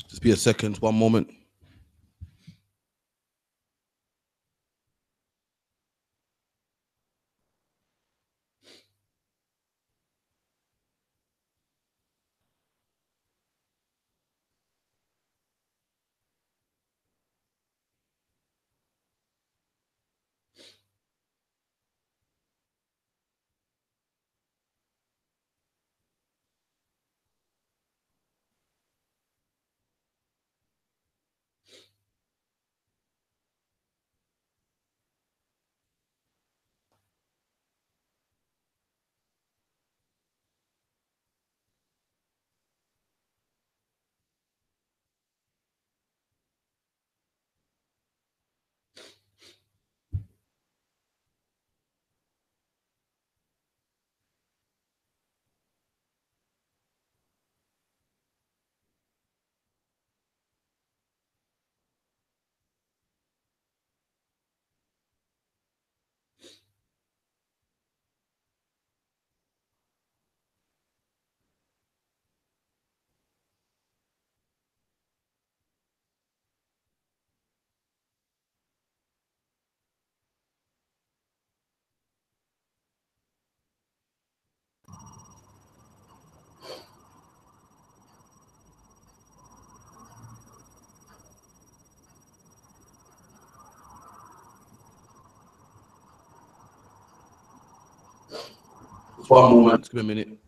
Just be a second, one moment. One moment. Give me a minute.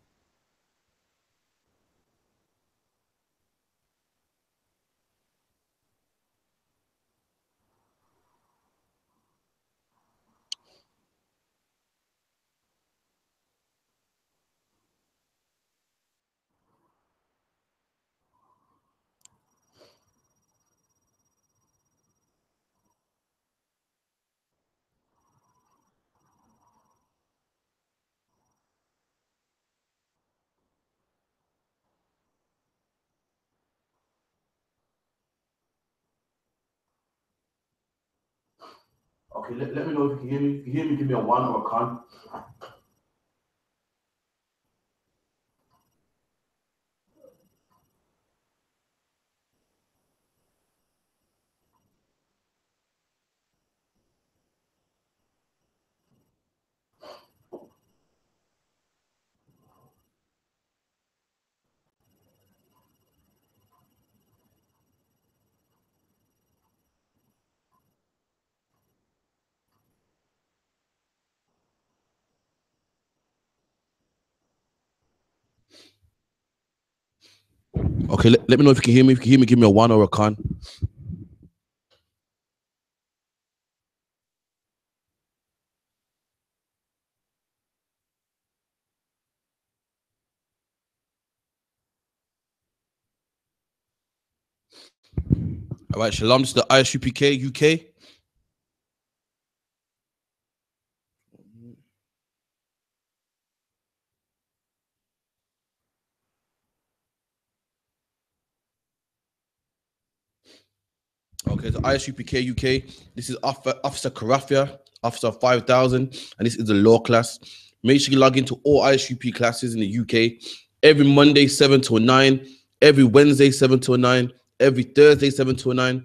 Okay, let me know if you can hear me. If you hear me, give me a 1 or a con. Okay, let me know if you can hear me. If you can hear me, give me a 1 or a con. All right, Shalom. This is the I.S.U.P.K. UK. Okay, so I.S.U.P.K. UK. This is Officer Karafia, Officer 5000, and this is the law class. Make sure you log into all I.S.U.P. classes in the UK every Monday, 7 to 9, every Wednesday, 7 to 9, every Thursday, 7 to 9.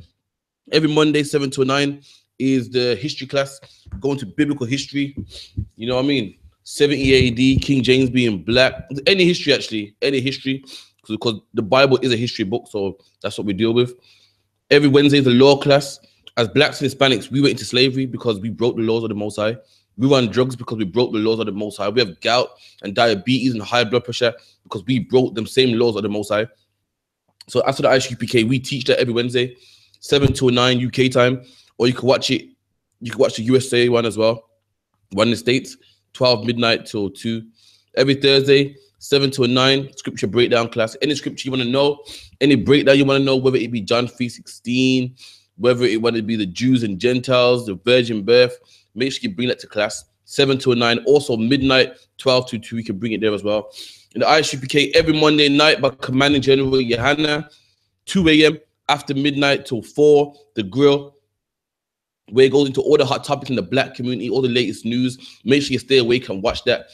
Every Monday, 7 to 9 is the history class, going to biblical history. You know what I mean? 70 AD, King James being black. Any history, actually. Any history. Because the Bible is a history book, so that's what we deal with. Every Wednesday is the law class. As blacks and Hispanics, we went into slavery because we broke the laws of the Most High. We run drugs because we broke the laws of the Most High. We have gout and diabetes and high blood pressure because we broke them same laws of the Most High. So after the I.S.U.P.K, we teach that every Wednesday, 7 to 9 UK time, or you can watch it. You can watch the USA one as well. One in the States, 12 midnight till 2. Every Thursday, 7 to 9, scripture breakdown class. Any scripture you want to know, any breakdown you want to know, whether it be John 3:16, whether it want to be the Jews and Gentiles, the virgin birth, make sure you bring that to class. 7 to 9. Also midnight, 12 to 2, you can bring it there as well. In the I.S.U.P.K every Monday night by Commanding General GEN.YAHANNA, 2 a.m. after midnight till 4, the grill, where it goes into all the hot topics in the black community, all the latest news. Make sure you stay awake and watch that.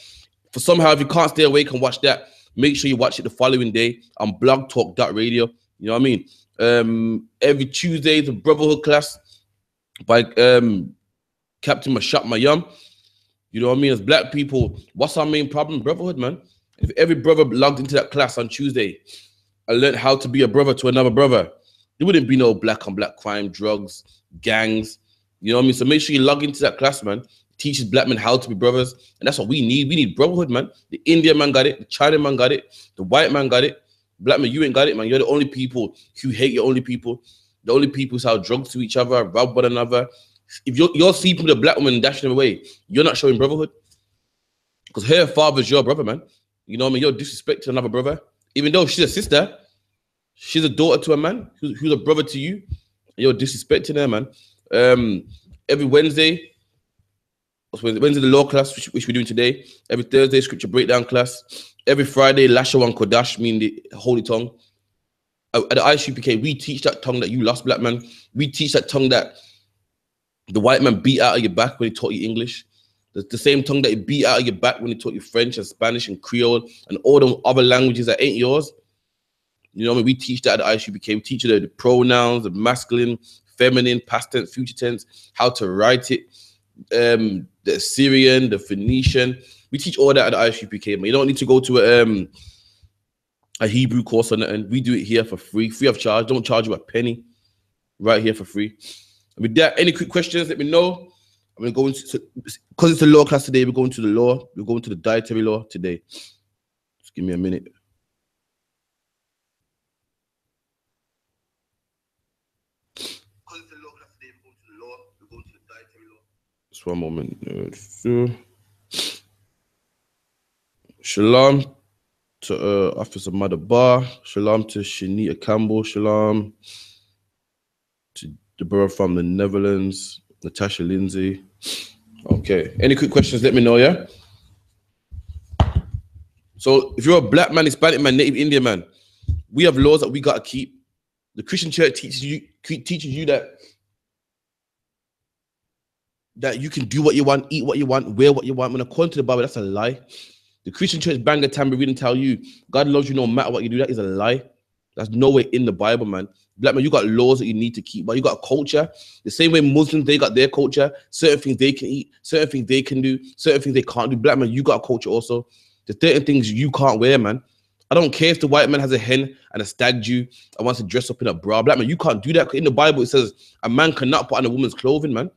If you can't stay awake and watch that, make sure you watch it the following day on blogtalk.radio. You know what I mean? Every Tuesday, the brotherhood class by Captain Mashak Mayam. You know what I mean? As black people, what's our main problem? Brotherhood, man. If every brother logged into that class on Tuesday and learned how to be a brother to another brother, there wouldn't be no black on black crime, drugs, gangs. You know what I mean? So make sure you log into that class, man. Teaches black men how to be brothers. And that's what we need. We need brotherhood, man. The Indian man got it. The China man got it. The white man got it. Black man, you ain't got it, man. You're the only people who hate your only people. The only people who sell drugs to each other, rob one another. If you're sleeping with a black woman and dashing away, you're not showing brotherhood. Because her father's your brother, man. You know what I mean? You're disrespecting another brother. Even though she's a sister, she's a daughter to a man who's a brother to you. You're disrespecting her, man. Every Wednesday the law class, which we're doing today. Every Thursday, scripture breakdown class. Every Friday, Lashawan Kodash, meaning the holy tongue. At the I.S.U.P.K, we teach that tongue that you lost, black man. We teach that tongue that the white man beat out of your back when he taught you English. The same tongue that he beat out of your back when he taught you French and Spanish and Creole and all the other languages that ain't yours. You know what I mean? We teach that at the I.S.U.P.K. We teach you the pronouns, the masculine, feminine, past tense, future tense, how to write it, the Assyrian, the Phoenician. We teach all that at the I.S.U.P.K, man. You don't need to go to a Hebrew course or nothing. We do it here for free of charge. Don't charge you a penny. Right here for free. And with that, any quick questions, let me know. I'm going to go into, because it's a law class today, we're going to the law. We're going to the dietary law today. Just give me a minute. Because it's a law class today, we're going to the law. We're going to the dietary law. Just one moment. Shalom to Officer Mother Bar. Shalom to Shanita Campbell. Shalom to Deborah from the Netherlands. Natasha Lindsay. Okay. Any quick questions, let me know, yeah? So if you're a black man, Hispanic man, Native Indian man, we have laws that we got to keep. The Christian church teaches you that you can do what you want, eat what you want, wear what you want. When according to the Bible, that's a lie. The Christian church bang a tambourine and tell you God loves you no matter what you do. That is a lie. That's nowhere in the Bible, man. Black man, you got laws that you need to keep, but you got a culture. The same way Muslims, they got their culture. Certain things they can eat, certain things they can do, certain things they can't do. Black man, you got a culture also. There's certain things you can't wear, man. I don't care if the white man has a hen and a stag do and wants to dress up in a bra. Black man, you can't do that. In the Bible, it says a man cannot put on a woman's clothing, man.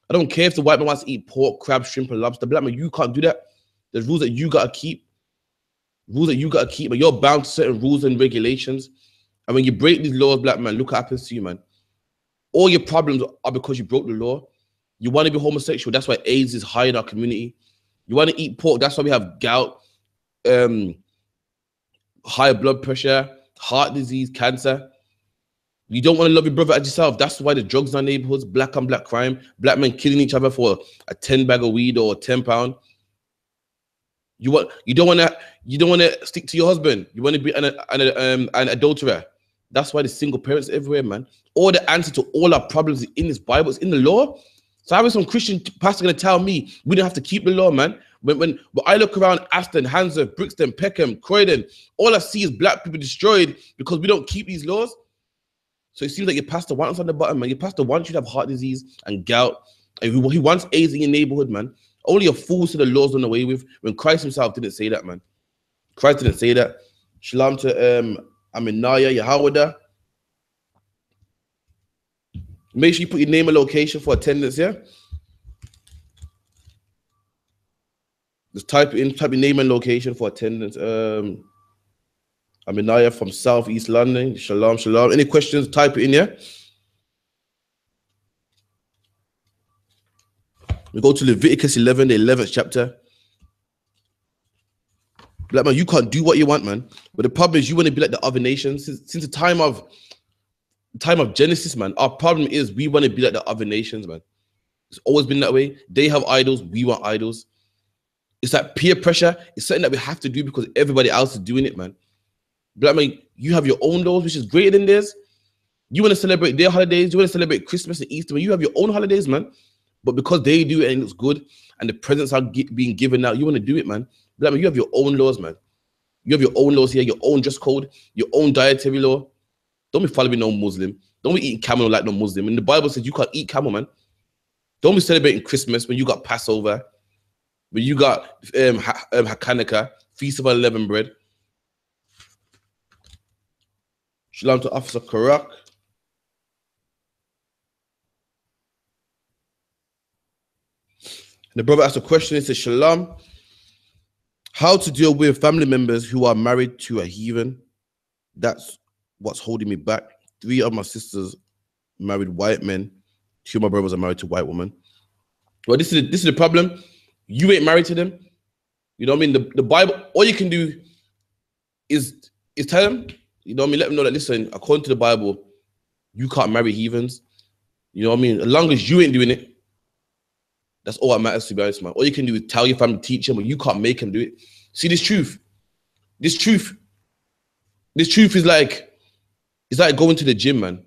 I don't care if the white man wants to eat pork, crab, shrimp, and lobster. Black man, you can't do that. There's rules that you got to keep. Rules that you got to keep, but you're bound to certain rules and regulations. And when you break these laws, black man, look what happens to you, man. All your problems are because you broke the law. You want to be homosexual, that's why AIDS is high in our community. You want to eat pork, that's why we have gout, high blood pressure, heart disease, cancer. You don't want to love your brother as yourself. That's why the drugs in our neighborhoods, black on black crime, black men killing each other for a 10 bag of weed or 10 pound. You don't want to stick to your husband. You want to be an adulterer. That's why the single parents everywhere, man. All the answer to all our problems is in this Bible. It's in the law. So how is some Christian pastor going to tell me we don't have to keep the law, man? When I look around Aston, Handsworth, Brixton, Peckham, Croydon, all I see is black people destroyed because we don't keep these laws. So it seems like your pastor wants on the bottom, man. Your pastor wants you to have heart disease and gout. And he wants AIDS in your neighborhood, man. Only a fool to the laws done away with when Christ himself didn't say that, man. Christ didn't say that. Shalom to Aminaya Yahawada. Make sure you put your name and location for attendance, yeah? Just type your name and location for attendance. Aminaya from Southeast London. Shalom, shalom. Any questions, type it in, yeah? We go to Leviticus 11, the 11th chapter. Black man, you can't do what you want, man. But the problem is you want to be like the other nations. Since the time of Genesis, man, our problem is we want to be like the other nations, man. It's always been that way. They have idols, we want idols. It's like peer pressure. It's something that we have to do because everybody else is doing it, man. Black man, you have your own laws, which is greater than theirs. You want to celebrate their holidays. You want to celebrate Christmas and Easter, but you have your own holidays, man. But because they do it and it looks good and the presents are being given out, you want to do it, man. Black man, you have your own laws, man. You have your own laws here, your own dress code, your own dietary law. Don't be following no Muslim. Don't be eating camel like no Muslim. And the Bible says you can't eat camel, man. Don't be celebrating Christmas when you got Passover, when you got Hanukkah, Feast of Unleavened Bread. Shalom to Officer Karak. The brother asked a question. He says, Shalom, how to deal with family members who are married to a heathen? That's what's holding me back. 3 of my sisters married white men. 2 of my brothers are married to white women. Well, this is the problem. You ain't married to them. You know what I mean? The Bible, all you can do is tell them, you know what I mean? Let them know that, listen, according to the Bible, you can't marry heathens. You know what I mean? As long as you ain't doing it, that's all that matters, to be honest, man. All you can do is tell your family, teach them, but you can't make them do it. See, this truth is like, it's like going to the gym, man.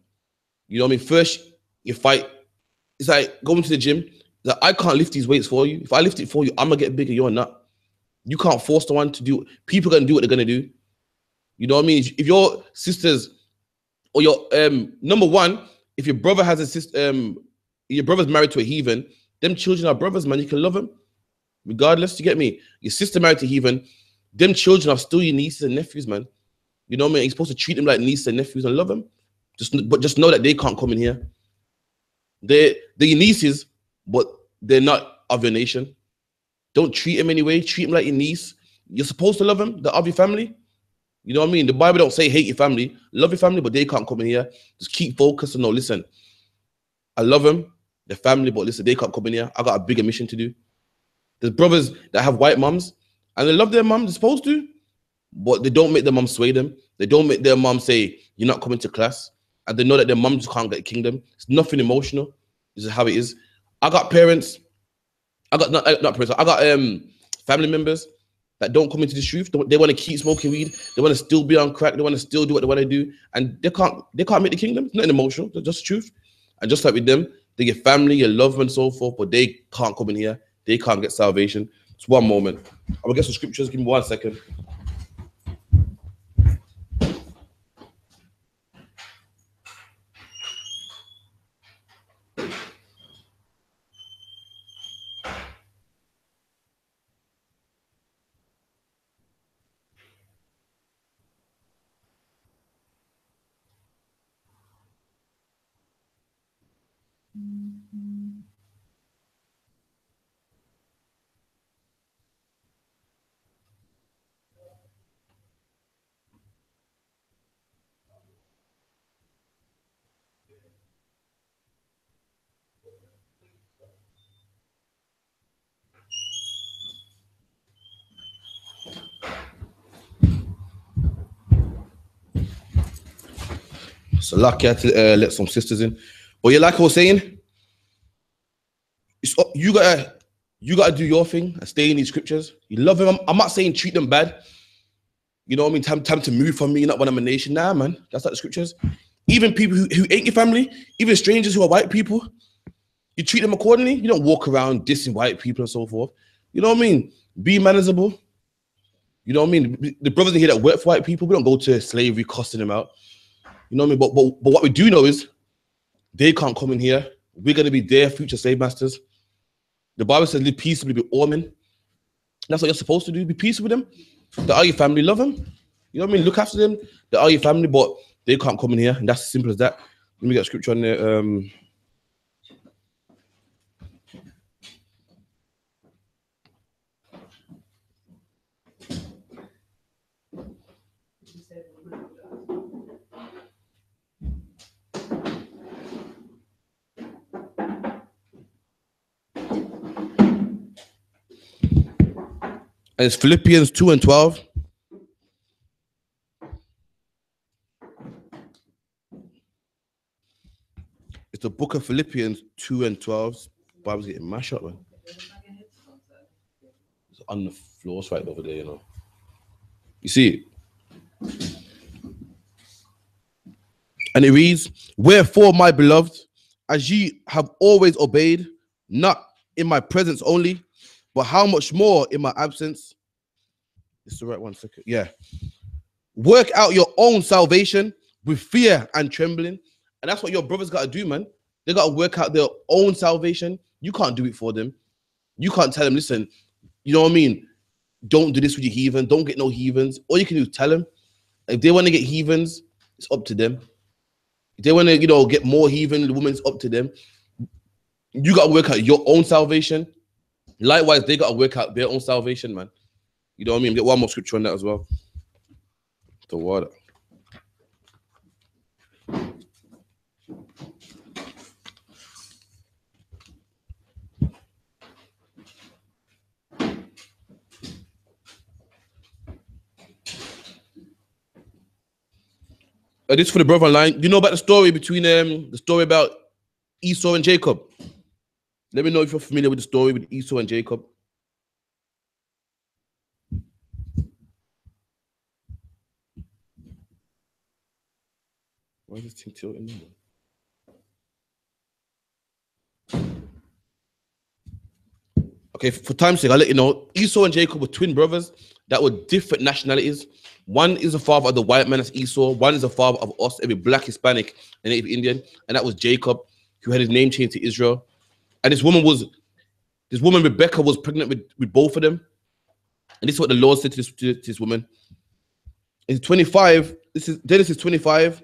You know what I mean? First, you fight. It's like going to the gym. Like, I can't lift these weights for you. If I lift it for you, I'm going to get bigger. You're not. You can't force the one to do. People are going to do what they're going to do. You know what I mean? If your sisters, or your, number one, if your brother has a sister, your brother's married to a heathen, them children are brothers, man. You can love them. Regardless, you get me? Your sister married to a heathen, them children are still your nieces and nephews, man. You know what I mean? You're supposed to treat them like nieces and nephews and love them. But just know that they can't come in here. They're your nieces, but they're not of your nation. Don't treat them anyway. Treat them like your niece. You're supposed to love them. They're of your family. You know what I mean? The Bible don't say hate your family. Love your family, but they can't come in here. Just keep focused and no, listen. I love them, their family, but listen, they can't come in here. I got a bigger mission to do. There's brothers that have white mums, and they love their mum. They're supposed to, but they don't make their mum sway them. They don't make their mum say, you're not coming to class. And they know that their mum just can't get the kingdom. It's nothing emotional. This is how it is. I got parents. I got not parents. I got family members that don't come into the truth. They want to keep smoking weed. They want to still be on crack. They want to still do what they want to do, and they can't make the kingdom. It's nothing emotional. It's just the truth. And just like with them, they get family, you love them, and so forth, but they can't come in here. They can't get salvation. It's one moment. I will get some scriptures. Give me 1 second. So lucky I had to let some sisters in. But yeah, like I was saying, you gotta do your thing and stay in these scriptures. You love them. I'm not saying treat them bad. You know what I mean? Time to move from me, not one of my nation. Nah, man. That's not the scriptures. Even people who ain't your family, even strangers who are white people, you treat them accordingly. You don't walk around dissing white people and so forth. You know what I mean? Be manageable. You know what I mean? The brothers in here that work for white people, we don't go to slavery costing them out. You know what I mean? But what we do know is they can't come in here. We're going to be their future slave masters. The Bible says live peaceably with all men. That's what you're supposed to do. Be peaceful with them. They are your family. Love them. You know what I mean? Look after them. They are your family, but they can't come in here. And that's as simple as that. Let me get a scripture on there. And it's Philippians 2:12. It's the book of Philippians 2:12. Bible's getting mashed up, man. It's on the floor, it's right over there, you know. You see it? And it reads, wherefore, my beloved, as ye have always obeyed, not in my presence only, but how much more in my absence? It's the right one second. Yeah. Work out your own salvation with fear and trembling. And that's what your brothers got to do, man. They got to work out their own salvation. You can't do it for them. You can't tell them, listen, you know what I mean? Don't do this with your heathen. Don't get no heathens. All you can do is tell them. If they want to get heathens, it's up to them. If they want to, get more heathen, the woman's up to them. You got to work out your own salvation. Likewise, they got to work out their own salvation, man. You know what I mean? Get one more scripture on that as well. The water. This is for the brother online. You know about the story between the story about Esau and Jacob? Let me know if you're familiar with the story with Esau and Jacob. Why is this thing tilting? Okay, for time's sake, I'll let you know. Esau and Jacob were twin brothers that were different nationalities. One is the father of the white man, that's Esau. One is the father of us, every black, Hispanic, and Native Indian. And that was Jacob, who had his name changed to Israel. And this woman, Rebecca, was pregnant with both of them. And this is what the Lord said to this woman. In 25, this is Genesis 25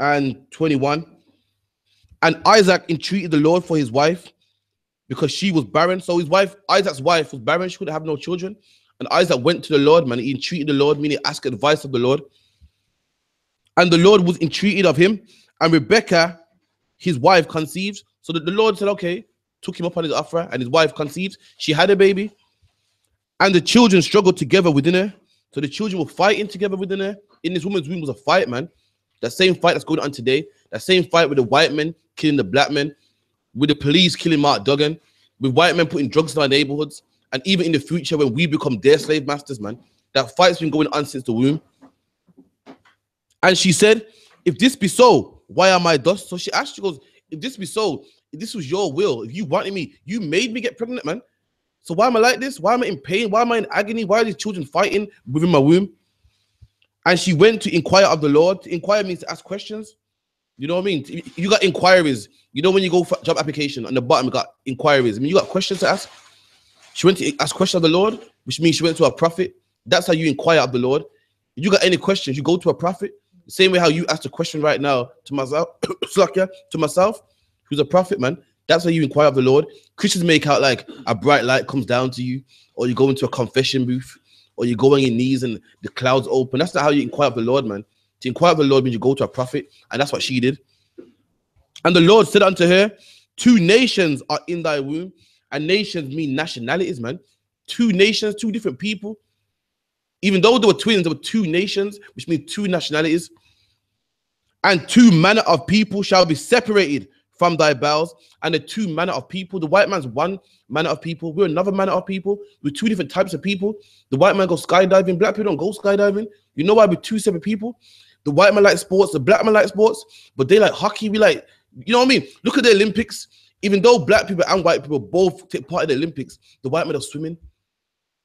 and 21. And Isaac entreated the Lord for his wife because she was barren. So his wife, Isaac's wife, was barren. She couldn't have no children. And Isaac went to the Lord, man. He entreated the Lord, meaning asked advice of the Lord. And the Lord was entreated of him. And Rebecca, his wife, conceived. So that the Lord said, okay, took him up on his offer, and his wife conceived. She had a baby. And the children struggled together within her. So the children were fighting together within her. In this woman's womb was a fight, man. That same fight that's going on today. That same fight with the white men killing the black men. With the police killing Mark Duggan. With white men putting drugs in our neighborhoods. And even in the future, when we become their slave masters, man, that fight's been going on since the womb. And she said, if this be so, why am I thus? So she asked, she goes, if this be so, if this was your will, if you wanted me, you made me get pregnant, man. So why am I like this? Why am I in pain? Why am I in agony? Why are these children fighting within my womb? And she went to inquire of the Lord. To inquire means to ask questions. You know what I mean? You got inquiries. You know when you go for job application, on the bottom you got inquiries. I mean, you got questions to ask. She went to ask questions of the Lord, which means she went to a prophet. That's how you inquire of the Lord. If you got any questions, you go to a prophet. The same way how you ask a question right now to myself, who's a prophet, man. That's how you inquire of the Lord. Christians make out like a bright light comes down to you, or you go into a confession booth, or you go on your knees and the clouds open. That's not how you inquire of the Lord, man. To inquire of the Lord means you go to a prophet, and that's what she did. And the Lord said unto her, 2 nations are in thy womb. And nations mean nationalities, man. 2 nations, 2 different people. Even though they were twins, there were 2 nations, which means 2 nationalities. And 2 manner of people shall be separated from thy bowels. And the 2 manner of people, the white man's one manner of people. We're another manner of people. We're 2 different types of people. The white man goes skydiving. Black people don't go skydiving. You know why we're 2 separate people? The white man likes sports. The black man likes sports. But they like hockey. We like, you know what I mean? Look at the Olympics. Even though black people and white people both take part in the Olympics, the white man is swimming.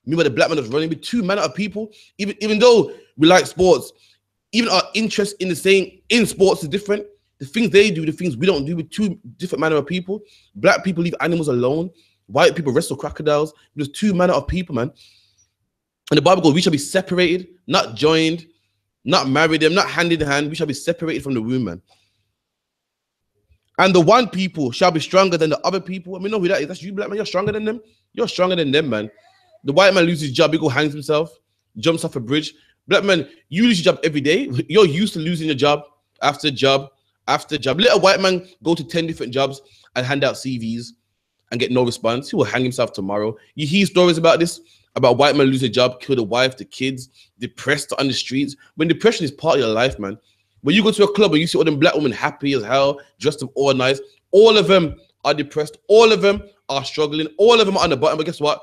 Meanwhile, the black man is running. With 2 manner of people. Even though we like sports, even our interest in sports is different. The things they do, the things we don't do, with 2 different manner of people. Black people leave animals alone. White people wrestle crocodiles. There's 2 manner of people, man. And the Bible goes, we shall be separated, not joined, not married them, not hand in hand. We shall be separated from the womb, man. And the one people shall be stronger than the other people. I mean, know who that is? That's you, black man. You're stronger than them. You're stronger than them, man. The white man loses his job. He go hangs himself, jumps off a bridge. Black man, you lose your job every day. You're used to losing your job after job after job. Let a white man go to 10 different jobs and hand out CVs and get no response. He will hang himself tomorrow. You hear stories about this, about white man lose a job, kill the wife, the kids, depressed on the streets. When depression is part of your life, man. When you go to a club and you see all them black women happy as hell, dressed up all nice, all of them are depressed. All of them are struggling. All of them are on the bottom. But guess what?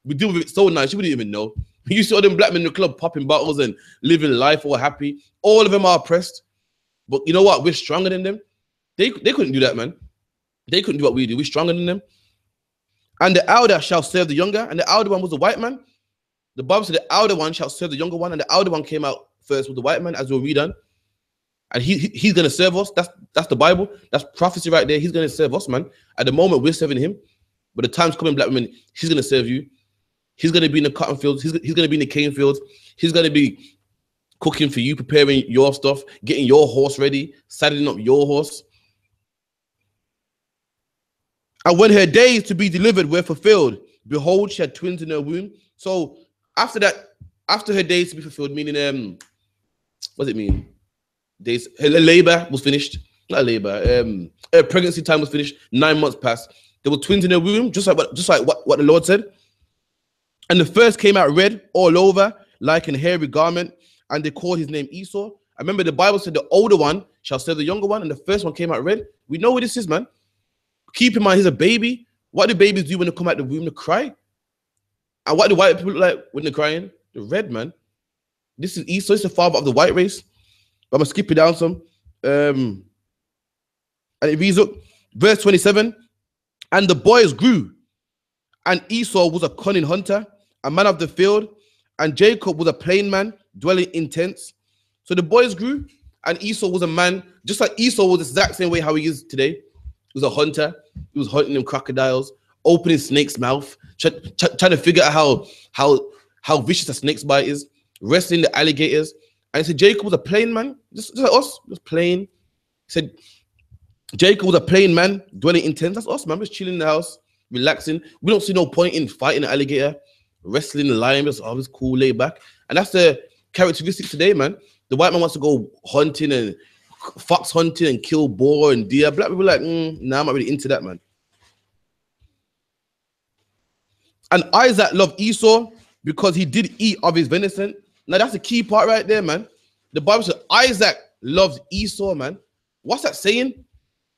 We deal with it so nice. You wouldn't even know. You see all them black men in the club popping bottles and living life all happy. All of them are oppressed. But you know what? We're stronger than them. They couldn't do that, man. They couldn't do what we do. We're stronger than them. And the elder shall serve the younger. And the elder one was a white man. The Bible said the elder one shall serve the younger one. And the elder one came out first with the white man, as we'll read on. And he's gonna serve us. That's the Bible. That's prophecy right there. He's gonna serve us, man. At the moment, we're serving him, but the time's coming, black women. He's gonna serve you. He's gonna be in the cotton fields. He's gonna be in the cane fields. He's gonna be cooking for you, preparing your stuff, getting your horse ready, saddling up your horse. And when her days to be delivered were fulfilled, behold, she had twins in her womb. So after that, after her days to be fulfilled, meaning what does it mean? Days, her labor was finished. Not labor. Her pregnancy time was finished. 9 months passed. There were twins in her womb, just like what the Lord said. And the first came out red all over, like an hairy garment, and they called his name Esau. I remember the Bible said the older one shall serve the younger one, and the first one came out red. We know what this is, man. Keep in mind, he's a baby. What do babies do when they come out the womb? They cry. And what do white people look like when they're crying? They're red, man. This is Esau. It's the father of the white race. I'm going to skip it down some. And it reads up, verse 27. And the boys grew, and Esau was a cunning hunter, a man of the field, and Jacob was a plain man, dwelling in tents. So the boys grew, and Esau was a man, just like Esau was the exact same way how he is today. He was a hunter. He was hunting them crocodiles, opening snake's mouth, trying to figure out how vicious a snake's bite is, wrestling the alligators. And he said Jacob was a plain man, just like us, just plain. He said Jacob was a plain man, dwelling in tents. That's us, man. Just chilling in the house, relaxing. We don't see no point in fighting an alligator, wrestling the lion. Just always cool, laid back. And that's the characteristics today, man. The white man wants to go hunting and fox hunting and kill boar and deer. Black people are like, nah, I'm not really into that, man. And Isaac loved Esau because he did eat of his venison. Now that's the key part right there, man. The Bible says Isaac loved Esau, man. What's that saying?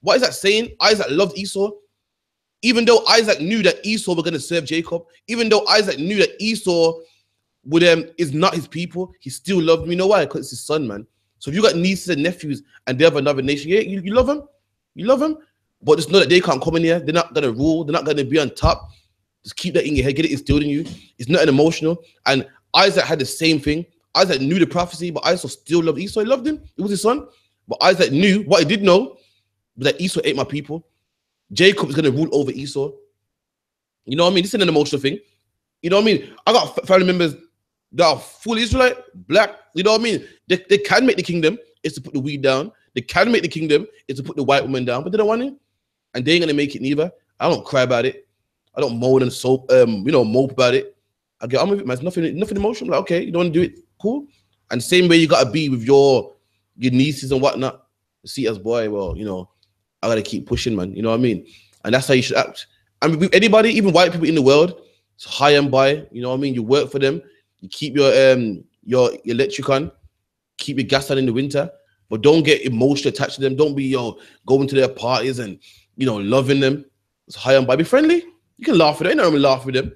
What is that saying? Isaac loved Esau. Even though Isaac knew that Esau was going to serve Jacob, even though Isaac knew that Esau would is not his people, he still loved him. You know why? Because it's his son, man. So if you got nieces and nephews and they have another nation, yeah, you love them. You love them. But just know that they can't come in here. They're not going to rule. They're not going to be on top. Just keep that in your head. Get it instilled in you. It's not an emotional. And Isaac had the same thing. Isaac knew the prophecy, but Isaac still loved Esau. He loved him. It was his son. But Isaac knew, what he did know, was that Esau ate my people. Jacob is going to rule over Esau. You know what I mean? This isn't an emotional thing. You know what I mean? I got family members that are full Israelite, black. You know what I mean? They can make the kingdom. It's to put the weed down. They can make the kingdom. It's to put the white woman down, but they don't want it. And they ain't going to make it neither. I don't cry about it. I don't moan and soap, mope about it. I get on with it, man. It's nothing emotional. Like, okay, you don't want to do it, cool. And same way you gotta be with your nieces and whatnot. See as boy, well, you know, I gotta keep pushing, man. You know what I mean? And that's how you should act. And with anybody, even white people in the world, it's high and by. You know what I mean? You work for them. You keep your electric on. Keep your gas on in the winter, but don't get emotionally attached to them. Don't be going to their parties and loving them. It's high and by. Be friendly. You can laugh with them. Ain't nothing wrong with laugh with them.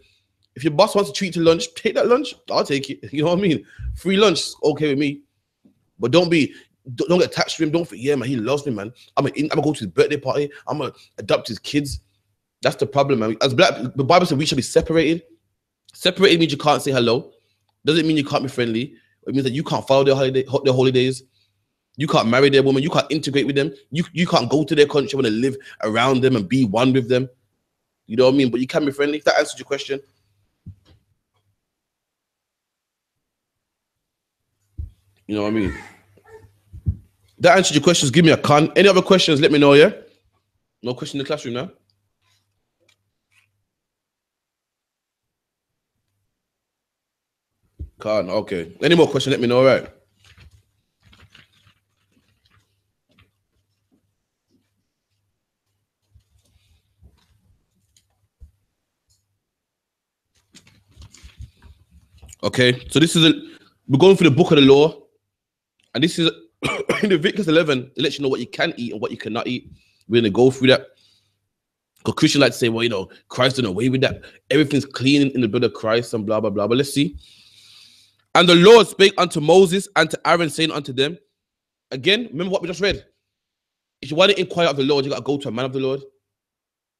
If your boss wants to treat you to lunch, take that lunch. I'll take it. You know what I mean? Free lunch, okay with me. But don't get attached to him. Don't think, yeah, man, he loves me, man. I'm gonna go to his birthday party. I'm gonna adopt his kids. That's the problem, man. As black, the Bible said we should be separated. Separated means you can't say hello. Doesn't mean you can't be friendly. It means that you can't follow their holidays. You can't marry their woman. You can't integrate with them. You can't go to their country, want to live around them and be one with them. You know what I mean? But you can be friendly. If that answers your question. You know what I mean? That answered your questions. Give me a con. Any other questions? Let me know, yeah? No question in the classroom now? Con, okay. Any more questions? Let me know, all right? Okay, so we're going through the book of the law, and this is in Leviticus 11. It lets you know what you can eat and what you cannot eat. We're gonna go through that because Christians like to say, well, Christ done away with that. Everything's clean in the blood of Christ and blah blah blah. But let's see. And the Lord spake unto Moses and to Aaron, saying unto them, again, remember what we just read. If you want to inquire of the Lord, you got to go to a man of the Lord.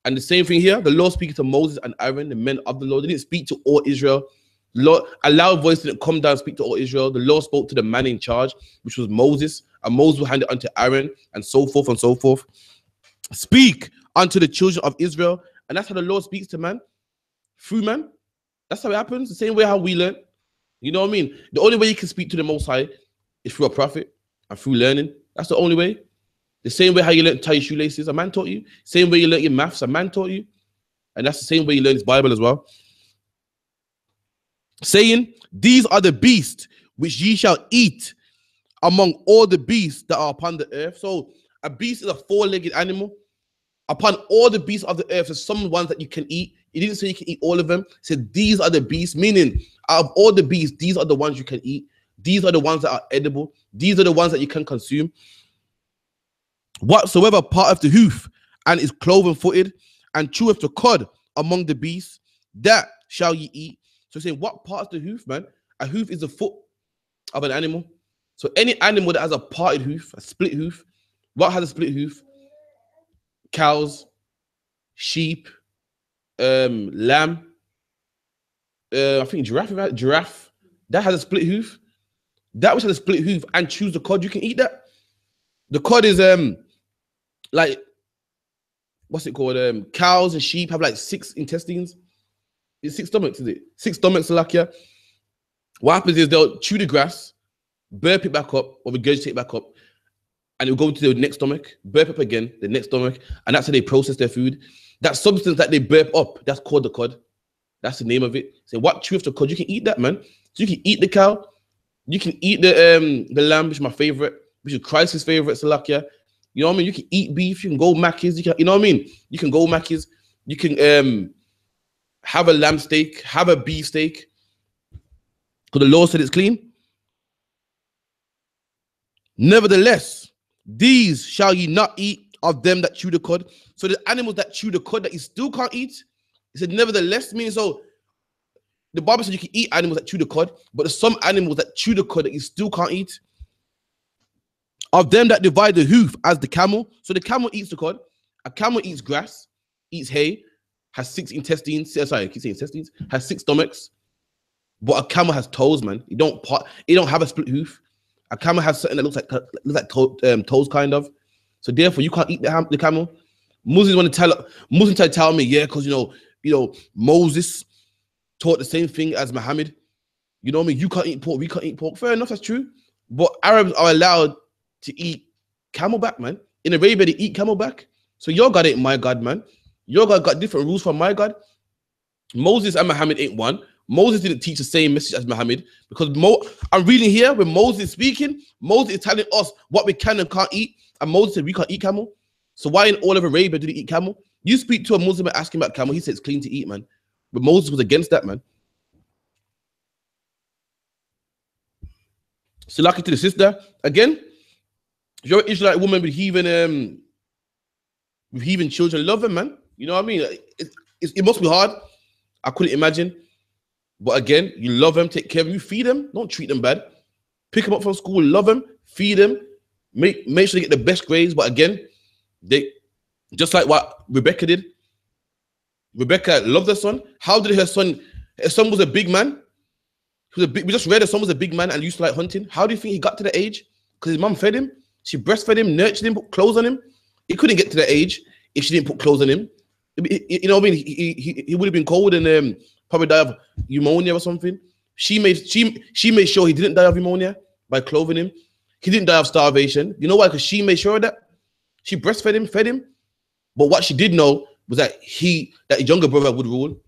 And the same thing here, the Lord speaking to Moses and Aaron, the men of the Lord. They didn't speak to all Israel. Lord, a loud voice didn't come down and speak to all Israel. The Lord spoke to the man in charge, which was Moses, and Moses will hand it unto Aaron, and so forth and so forth. Speak unto the children of Israel. And that's how the Lord speaks to man, through man. That's how it happens. The same way how we learn. You know what I mean? The only way you can speak to the Most High is through a prophet and through learning. That's the only way. The same way how you learn to tie your shoelaces, a man taught you. Same way you learn your maths, a man taught you. And that's the same way you learn his Bible as well. Saying, these are the beasts which ye shall eat among all the beasts that are upon the earth. So a beast is a four-legged animal. Upon all the beasts of the earth, there's some ones that you can eat. He didn't say you can eat all of them. He said these are the beasts, meaning out of all the beasts, these are the ones you can eat. These are the ones that are edible. These are the ones that you can consume. Whatsoever part of the hoof and is cloven-footed and cheweth the cud among the beasts, that shall ye eat. So saying, what part of the hoof, man? A hoof is the foot of an animal. So any animal that has a parted hoof, a split hoof, what has a split hoof? Cows, sheep, lamb, I think giraffe, that has a split hoof. That which has a split hoof and chews the cud, you can eat that. The cud is like, what's it called? Cows and sheep have like 6 intestines. It's 6 stomachs, is it? 6 stomachs, Salakia. What happens is they'll chew the grass, burp it back up, or regurgitate it back up, and it'll go to the next stomach, burp up again, the next stomach, and that's how they process their food. That substance that they burp up, that's called the cud. That's the name of it. So what cheweth the cud? You can eat that, man. So you can eat the cow, you can eat the lamb, which is my favorite, which is Christ's favorite, Salakia. You know what I mean? You can eat beef, you can go Mackies, you know what I mean? You can go Mackies, you can have a lamb steak, have a beef steak, because the Lord said it's clean. Nevertheless, these shall ye not eat of them that chew the cud. So the animals that chew the cud that you still can't eat, he said nevertheless, meaning so the Bible said you can eat animals that chew the cud, but there's some animals that chew the cud that you still can't eat. Of them that divide the hoof as the camel. So the camel eats the cud. A camel eats grass, eats hay, has 6 intestines. Sorry, I keep saying intestines. Has 6 stomachs. But a camel has toes, man. It don't have a split hoof. A camel has something that looks like toes, kind of. So therefore, you can't eat the camel. Muslims try to tell me, yeah, because you know, Moses taught the same thing as Muhammad. You know what I mean? You can't eat pork, we can't eat pork. Fair enough, that's true. But Arabs are allowed to eat camelback, man. In Arabia, they eat camelback. So your God ain't my God, man. Your God got different rules from my God. Moses and Muhammad ain't one. Moses didn't teach the same message as Muhammad, because I'm reading here when Moses is speaking, Moses is telling us what we can and can't eat, and Moses said we can't eat camel. So why in all of Arabia do they eat camel? You speak to a Muslim and ask him about camel, he says it's clean to eat, man. But Moses was against that, man. So lucky to the sister. Again, if you're an Israelite woman with heathen children, love them, man. You know what I mean? It must be hard. I couldn't imagine. But again, you love them, take care of them, you feed them, don't treat them bad. Pick them up from school, love them, feed them, make sure they get the best grades. But again, they just like what Rebecca did. Rebecca loved her son. How did her son was a big man? We just read her son was a big man and used to like hunting. How do you think he got to the age? Because his mom fed him. She breastfed him, nurtured him, put clothes on him. He couldn't get to the age if she didn't put clothes on him. You know what I mean? He would have been cold and probably die of pneumonia or something. She made sure he didn't die of pneumonia by clothing him. He didn't die of starvation. You know why? Because she made sure of that. She breastfed him, fed him. But what she did know was that his younger brother would rule.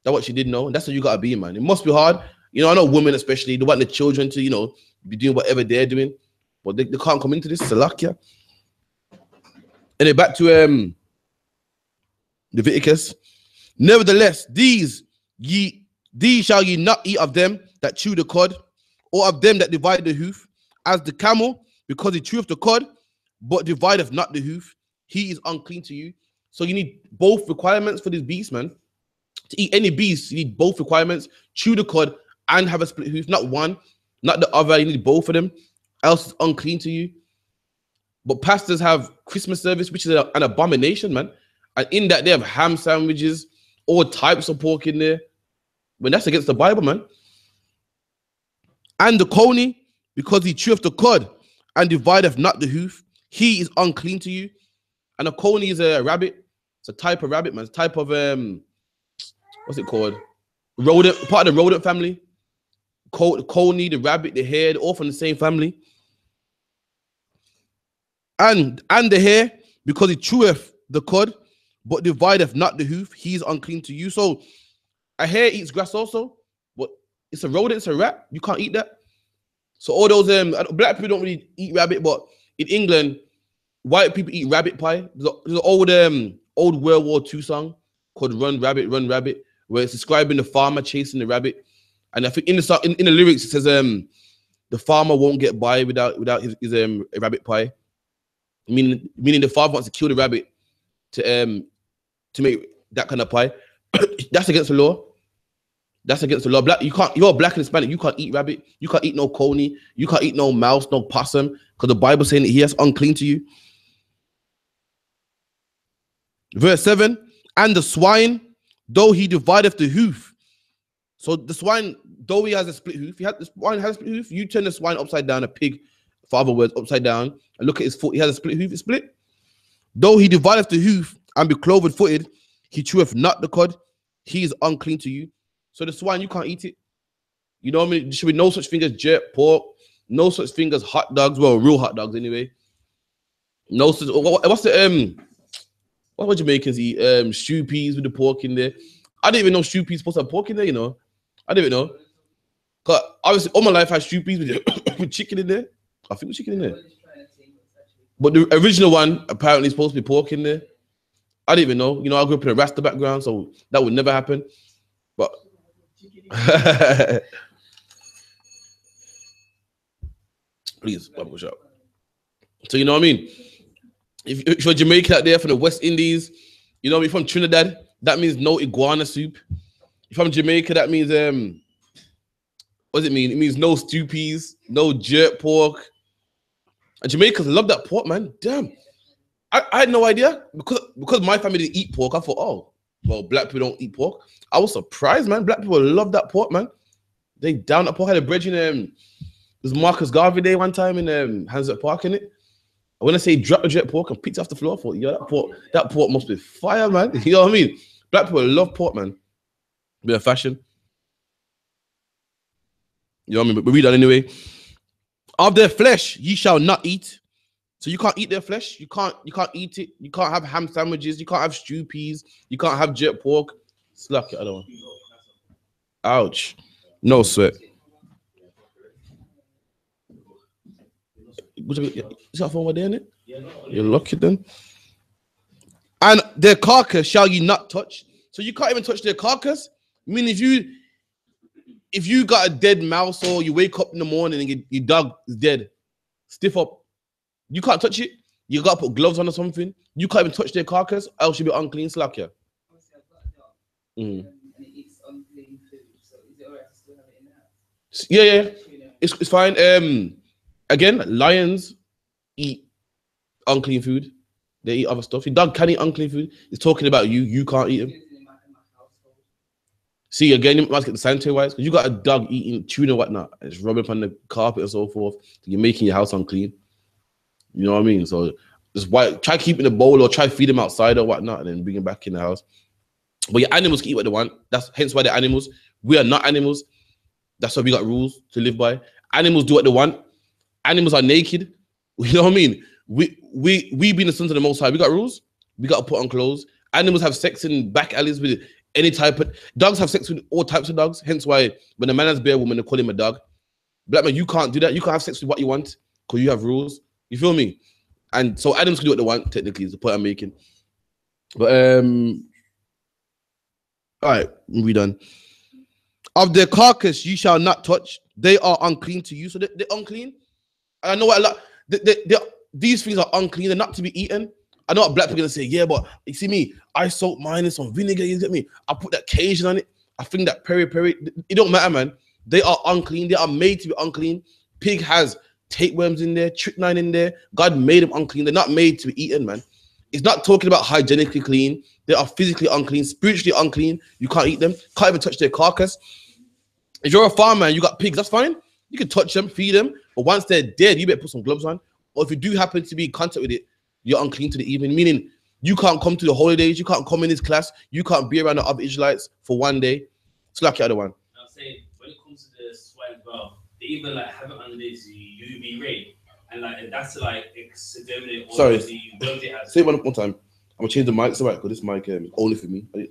That's what she did know. And that's what you gotta be, man. It must be hard. You know, I know women especially, they want the children to, you know, be doing whatever they're doing. But they can't come into this. Salakia. And then back to Leviticus. Nevertheless, these shall ye not eat of them that chew the cud, or of them that divide the hoof, as the camel, because he cheweth the cud, but divideth not the hoof, he is unclean to you. So you need both requirements for this beast, man. To eat any beast, you need both requirements: chew the cud and have a split hoof, not one, not the other. You need both of them, else it's unclean to you. But pastors have Christmas service, which is an abomination, man. And in that, they have ham sandwiches, all types of pork in there. When that's against the Bible, man. And the coney, because he cheweth the cud and divideth not the hoof, he is unclean to you. And a coney is a rabbit. It's a type of rabbit, man. It's a type of what's it called? Rodent, part of the rodent family. Coney, the rabbit, the hare, all from the same family. And the hare, because he cheweth the cud, but divideth not the hoof, he is unclean to you. So a hare eats grass also, but it's a rodent, it's a rat. You can't eat that. So all those black people don't really eat rabbit, but in England, white people eat rabbit pie. There's an old World War II song called Run Rabbit, where it's describing the farmer chasing the rabbit. And I think in the lyrics it says the farmer won't get by without his rabbit pie. Meaning the father wants to kill the rabbit to make that kind of pie. That's against the law. That's against the law. You're black and Hispanic. You can't eat rabbit. You can't eat no coney. You can't eat no mouse, no possum, because the Bible saying that he has unclean to you. Verse 7, and the swine, though he divideth the hoof. So the swine, though he has a split hoof, the swine has a split hoof. You turn the swine upside down, a pig, for other words, upside down, and look at his foot. He has a split hoof. It's split. Though he divideth the hoof and be cloven-footed, he cheweth not the cud. He is unclean to you. So the swine, you can't eat it. You know what I mean? There should be no such thing as jerk pork, no such thing as hot dogs. Well, real hot dogs anyway. No such. What's the what would Jamaicans eat? Stew peas with the pork in there. I didn't even know stew peas supposed to have pork in there. You know, I didn't even know. Cause obviously all my life I had stew peas with chicken in there. I think with chicken in there. But the original one apparently is supposed to be pork in there. I didn't even know. You know, I grew up in a Rasta background, so that would never happen. But please, bubble shop. So you know what I mean? If you're Jamaican out there from the West Indies, you know what I mean, from Trinidad, that means no iguana soup. If I'm Jamaica, that means what does it mean? It means no stew peas, no jerk pork. And Jamaicans love that pork, man. Damn. I had no idea. Because my family didn't eat pork, I thought, oh, well, black people don't eat pork. I was surprised, man. Black people love that pork, man. They down that pork. I had a bridge in there's Marcus Garvey Day one time in Isupk Park, in it. When I say drop the jet pork and picked it off the floor, I thought, yeah, that pork must be fire, man. You know what I mean? Black people love pork, man. Bit of fashion. You know what I mean? But read that anyway. Of their flesh ye shall not eat. So you can't eat their flesh. You can't eat it. You can't have ham sandwiches. You can't have stew peas. You can't have jet pork. Slack it, I don't want. Ouch. No sweat. Is that phone over there in it? You're lucky then. And their carcass shall you not touch. So you can't even touch their carcass. I mean, if you got a dead mouse or you wake up in the morning and your dog is dead, stiff up. You can't touch it. You got to put gloves on or something. You can't even touch their carcass, else you'll be unclean. Slack ya. And it eats unclean food. So is it alright to still have it in the house? Yeah. It's fine. Again, lions eat unclean food. They eat other stuff. Your dog can eat unclean food. It's talking about you. You can't eat them. See, again, you must get the sanitary wise, because you got a dog eating tuna and whatnot. It's rubbing on the carpet and so forth. You're making your house unclean. You know what I mean? So just try keeping the bowl or try feed them outside or whatnot and then bring them back in the house. But your animals can eat what they want. That's hence why they're animals. We are not animals. That's why we got rules to live by. Animals do what they want. Animals are naked. You know what I mean? We being the sons of the Most High, we got rules. We got to put on clothes. Animals have sex in back alleys with any type of... Dogs have sex with all types of dogs. Hence why when a man has bare woman, they call him a dog. Black man, you can't do that. You can't have sex with what you want because you have rules. You feel me? And so animals can do what they want, technically, is the point I'm making. But, all right, we're done. Of their carcass you shall not touch. They are unclean to you. So they're unclean. And I know what a lot... These things are unclean. They're not to be eaten. I know what black people are going to say, yeah, but you see me, I soak mine in some vinegar, you get me? I put that Cajun on it. I think that peri-peri. It don't matter, man. They are unclean. They are made to be unclean. Pig has tapeworms in there, strychnine in there. God made them unclean. They're not made to be eaten, man. It's not talking about hygienically clean. They are physically unclean, spiritually unclean. You can't eat them. Can't even touch their carcass. If you're a farmer and you got pigs, that's fine. You can touch them, feed them, but once they're dead, you better put some gloves on. Or if you do happen to be in contact with it, you're unclean to the evening. Meaning you can't come to the holidays, you can't come in this class, you can't be around the other Israelites for one day. It's like the other one. I'm saying when it comes to the swine as well, they even like have it under this UV ray, and like that's to like exterminate all Sorry. the worms it has. Say it one more time. I'm gonna change the mic. It's alright, because this mic is only for me. No,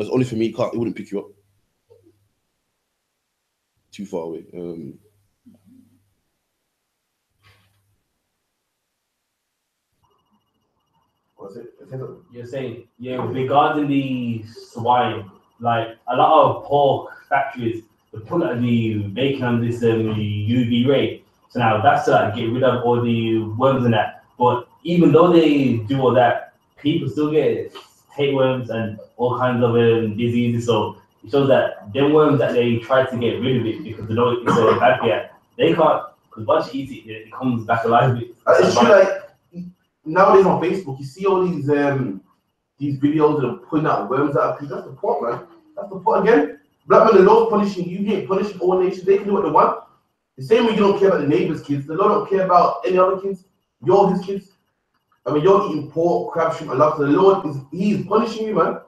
it's only for me. It wouldn't pick you up. Too far away. What's it? You're saying, yeah, regarding the swine, like a lot of pork factories, they put the bacon on this UV ray. So now that's to like get rid of all the worms and that. But even though they do all that, people still get tapeworms and all kinds of diseases. So it shows that them worms that they try to get rid of it because they know it's a bad for they can't, because once you eat it, it comes back alive. It's true, like nowadays on Facebook, you see all these videos of them putting out worms out of people. That's the point, man. That's the point again. Black man, the Lord's punishing you, he ain't punishing all nations. They can do what they want. The same way you don't care about the neighbor's kids, the Lord don't care about any other kids. You're his kids. I mean, you're eating pork, crab, shrimp, and lobster. The Lord he's punishing you, man.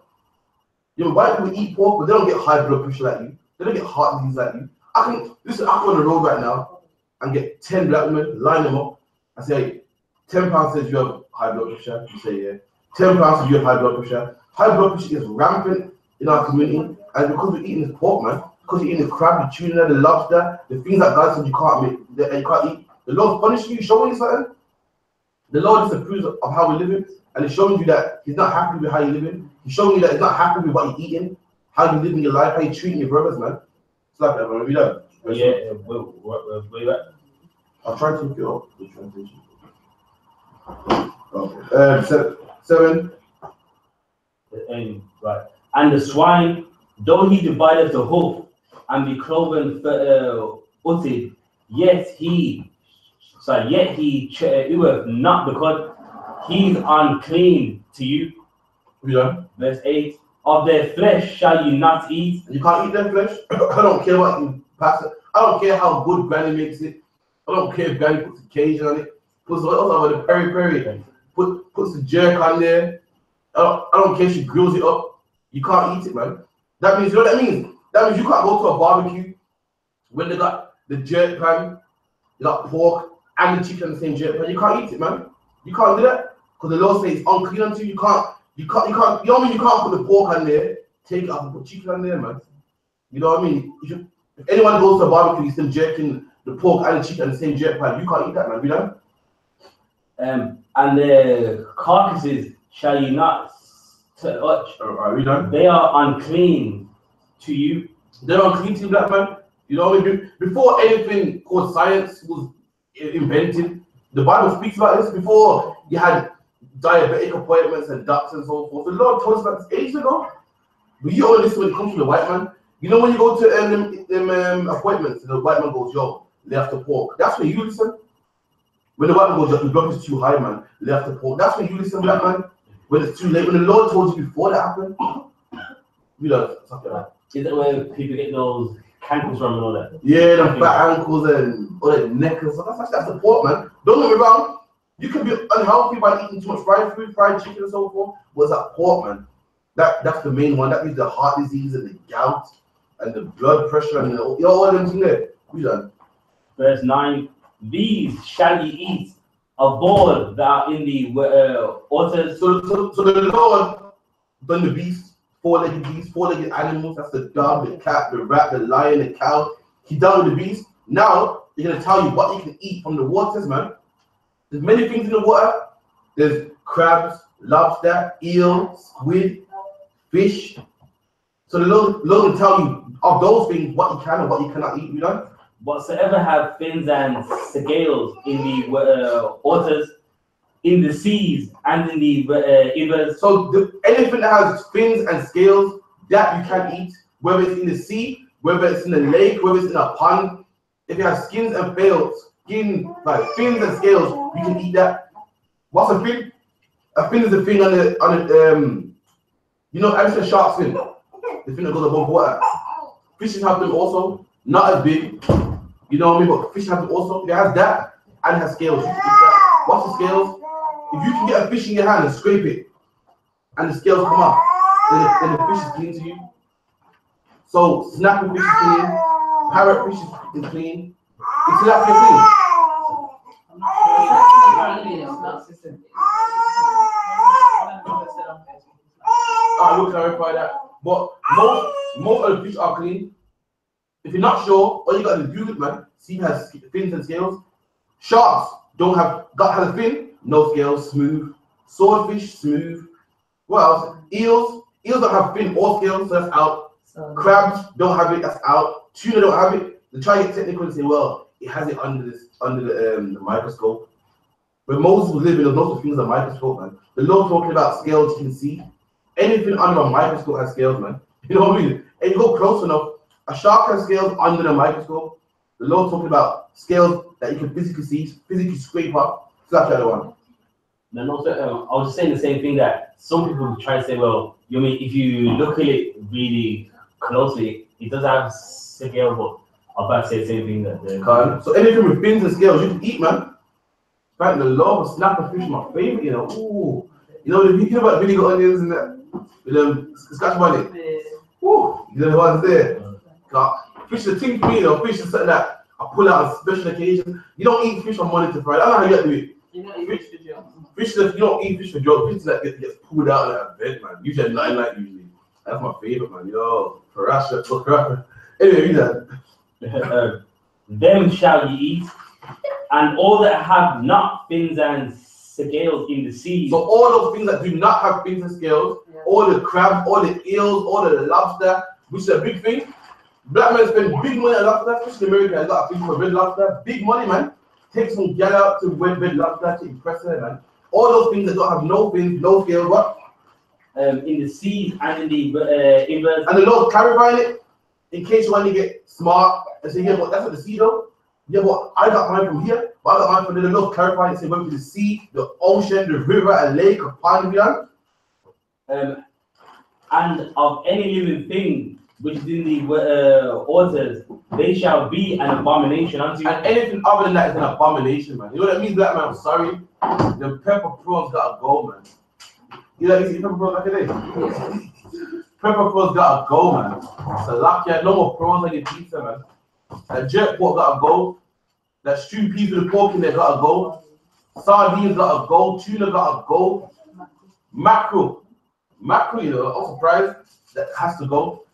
You know, white people eat pork, but they don't get high blood pressure like you. They don't get heart disease like you. I can go on the road right now and get 10 black women, line them up. I say, 10 pounds says you have high blood pressure. You say, yeah. 10 pounds says you have high blood pressure. High blood pressure is rampant in our community. And because we're eating this pork, man, because you're eating the crab, the tuna, the lobster, the things that God said you can't make, that you can't eat. The Lord's punishing you, showing you something. The Lord disapproves of how we're living, and He's showing you that He's not happy with how you're living. He's showing you that He's not happy with what you're eating, how you're living your life, how you're treating your brothers, man. It's like that, man. Read that. Yeah, where you at? I'll try to look it up, the translation. Okay. 7. Right. And the swine, though he divided the hoof and be cloven uttered, yet he cheweth not, because he's unclean to you. Yeah. Verse 8. Of their flesh shall you not eat. You can't eat their flesh. I don't care what you pass it. I don't care how good Granny makes it. I don't care if Granny puts a Cajun on it. Puts what else over the peri. Puts the jerk on there. I don't care if she grills it up. You can't eat it, man. That means, you know what that means? That means you can't go to a barbecue when they got the jerk pan, they got pork and the chicken on the same jerk pan. You can't eat it, man. You can't do that. Because the Lord says it's unclean unto you. You know what I mean? You can't put the pork on there, take it off and put chicken on there, man. You know what I mean? If anyone goes to a barbecue, he's still jerking the pork and the chicken on the same jerk pan. You can't eat that, man. You know? And the carcasses shall you not touch. Are we done? They are unclean to you. They're unclean to you, black man. You know what I mean? Before anything called science was invented, the Bible speaks about this. Before you had diabetic appointments and doctors and so forth, the Lord told us about this ages ago. But you only listen when it comes to the white man. You know when you go to them appointments, the white man goes, yo, lay off the pork. That's when you listen. When the white man goes, your blood is too high, man, lay off the pork. That's when you listen, black man. When it's too late, when the Lord told you before that happened, you know, something like that. Is that where people get those cankles from and all that? Yeah, the fat ankles and all that neck and stuff. That's the pork, man. Don't get me wrong. You can be unhealthy by eating too much fried food, fried chicken and so forth. What's that pork, man? That's the main one. That gives the heart disease and the gout and the blood pressure and all them things there. We done. Verse 9. These shall ye eat of all that are in the waters. So the Lord done the beast, four-legged beast, four-legged animals. That's the dog, the cat, the rat, the lion, the cow. He done with the beast. Now they're gonna tell you what you can eat from the waters, man. There's many things in the water. There's crabs, lobster, eel, squid, fish. So the Lord will tell you of those things what you can and what you cannot eat, you know? Whatsoever have fins and scales in the waters, in the seas, and in the rivers. So anything that has fins and scales, that you can eat, whether it's in the sea, whether it's in the lake, whether it's in a pond. If it has skins and like fins and scales, you can eat that. What's a fin? A fin is a thing on the you know, I said shark's fin. The fin that goes above water. Fishes have them also. not as big. You know what I mean? But fish has also, it has that and it has scales. You can eat that. What's the scales? If you can get a fish in your hand and scrape it, and the scales come up, then the fish is clean to you. So snapping fish is clean, parrot fish is clean, it's tilapia clean. I will clarify that. But most of the fish are clean. If you're not sure, all you got to do it, man. Sea has fins and scales. Sharks has a fin, no scales, smooth. Swordfish, smooth. What else? Eels don't have fin or scales, so that's out. Crabs don't have it, that's out. Tuna don't have it. They try to get technical and say, well, it has it under the microscope. When Moses was living, there was lots of things on the microscope, man. The Lord talking about scales you can see. Anything under a microscope has scales, man. You know what I mean? And you go close enough, a shark has scales under the microscope. The Lord talking about scales that you can physically see, physically scrape up. So that's the other one. And also, I was just saying the same thing that some people try to say, well, you mean if you look at it really closely, it does have scales, but I'm about to say the same thing that so anything with fins and scales you can eat, man. Thank the Lord for snapper fish, my favorite, you know. Ooh. You know, if you think about vinegar onions and that, with them scotch bonnet. Ooh, you know what I'm saying? Fish is a thing for me, you know. Fish is something that I pull out on special occasions. You don't eat fish on Monday to Friday. I don't know how you do it. You don't eat fish for joke. Fish that you don't eat fish for joke. Fish that gets pulled out of that bed, man. Usually at 9 night, usually. That's my favorite, man. Yo, Farasha. Anyway, that. Them shall ye eat, and all that have not fins and scales in the sea. So all those things that do not have fins and scales, all the crabs, all the eels, all the lobster, which is a big thing. Black men spend big money on lobster, especially in America. I got a thing for red lobster, big money, man. Take some gal out to red lobster to impress her, man. All those things that don't have no fins, no scales, what? In the sea and in the inverse. And the Lord clarifying it in case you want to get smart and say, yeah, but that's what the sea though. Yeah, but I got mine from here, but I got mine from there. The Lord clarifying it, say went to the sea, the ocean, the river, a lake, a pond, beyond. And of any living thing which is in the waters, they shall be an abomination unto you. And anything other than that is an abomination, man. You know what that means, black man? I'm sorry. The pepper prawns gotta go, man. You know, you see pepper prawns back in the day? Pepper prawns gotta go, man. So lucky, no more prawns like your pizza, man. That jerk pork gotta go. That stewed peas with the pork in there gotta go. Sardines gotta go. Tuna gotta go. Mackerel, you know, I'm surprised that has to go.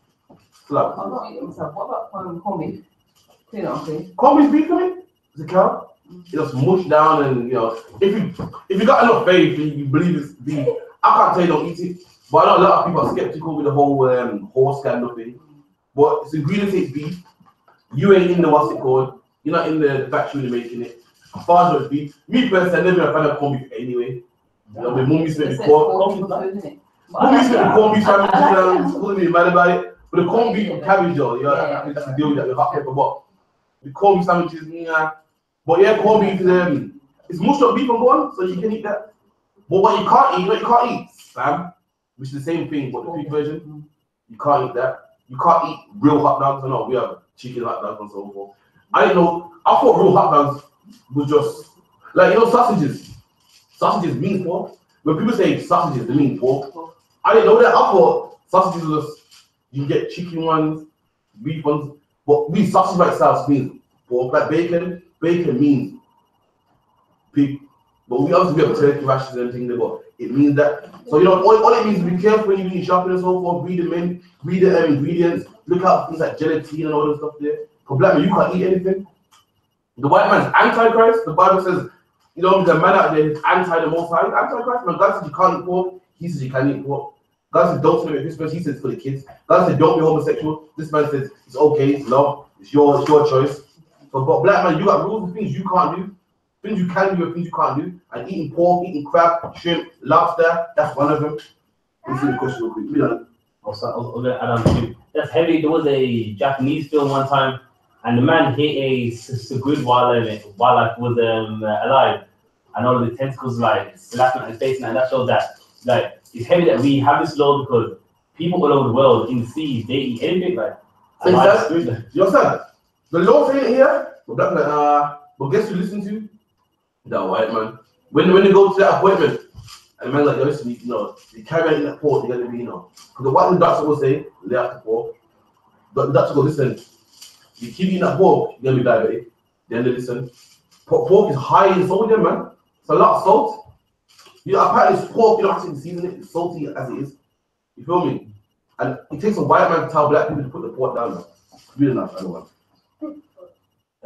So, I'm not eating myself. What about corned beef? Clean up, please. Corned beef beef for me? Is it cow? It just mush down, and you know, if you got enough faith and you believe it's beef, I can't tell you don't eat it. But I know a lot of people are skeptical with the whole horse scandal thing. But it's ingredients it's beef. You ain't in the what's it called? You're not in the factory when you're making it. As far as it's beef, me personally, I've never been a fan of corned beef anyway. You know, my mum used to make me corned beef. Mum used to make me corned beef sandwiches and calling me mad about it. But the corned beef and cabbage, though, I think that's the deal with that, the hot pepper. But the corned beef sandwiches, yeah. But yeah, corned beef is it's mushed up beef and corn, so you can eat that. But what you can't eat, Sam, which is the same thing, but the pig version, you can't eat that. You can't eat real hot dogs. No, we have chicken hot dogs and so forth. I didn't know. I thought real hot dogs was just like, you know, sausages. Sausages mean pork. When people say sausages, they mean pork. I didn't know that. I thought sausages was just, you get chicken ones, beef ones, but we sausage by itself means pork. Like bacon means pig. But we obviously have turkey rashes and everything, but it means that. So you know, all it means is be careful when you're shopping and so forth. Read the ingredients. Look out for things like gelatin and all that stuff there. For black man, you can't eat anything. The white man's antichrist. The Bible says, you know, the man out there is anti the Most High. Antichrist. Man, God says you can't eat pork. He says you can eat pork. God says don't celebrate Christmas. He says it's for the kids. God says don't be homosexual. This man says it's okay. It's love. It's your choice. So, but black man, you got rules and things you can't do. Things you can do and things you can't do. And eating pork, eating crab, shrimp, lobster, that's one of them. Let's see the question real quick. I was going to add on to that's heavy. There was a Japanese film one time, and the man hit a squid wildlife was alive, and all of the tentacles like slapping at his face, and that shows that like it's heavy that we have this law because people all over the world in the seas they eat anything like alive squid. You understand? The Lord saying it here, but black man, but guess who listen to? That white man. When they go to that appointment, and the man's like, listen, you know, you carry on in that port, you're gonna be, you know, because the white man doctor will say, lay out the pork. But the doctor will listen, you keep eating that pork, you're gonna be diabetic. Then they listen. Pork is high in sodium, man. It's a lot of salt. You know, apparently it's pork, you don't have to season it, it's salty as it is. You feel me? And it takes a white man to tell black people to put the pork down. Man. Really nice, I don't want.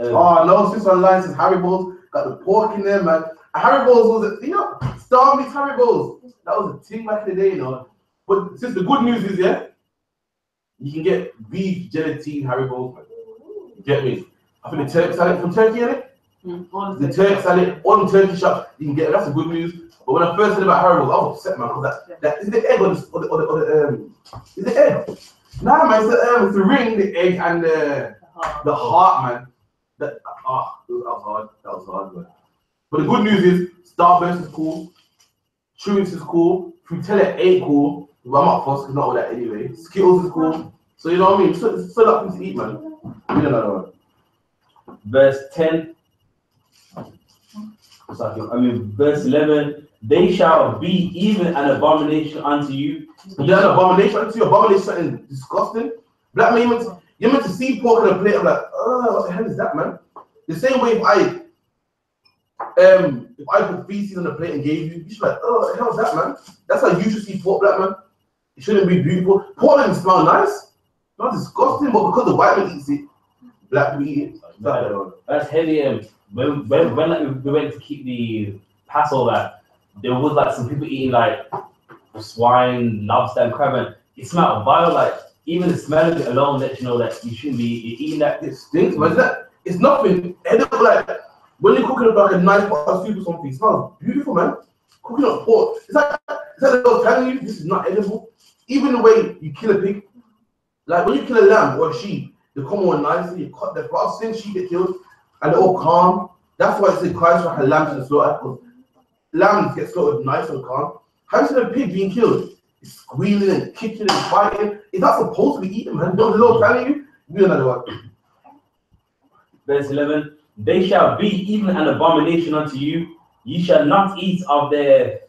Oh no, since online says Haribo's got the pork in there, man. Haribo's was a, you know, Star Mix Haribo's. That was a thing back in the day, you know. But since the good news is, yeah, you can get beef gelatine Haribo's. You get me? I think the Turk salad from Turkey, innit? The Turk salad, all the Turkey shops, you can get it. That's the good news. But when I first heard about Haribo's, I was upset, man, because that is the egg or the is the egg? Nah, man, it's the ring, the egg, and the heart, man. That was hard, man. But the good news is, Starburst is cool, Chewings is cool, Frutella ain't cool, but I'm not fussed, because not all that anyway. Skittles is cool, so you know what I mean? So it's still up to eat, man. Read another one. Verse 10. Verse 11. They shall be even an abomination unto you. They're an abomination unto you. Abomination is something disgusting. Black man, you're meant to see pork on a plate. I'm like, oh, what the hell is that, man? The same way if I put feces on the plate and gave you, you should be like, oh, what the hell is that, man? That's how you should see pork, black man. It shouldn't be beautiful. Pork doesn't smell nice. Not disgusting, but because the white man eats it, black people eat it. That's heavy. When we went to keep the Passover, there was like some people eating like swine, lobster, and crab, and it smelled vile. Like even the smell of it alone lets you know that you shouldn't be eating that. It stinks, man. It's nothing edible. Like when you're cooking up like a nice pot of soup or something, it smells beautiful, man. Cooking up pork, it's like I was telling you, this is not edible. Even the way you kill a pig, like when you kill a lamb or a sheep, they come on nicely. You cut the first since sheep get killed, and they're all calm. That's why it says Christ like a lamb to the slaughter, because lambs get slaughtered nice and calm. How you see a pig being killed? It's squealing and kicking and fighting. It's not supposed to be eaten, man. Don't the Lord telling you? Do another one. Verse 11. They shall be even an abomination unto you. Ye shall not eat of their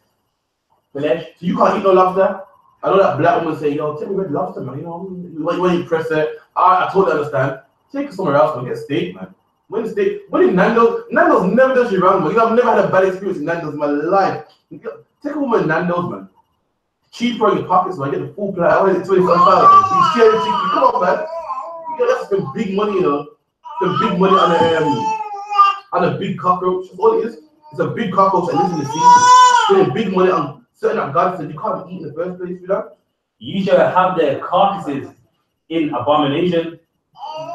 flesh. So you can't eat no lobster? I know that black woman say, yo, take me red lobster, man. You know, when you press it, I totally understand. Take it somewhere else, man. Get steak, man. When in Nando's never does you wrong, man. You know, I've never had a bad experience in Nando's in my life. Take a woman in Nando's, man. Cheaper in your pockets, man. Get the full plate. I want it 25 pounds. You share the chicken. Come on, man. You know, that's some big money, you know. Some big money on a big cockroach. That's all it is. It's a big cockroach that lives in the sea. Spending big money on certain that God said you can't eat in the first place, you know? You shall have their carcasses in abomination.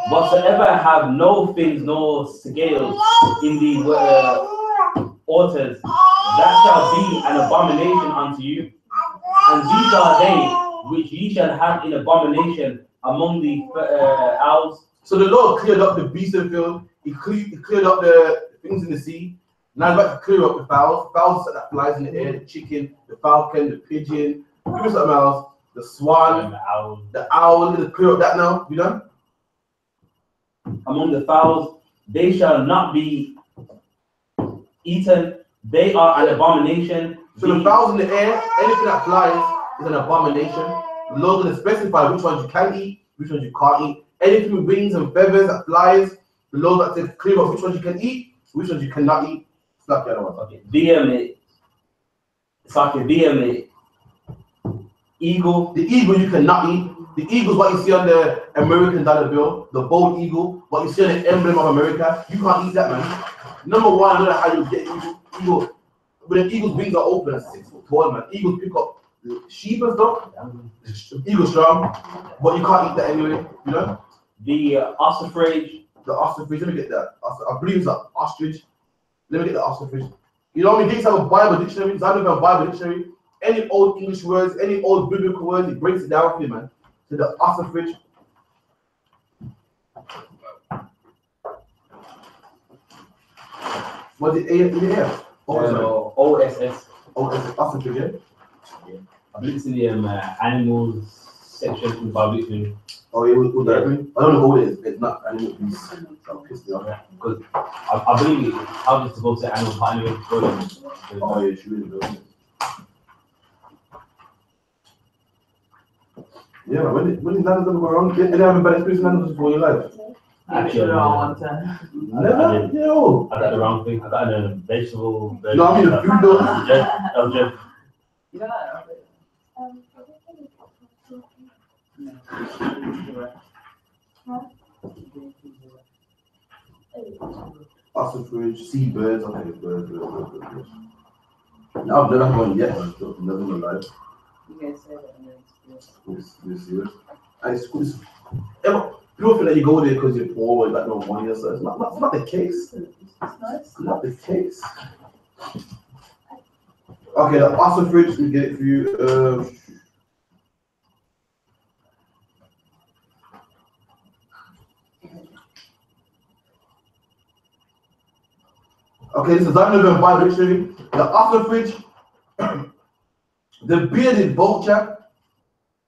Whatsoever have no fins nor scales in the altars, that shall be an abomination unto you. And these are they which ye shall have in abomination among the owls. So the Lord cleared up the beasts of the field. He cleared up the things in the sea. Now he's about to clear up the fowls. Fowls that flies in the air, the chicken, the falcon, the pigeon, give me something else, the swan, the owl. He's gonna clear up that now. You done? Among the fowls, they shall not be eaten. They are an abomination. So the fowls in the air, anything that flies is an abomination. The Lord's gonna specify which ones you can eat, which ones you can't eat. Anything with wings and feathers that flies, the Lord that says clear up which ones you can eat, which ones you cannot eat. Slap the other one. Okay. Eagle. The eagle you cannot eat. The eagle is what you see on the American dollar bill, the bald eagle, what you see on the emblem of America. You can't eat that, man. Number one, I don't know how you get eagle. But the eagle's wings are open at 6 foot tall, man. Eagles pick up sheep and stuff. Eagle's strong, but you can't eat that anyway, you know? The ostrich. The ostrich, let me get that. I believe it's an ostrich. Let me get the ostrich. You know what I mean? They have a Bible dictionary. I don't have a Bible dictionary. Any old English words, any old biblical words, it breaks it down for you, man. So the ostrich. What's it? A in the air? OSS. OSS. Ostrich, yeah? I believe it's in the animals section of the Bible dictionary. Oh, yeah, with that thing? I don't know what it is. It's not animal abuse. That'll piss me off. Yeah, because I believe how just to go to animal part anyway. Oh, yeah, she really does. Yeah, man, when did Nando's ever go wrong? Did you have a bad experience with Nando's before in your life? Actually, one time. Never? Yo. I got the wrong thing. I got a vegetable. No, I mean the food though. That was just. You don't know. Awesome fridge, seabirds, okay, birds. No, I've never had one yet, man. Never in my life. You guys say that and then We'll see it. And it's cool. People feel like you go there because you're poor or you got no money or so. It's not the case. it's nice. It's not the case. Okay, the awesome fridge, we get it for you. Okay, this is Daniel Bible Dictionary. The awesome fridge, the bearded vulture,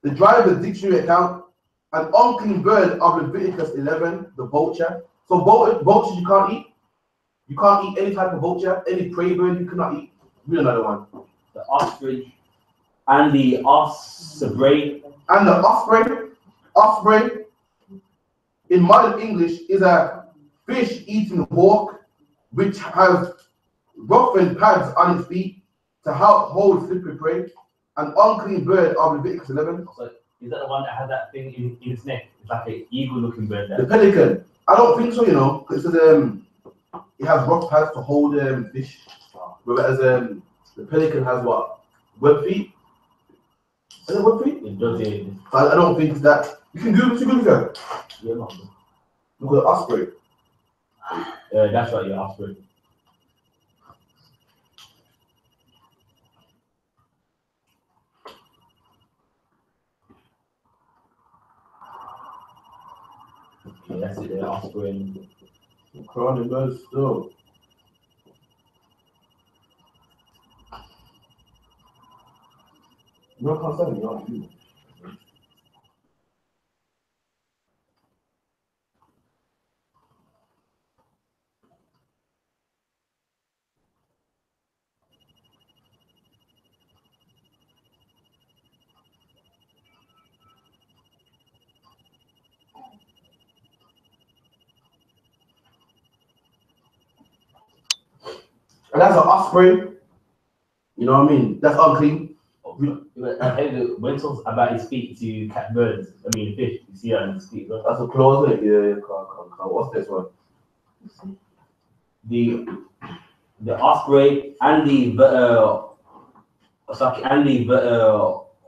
the driver dictionary account, an unclean bird of Leviticus 11, the vulture. So vultures you can't eat. You can't eat any type of vulture, any prey bird you cannot eat. Read another one. The ostrich and the osprey. And the osprey, in modern English, is a fish-eating hawk which has roughened pads on its feet to help hold slippery prey. An unclean bird of Leviticus 11. So is that the one that had that thing in its neck? It's like an eagle-looking bird. The pelican. I don't think so, you know, because it has rough pads to hold fish. Whereas the pelican has what? Web feet? Is it web feet? It does, yeah. I don't think it's that. You can Google it. Yeah, man. Look at the osprey. That's right, yeah, osprey. Yeah, that's it, the osprey. Crawling birds still. No, I can't say it, you know. And that's an osprey. You know what I mean? That's unclean. When talks about his feet to catch birds, I mean fish, you see that in his feet. Right? That's a claw, isn't it? Yeah. What's this one? The osprey and the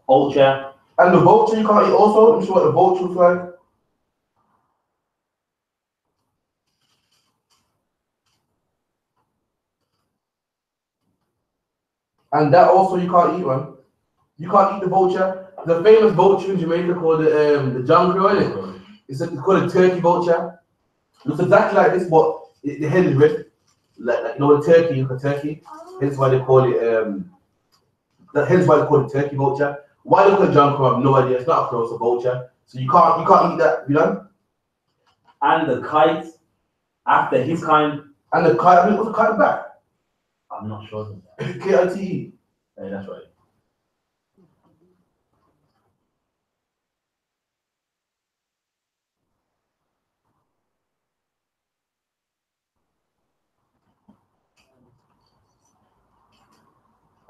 vulture. And the vulture you can't eat also. Let me show what the vulture looks like. And that also you can't eat, man. You can't eat the vulture. The famous vulture in Jamaica called the jungle, isn't it? It's called a turkey vulture. It looks exactly like this, but the head is red. Like you know, a turkey, Hence why they call it hence why they call it turkey vulture. Why they call it jungle, I have no idea. It's not a crow, it's a vulture. So you can't eat that, you know? And the kite, after his kind. And the kite, I mean, what's the kite back? I'm not sure. Kite. Yeah, that's right.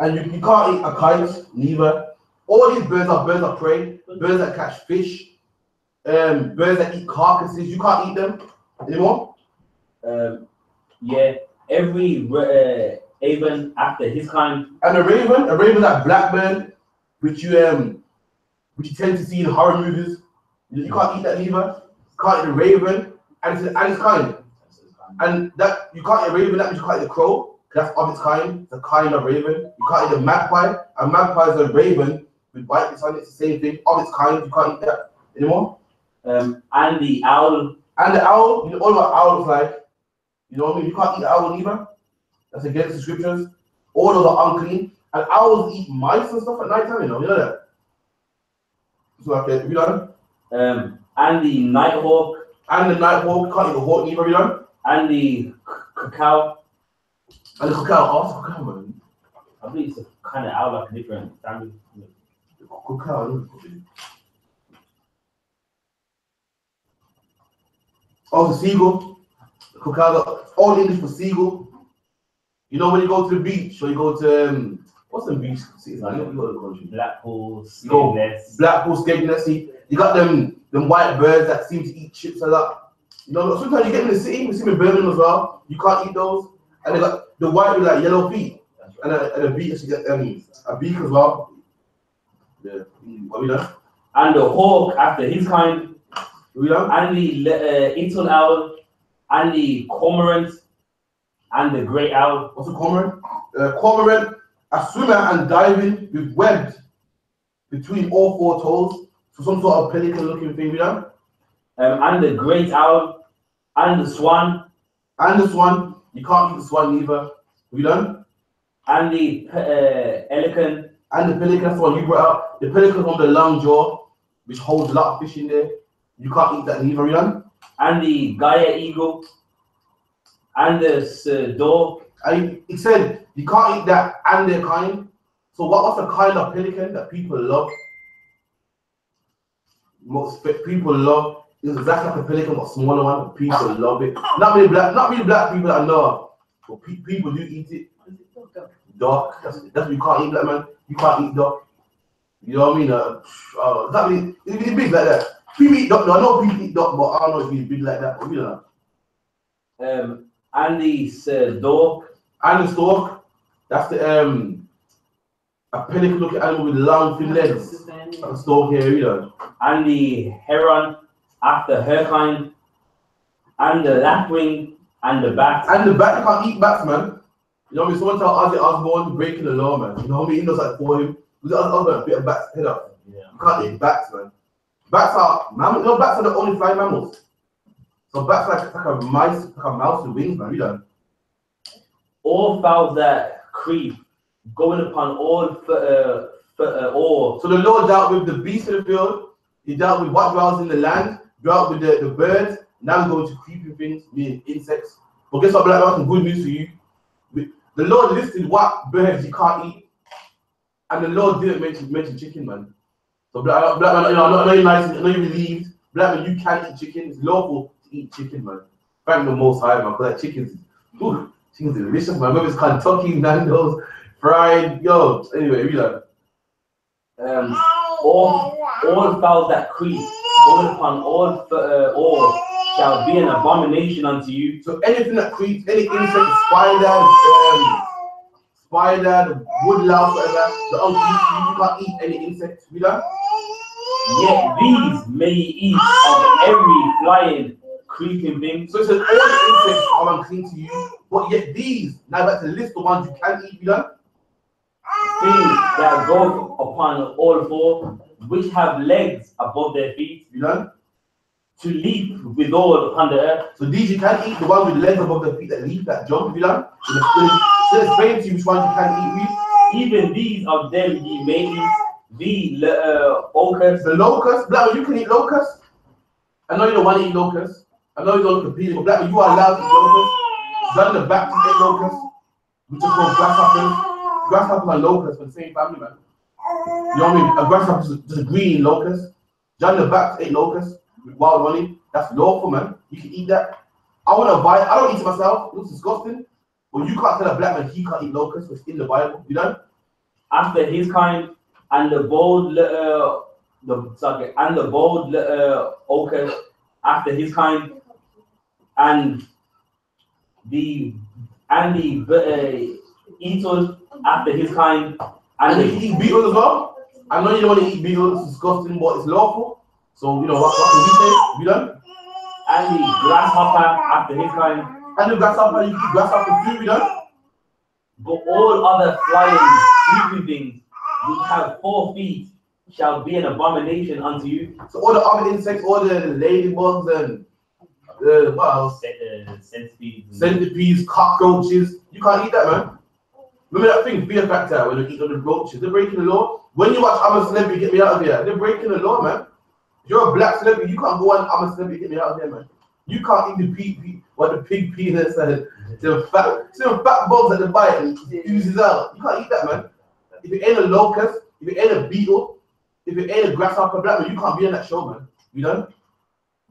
And you can't eat a kite, neither. All these birds are birds of prey, birds that catch fish, birds that eat carcasses. You can't eat them anymore. Yeah, every raven after his kind. And a raven that black bird, which you tend to see in horror movies. You can't eat that neither. Can't eat a raven, and it's kind. And that you can't eat a raven, that means you can't eat a crow. That's of its kind. It's a kind of raven. You can't eat a magpie. A magpie is a raven with white bits on it. It's the same thing. Of its kind. You can't eat that anymore. And the owl. And the owl. You know all what owl is like. You know what I mean? You can't eat the owl either. That's against the scriptures. All those are unclean. And owls eat mice and stuff at night time. You know that. So okay, have you done? And the nighthawk. And the nighthawk, can't eat the hawk neither, you know? And the cacao. And the cacao, what's the cacao, man? I believe it's a kind of owl, like a different family. Cacao, oh, the seagull. The cacao, all English for seagull. You know when you go to the beach or you go to what's the beach cities like? You go to the country. Blackpool, Skegness. Blackpool, Skegness. You got them white birds that seem to eat chips a lot. You know, sometimes you get in the city, we see them in Birmingham as well. You can't eat those. And they got the white with like yellow feet. And a beak, you get a beak as well. Yeah. What we done? And the hawk after his kind. What we done? And the little owl. And the cormorant. And the great owl. What's a cormorant? Cormorant, a swimmer and diving with webbed between all four toes. So some sort of pelican looking thing, you know? And the great owl. And the swan. And the swan. You can't eat the swan either. You done? And the pelican. And the pelican, that's the one you brought out. The pelican on the long jaw, which holds a lot of fish in there. You can't eat that neither, you done? And the Gaia eagle. And the dog. And it said you can't eat that and their kind. So what's the kind of pelican that people love? Most people love is exactly like a pelican, but smaller one. But people love it. Not really black people that I know of, but people do eat it. Duck. That's what you can't eat, black man. You can't eat duck. You know what I mean? That mean it's really big like that. People eat duck. I know people eat duck, but I don't know if it's big like that. But we don't know. And the stork. And the stork. That's the a pelican looking animal with long thin legs. Like a stork here, you know. And the heron after her kind. And the lapwing and the bat. And the bat, you can't eat bats, man. You know what I mean? Someone tell Ozzy Osbourne breaking the law, man. You know what I mean? He knows like for him. Because Osbourne bit of bats head up. Yeah. You can't eat bats, man. Bats are mammals. You know, bats are the only flying mammals. So bats like a mouse with wings, man. You know. All fowls that creep, going upon all all. So the Lord dealt with the beasts of the field. He dealt with what dwells in the land. Dealt with the birds. Now we're going to creeping things, meaning insects. But guess what, black man? Some good news for you. The Lord listed what birds you can't eat, and the Lord didn't mention chicken, man. So black man, you know, I know you're nice, I know you're relieved. Black man, you can eat chicken. It's lawful to eat chicken, man. Thank the Most High, man, because that chicken's delicious, man. Whether it's Kentucky, Nando's, fried, yo. Anyway, we done. All fowls that creep, going upon all shall be an abomination unto you. So anything that creeps, any insect, spider, the woodlouse, whatever, the you can't eat any insects, you know? Yet these may ye eat of every flying, creeping thing. So it says all the insects are unclean to you, but yet these, now back to list the ones you can eat, you know? Things that go upon all four, which have legs above their feet, you know? To leap withal upon the earth. So these you can eat, the ones with legs above their feet that leap, that jump, you know? So explain to you which ones you can eat. Even these of them ye may eat, the locusts. The locusts, black man, you can eat locusts. I know you don't want to eat locusts. I know you don't compete, but black man, you are allowed to eat locusts. John the Baptist ate locusts, which are called grasshoppers. Grasshoppers and locusts for the same family, man. You know what I mean? A grasshopper is just a green locust. John the Baptist ate locusts with wild honey. That's lawful, man. You can eat that. I want to buy it. I don't eat it myself. It looks disgusting. But you can't tell a black man he can't eat locusts. It's in the Bible. You know? After his kind, and the bold locust after his kind, and the beetle after his kind, and you eat beetles as well. I know you don't want to eat beetles. It's disgusting, but it's lawful. So you know what can we say? You know? And the grasshopper after his kind. And the grasshopper, you eat grasshopper too, you know? But all other flying, creeping things which have 4 feet shall be an abomination unto you. So all the other insects, all the ladybugs and what else? Centipedes, cockroaches. You can't eat that, man. Remember that thing, fear factor, when you eat on the roaches? They're breaking the law. When you watch I'm a Celebrity, Get Me Out of Here, they're breaking the law, man. If you're a black celebrity, you can't go on, I'm a celebrity, get me out of here, man. You can't eat the pig penis and the fat bugs at the bite and oozes out. You can't eat that, man. If it ain't a locust, if it ain't a beetle, if it ain't a grasshopper, black man, you can't be on that show, man. You know?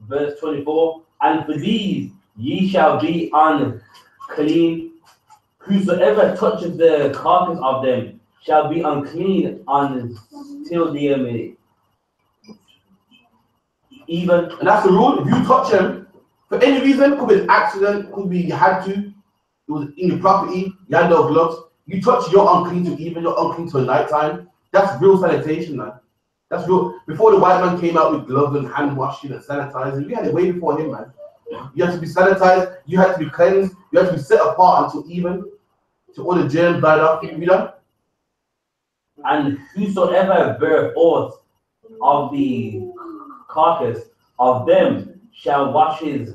Verse 24, and for these ye shall be unclean. Whosoever touches the carcass of them shall be unclean until the even. And that's the rule. If you touch them, for any reason, could be an accident, could be you had to, it was in your property, you had no gloves, you touch, you're unclean to even, you're unclean till night time. That's real sanitation, man. That's real. Before the white man came out with gloves and hand washing and sanitizing, we had it way before him, man. You had to be sanitized, you had to be cleansed, you had to be set apart until even, till all the germs died off. You know? And whosoever beareth forth of the carcass of them shall wash his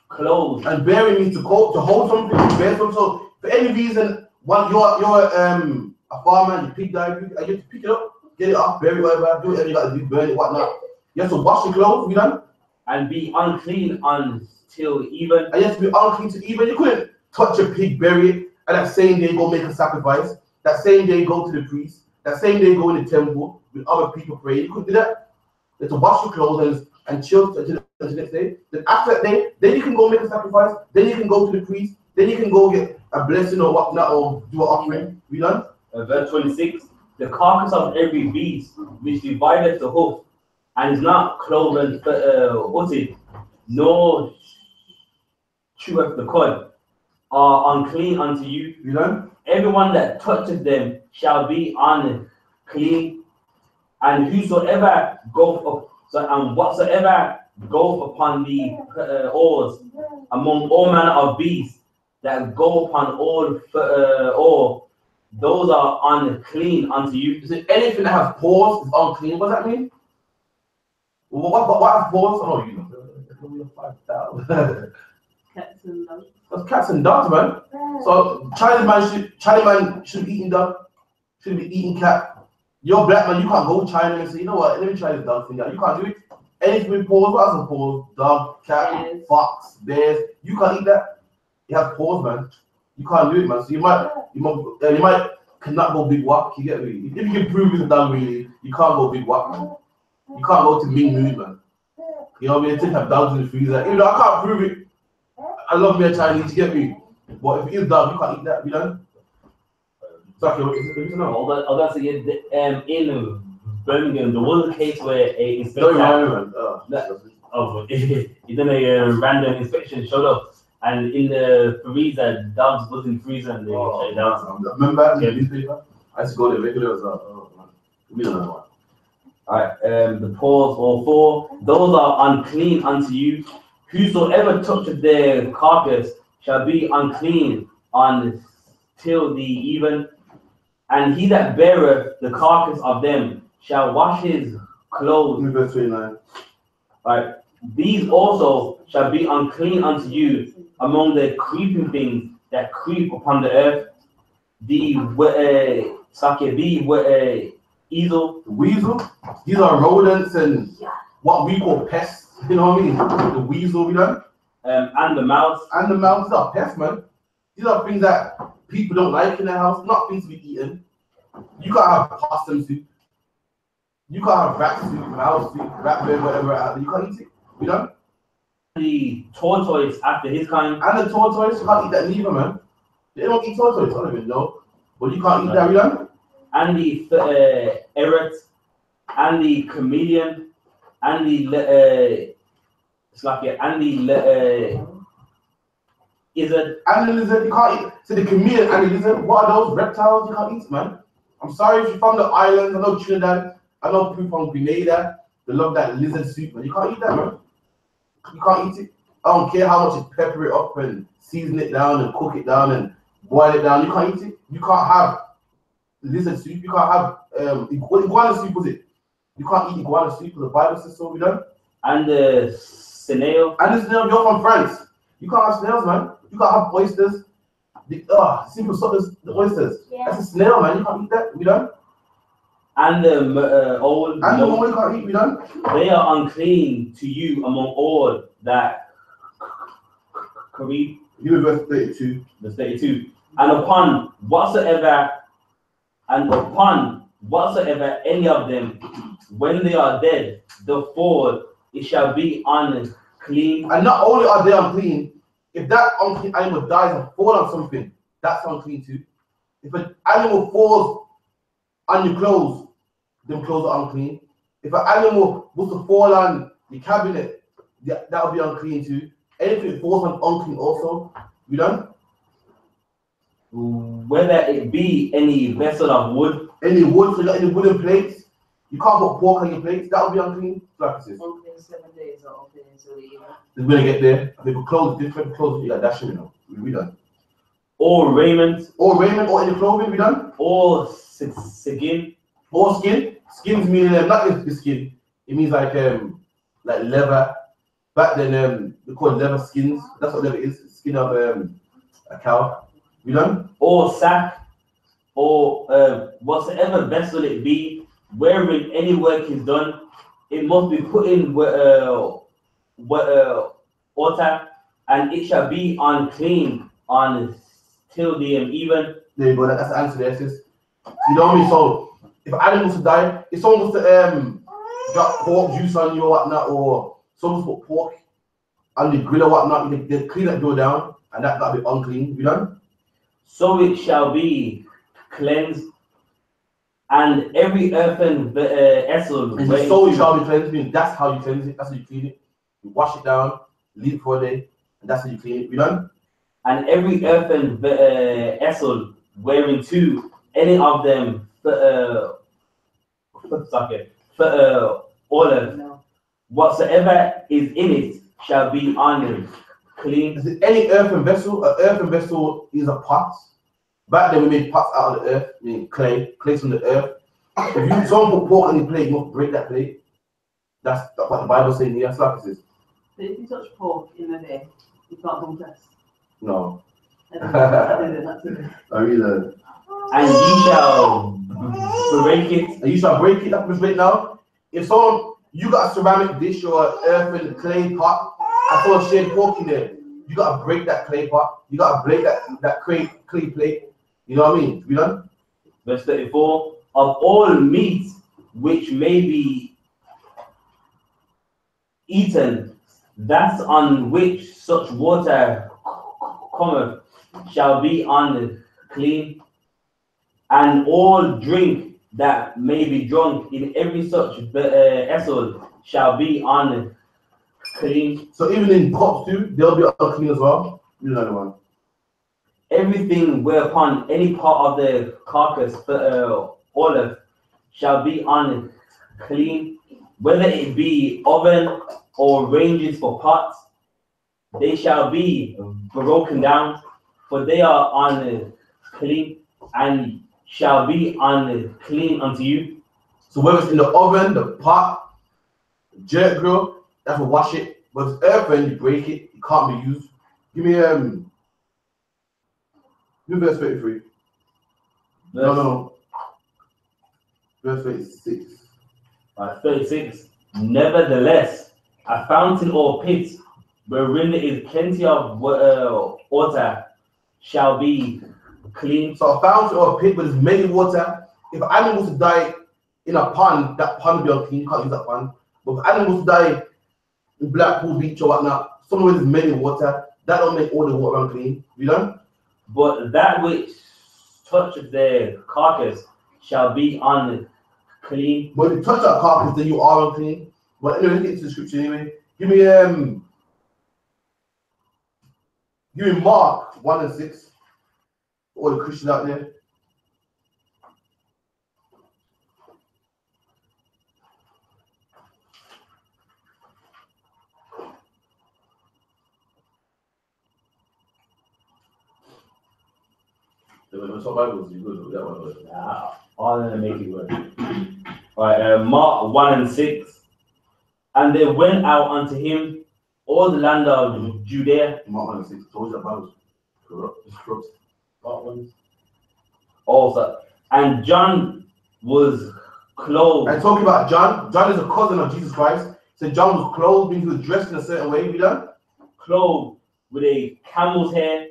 clothes. And bearing means to hold something, to bear something. So for any reason, while you're a farmer and your pig died, you have to pick it up, get it off, bury it, whatever, do whatever you got to do, burn it, whatnot. You have to wash your clothes, you know? And be unclean until even. And you have to be unclean to even. You couldn't touch a pig, bury it, and that same day go make a sacrifice. That same day go to the priest. That same day go in the temple with other people praying. You couldn't do that. You have to wash your clothes and chill until the next day. Then after that day, then you can go make a sacrifice. Then you can go to the priest. Then you can go get a blessing or whatnot or do an offering. We done? Verse 26. The carcass of every beast which divideth the hoof and is not cloven footed, nor cheweth the cud, are unclean unto you. You know? Everyone that toucheth them shall be unclean, and whosoever goeth up, and whatsoever goeth upon the oars among all manner of beasts that go upon all, those are unclean unto you. Is it anything that has paws is unclean? What does that mean? What has paws? Oh, you know. 5,000. Cats and dogs. That's cats and dogs, man. So Chinese man shouldn't be eating dog, shouldn't be eating cat. You're black man, you can't go to China and say, you know what, let me try this dog thing out. You can't do it. Anything with paws, what has a paws? Dog, cat, fox, bears. You can't eat that. You have paws, man. You can't do it, man. So you might cannot go big whack. You get me? If you can prove it's a dog, really, you can't go big whack, man. You can't go to Ming Mood, man. You know what I mean? They have dogs in the freezer. Even though I can't prove it, I love me a Chinese, you get me? But if it is dog, you can't eat that, you know? Exactly, what is it? I was going to say, in Birmingham, there was a case where a inspector, he done a random inspection, showed up, and in the freezer, dogs was in the freezer and they shut it down. Remember the newspaper? I used to go there regular as well. We don't know what. Alright, the paws all four, those are unclean unto you. Whosoever toucheth their carcass shall be unclean until the even, and he that beareth the carcass of them shall wash his clothes. Verse 29. Right. These also shall be unclean unto you among the creeping things that creep upon the earth. The easel. The weasel. These are rodents and what we call pests. You know what I mean? The weasel, you know? And the mouse. And the mouse. These are pests, man. These are things that people don't like in their house, not things to be eaten. You can't have possum soup. You can't have rat soup, mouse soup, rat bear, whatever out there. You can't eat it, you know? The tortoise after his kind. And the tortoise, you can't eat that neither, man. They don't eat tortoise, I don't even know. But you can't eat that, you know? And the ferret, and the chameleon, and the lizard. And the lizard, you can't eat. So the chameleon and the lizard, what are those reptiles you can't eat, man? I'm sorry if you're from the islands, I know Trinidad, I know people from Grenada, they love that lizard soup, man. You can't eat that, man. You can't eat it. I don't care how much you pepper it up and season it down and cook it down and boil it down. You can't eat it. You can't have lizard soup. You can't have iguana soup, was it? You can't eat iguana soup, the Bible says so, we don't. And the snail. And the snail, you're from France. You can't have snails, man. You can't have oysters. Simple suckers, the oysters. Yeah. That's a snail, man. You can't eat that, we don't. and the old, And the one you can't eat, we done. they are unclean to you among all that. Kareem, You were verse 32. verse 32. And upon whatsoever any of them, when they are dead, the fall, it shall be unclean. And not only are they unclean, if that unclean animal dies and falls on something, that's unclean too. If an animal falls on your clothes, them clothes are unclean. If an animal was to fall on the cabinet, that would be unclean too. Anything that falls on unclean also. You done? Whether it be any vessel of wood, Any wood, so you got any wooden plates, you can't put pork on your plates, that would be unclean. Practices. Unclean 7 days or unclean until the evening. We're gonna get there. I think for clothes, different clothes, you got that shit, you know. We done. or raiment, Or raiment, or any clothing, we done. or skin, Or skin. Skins mean not the skin. It means like leather. Back then they call it leather skins. That's what leather is. Skin of a cow. We done? or sack, or whatsoever vessel it be, wherein any work is done, it must be put in water, and it shall be unclean until the even. There you go, that's the answer there, sis. You know what I mean? So if an animal was to die, if someone was to drop pork juice on you or whatnot, or someone put pork on the grill or whatnot, they clean that door down and that got to be unclean. You done? So it shall be cleansed, and every earthen vessel. And the soul shall be cleansed. Meaning that's how you cleanse it, that's how you clean it. You wash it down, leave it for a day, and that's how you clean it. You done? And every earthen vessel wherein to any of them olive, No. whatsoever is in it shall be unclean. Is it any earthen vessel? An earthen vessel is a pot. Back then we made pots out of the earth, meaning clay from the earth. If you someone put pork on your plate, you must break that plate. That's what the Bible says here. That's like it says. So if you touch pork in the day, you can't confess. No. I did it. I really. And ye shall break it. And you shall break it up right now. If someone, you got a ceramic dish or an earthen clay pot, and someone shared pork in there, you gotta break that clay pot. You gotta break that clay plate. You know what I mean? You done? Verse 34, of all meat which may be eaten, that on which such water cometh shall be unclean, and all drink that may be drunk in every such vessel shall be unclean. So even in pots too, they'll be unclean as well. You know the one. Everything whereupon any part of the carcass olive shall be unclean, whether it be oven or ranges for pots, they shall be broken down, for they are unclean, and shall be unclean unto you. So whether it's in the oven, the pot, jerk grill, that's to wash it. But if it's earthen, you break it, it can't be used. Give me verse 33. No. Verse 36. 36. Nevertheless, a fountain or pit wherein there is plenty of water shall be clean. So a fountain or a pit where there's many water. If an animal was to die in a pond, that pond will be unclean. You can't use that pond. But if an animal was to die in Blackpool Beach or whatnot, somewhere with many water, that don't make all the water unclean. You done? But that which toucheth the carcass shall be unclean. But if you touch that carcass, then you are unclean. But anyway, let's get to the scripture anyway. Give me Mark 1 and 6. All the Christians out there. Some Bibles, you good. That one. Nah, all of them make it work. Right, Mark 1 and 6. And they went out unto him all the land of Judea. Mark 1 and 6. Told you that Bible. Corrupt. Also, and John was clothed. And talking about John, John is a cousin of Jesus Christ. So John was clothed, meaning he was dressed in a certain way. You know? Clothed with a camel's hair.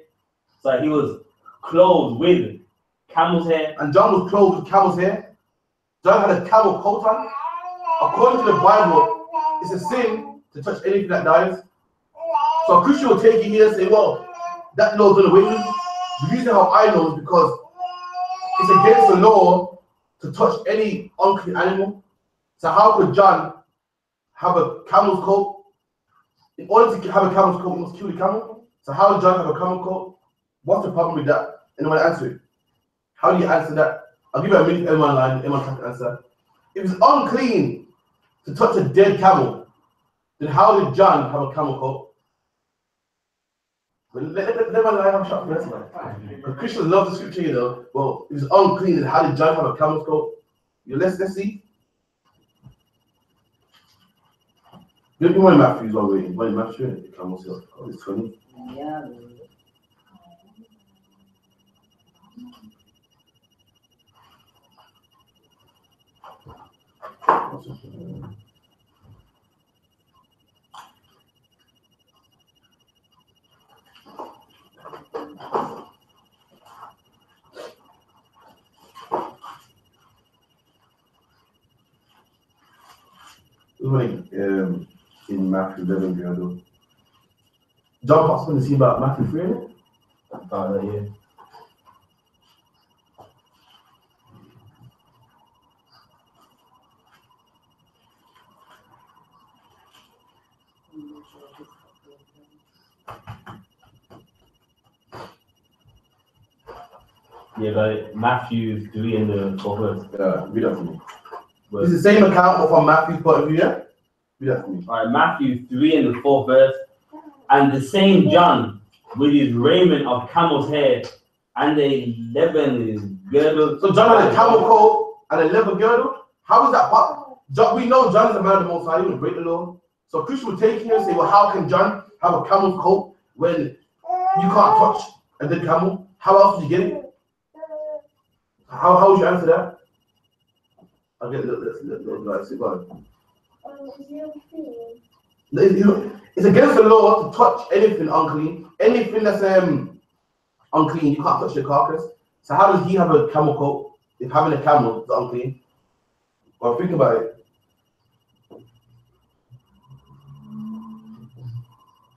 So he was clothed with camel's hair. And John was clothed with camel's hair. John had a camel coat on. According to the Bible, it's a sin to touch anything that dies. So a Christian will take it here and say, well, that law's done away with. The reason how I know is because it's against the law to touch any unclean animal. So how could John have a camel's coat? In order to have a camel's coat, he must kill the camel. So how did John have a camel coat? What's the problem with that? Anyone answer it? How do you answer that? I'll give you a minute, everyone line, everyone can answer. If it's unclean to touch a dead camel, then how did John have a camel coat? But let me have a shot for this one. Because Christians love the scripture, you know. Well, if it's unclean, then how did John have a camel's coat? Yeah, let's see. Give me one in Matthew already. One in Matthew, the camel's coat. Oh, it's 20. Yeah. In Matthew 11, John Potts going to see about Matthew 3, isn't it? Yeah. Yeah, but Matthew 3 in the 4th verse. Yeah, read that to me. It's the same account but from Matthew's point of view, yeah? Read that to me. Alright, Matthew 3 in the 4th verse. And the same John, with his raiment of camel's hair and a leathern girdle. So John had a camel coat and a leather girdle? How is that possible? We know John is a man of the Most High, he would break the law. So Christians would take here and say, well, how can John have a camel's coat when you can't touch a dead camel? How else would you get it? How would you answer that? I'll get let's go on. It's against the law to touch anything unclean. Anything that's unclean, you can't touch the carcass. So how does he have a camel coat if having a camel is unclean? Well, think about it.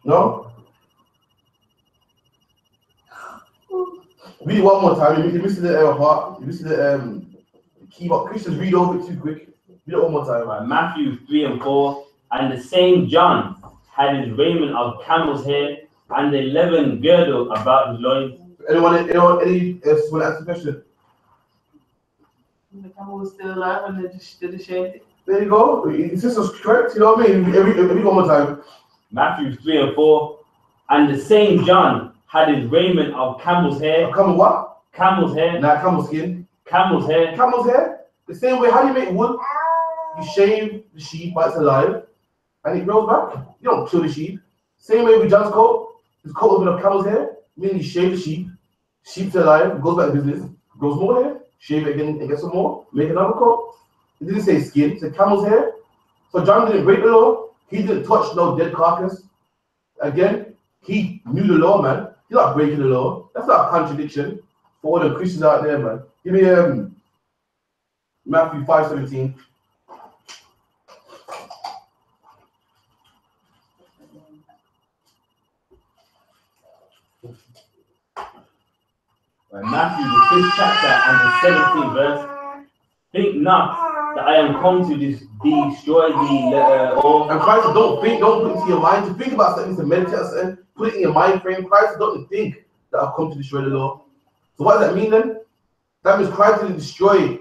No? Read it one more time. You missed the part. You missed the key. But Christians read over it too quick. Read it one more time. Right, Matthew 3 and 4. And the same John had his raiment of camel's hair and a leathern girdle about his loins. Anyone else want to answer the question? The camel was still alive and they shaved it. There you go. It's just correct. You know what I mean? Every one more time. Matthew 3 and 4. And the same John had his raiment of camel's hair. Camel what? Camel's hair. Nah, camel skin. Camel's hair. Camel's hair? The same way, how do you make wood? You shave the sheep while it's alive and it grows back. You don't kill the sheep. Same way with John's coat. His coat was made of camel's hair, meaning you shave the sheep. Sheep's alive, goes back to business, grows more hair, shave it again and get some more, make another coat. It didn't say skin, it said camel's hair. So John didn't break the law. He didn't touch no dead carcass. Again, he knew the law, man. He's not breaking the law. That's not a contradiction for all the Christians out there, man. Give me Matthew 5:17. Right, Matthew, the 5th chapter and the 17th verse. Think not that I am come to destroy the letter or. And Christ, don't put it into your mind. To think about something, to meditate on something, put it in your mind frame. Christ, don't think that I've come to destroy the law. So what does that mean then? That means Christ didn't destroy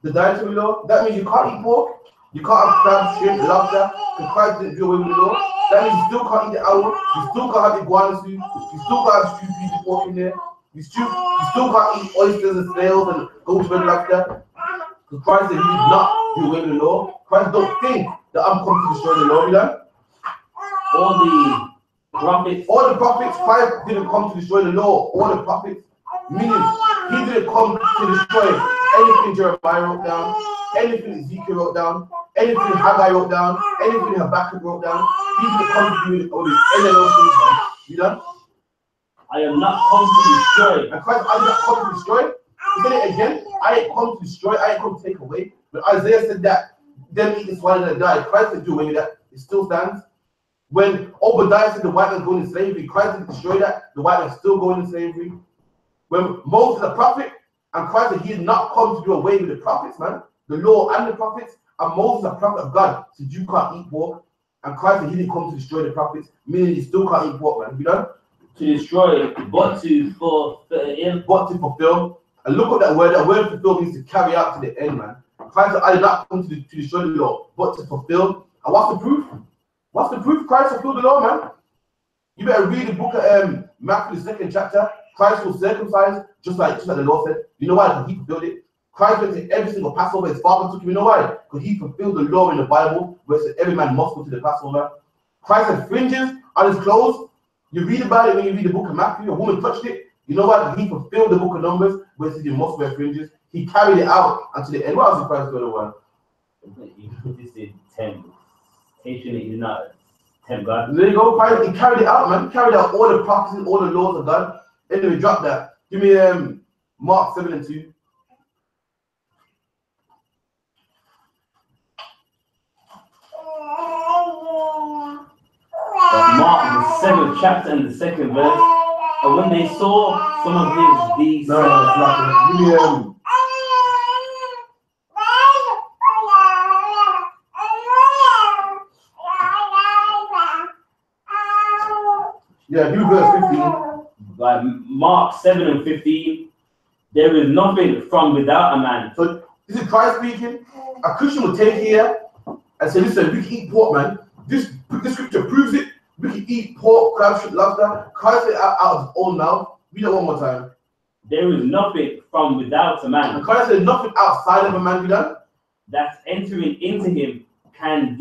the dietary law. That means you can't eat pork, you can't have crab, shrimp, lobster, because Christ didn't do away with the law. That means you still can't eat the owl, you still can't have iguana soup, you still can't have stewed pieces of pork in there, you still can't eat oysters and snails and goat and lobster. Because Christ said he did not do away with the law. Christ don't think that I'm coming to destroy the law, you know? All the prophets, Christ didn't come to destroy the law. All the prophets, meaning he didn't come to destroy anything Jeremiah wrote down, anything Ezekiel wrote down, anything Haggai wrote down, anything Habakkuk wrote down. He didn't come to do all these any of those things, man. You done? I am not come to destroy. And Christ, I did not come to destroy. He said it again. I ain't come to destroy. I ain't come to take away. But Isaiah said that them eat this wine and die. Christ didn't do away with that. It still stands. When Obadiah said the white man's going in slavery, Christ didn't destroy that. The white man's still going in slavery. When Moses the prophet, and Christ said he did not come to do away with the prophets, man. The law and the prophets. And Moses, a prophet of God, said you can't eat pork. And Christ said he didn't come to destroy the prophets, meaning you still can't eat pork, man. You know? To destroy, but to fulfill. But to fulfill. And look at that word. That word fulfill means to carry out to the end, man. Christ said, I did not come to destroy the law, but to fulfill. And what's the proof? What's the proof Christ fulfilled the law, man? You better read the book of Matthew, the 2nd chapter. Christ was circumcised, just like the Lord said. You know why? Because he fulfilled it. Christ went to every single Passover his father took him. You know why? Because he fulfilled the law in the Bible, where it said every man must go to the Passover. Christ had fringes on his clothes. You read about it when you read the book of Matthew. A woman touched it. You know what? He fulfilled the book of Numbers, where it says you must wear fringes. He carried it out until the end. What else did Christ do the one? This is temptation. Is not tempt God. There you go, Christ. He carried it out, man. He carried out all the prophecies, all the laws of God. Anyway, drop that. Give me Mark 7:2. Mark, the 7th chapter and the 2nd verse. And when they saw some of these No, it's not. Give me yeah, give me verse 15. Like Mark 7:15, there is nothing from without a man. So this is Christ speaking. A Christian would take here and say, listen, we can eat pork, man. This scripture proves it. We can eat pork, crab, shrimp, lobster. Christ said out of his own mouth. Read it one more time. There is nothing from without a man. And Christ said nothing outside of a man be done. That entering into him can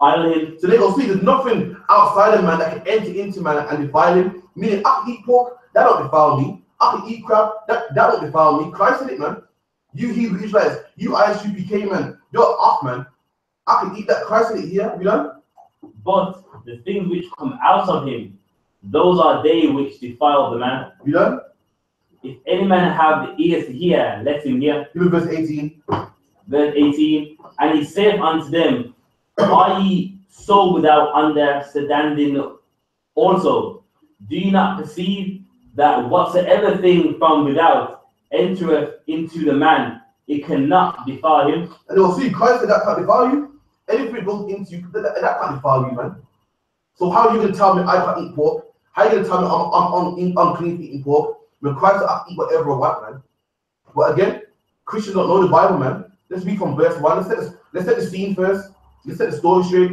idle him. So they go see there's nothing outside of man that can enter into man and defile him. Meaning I can eat pork, that don't defile me. I can eat crab, that don't defile me. Christ said it, man. You Hebrew Israelites, you I.S.U.P.K, man, you're off, man. I can eat that. Christ said it here, you know? But the things which come out of him, those are they which defile the man. You know? If any man have the ears to hear, let him hear. Give me verse 18. Verse 18, and he said unto them, are ye so without understanding also? Do you not perceive that whatsoever thing from without entereth into the man, it cannot defile him? And they'll see Christ said that can't defile you. Anything goes into you, that can't defile you, man. So how are you going to tell me I can't eat pork? How are you going to tell me I'm unclean for eating pork? When Christ said I can eat whatever I want, man. But again, Christians don't know the Bible, man. Let's read from verse 1. Let's set the scene first. Let's set the story straight.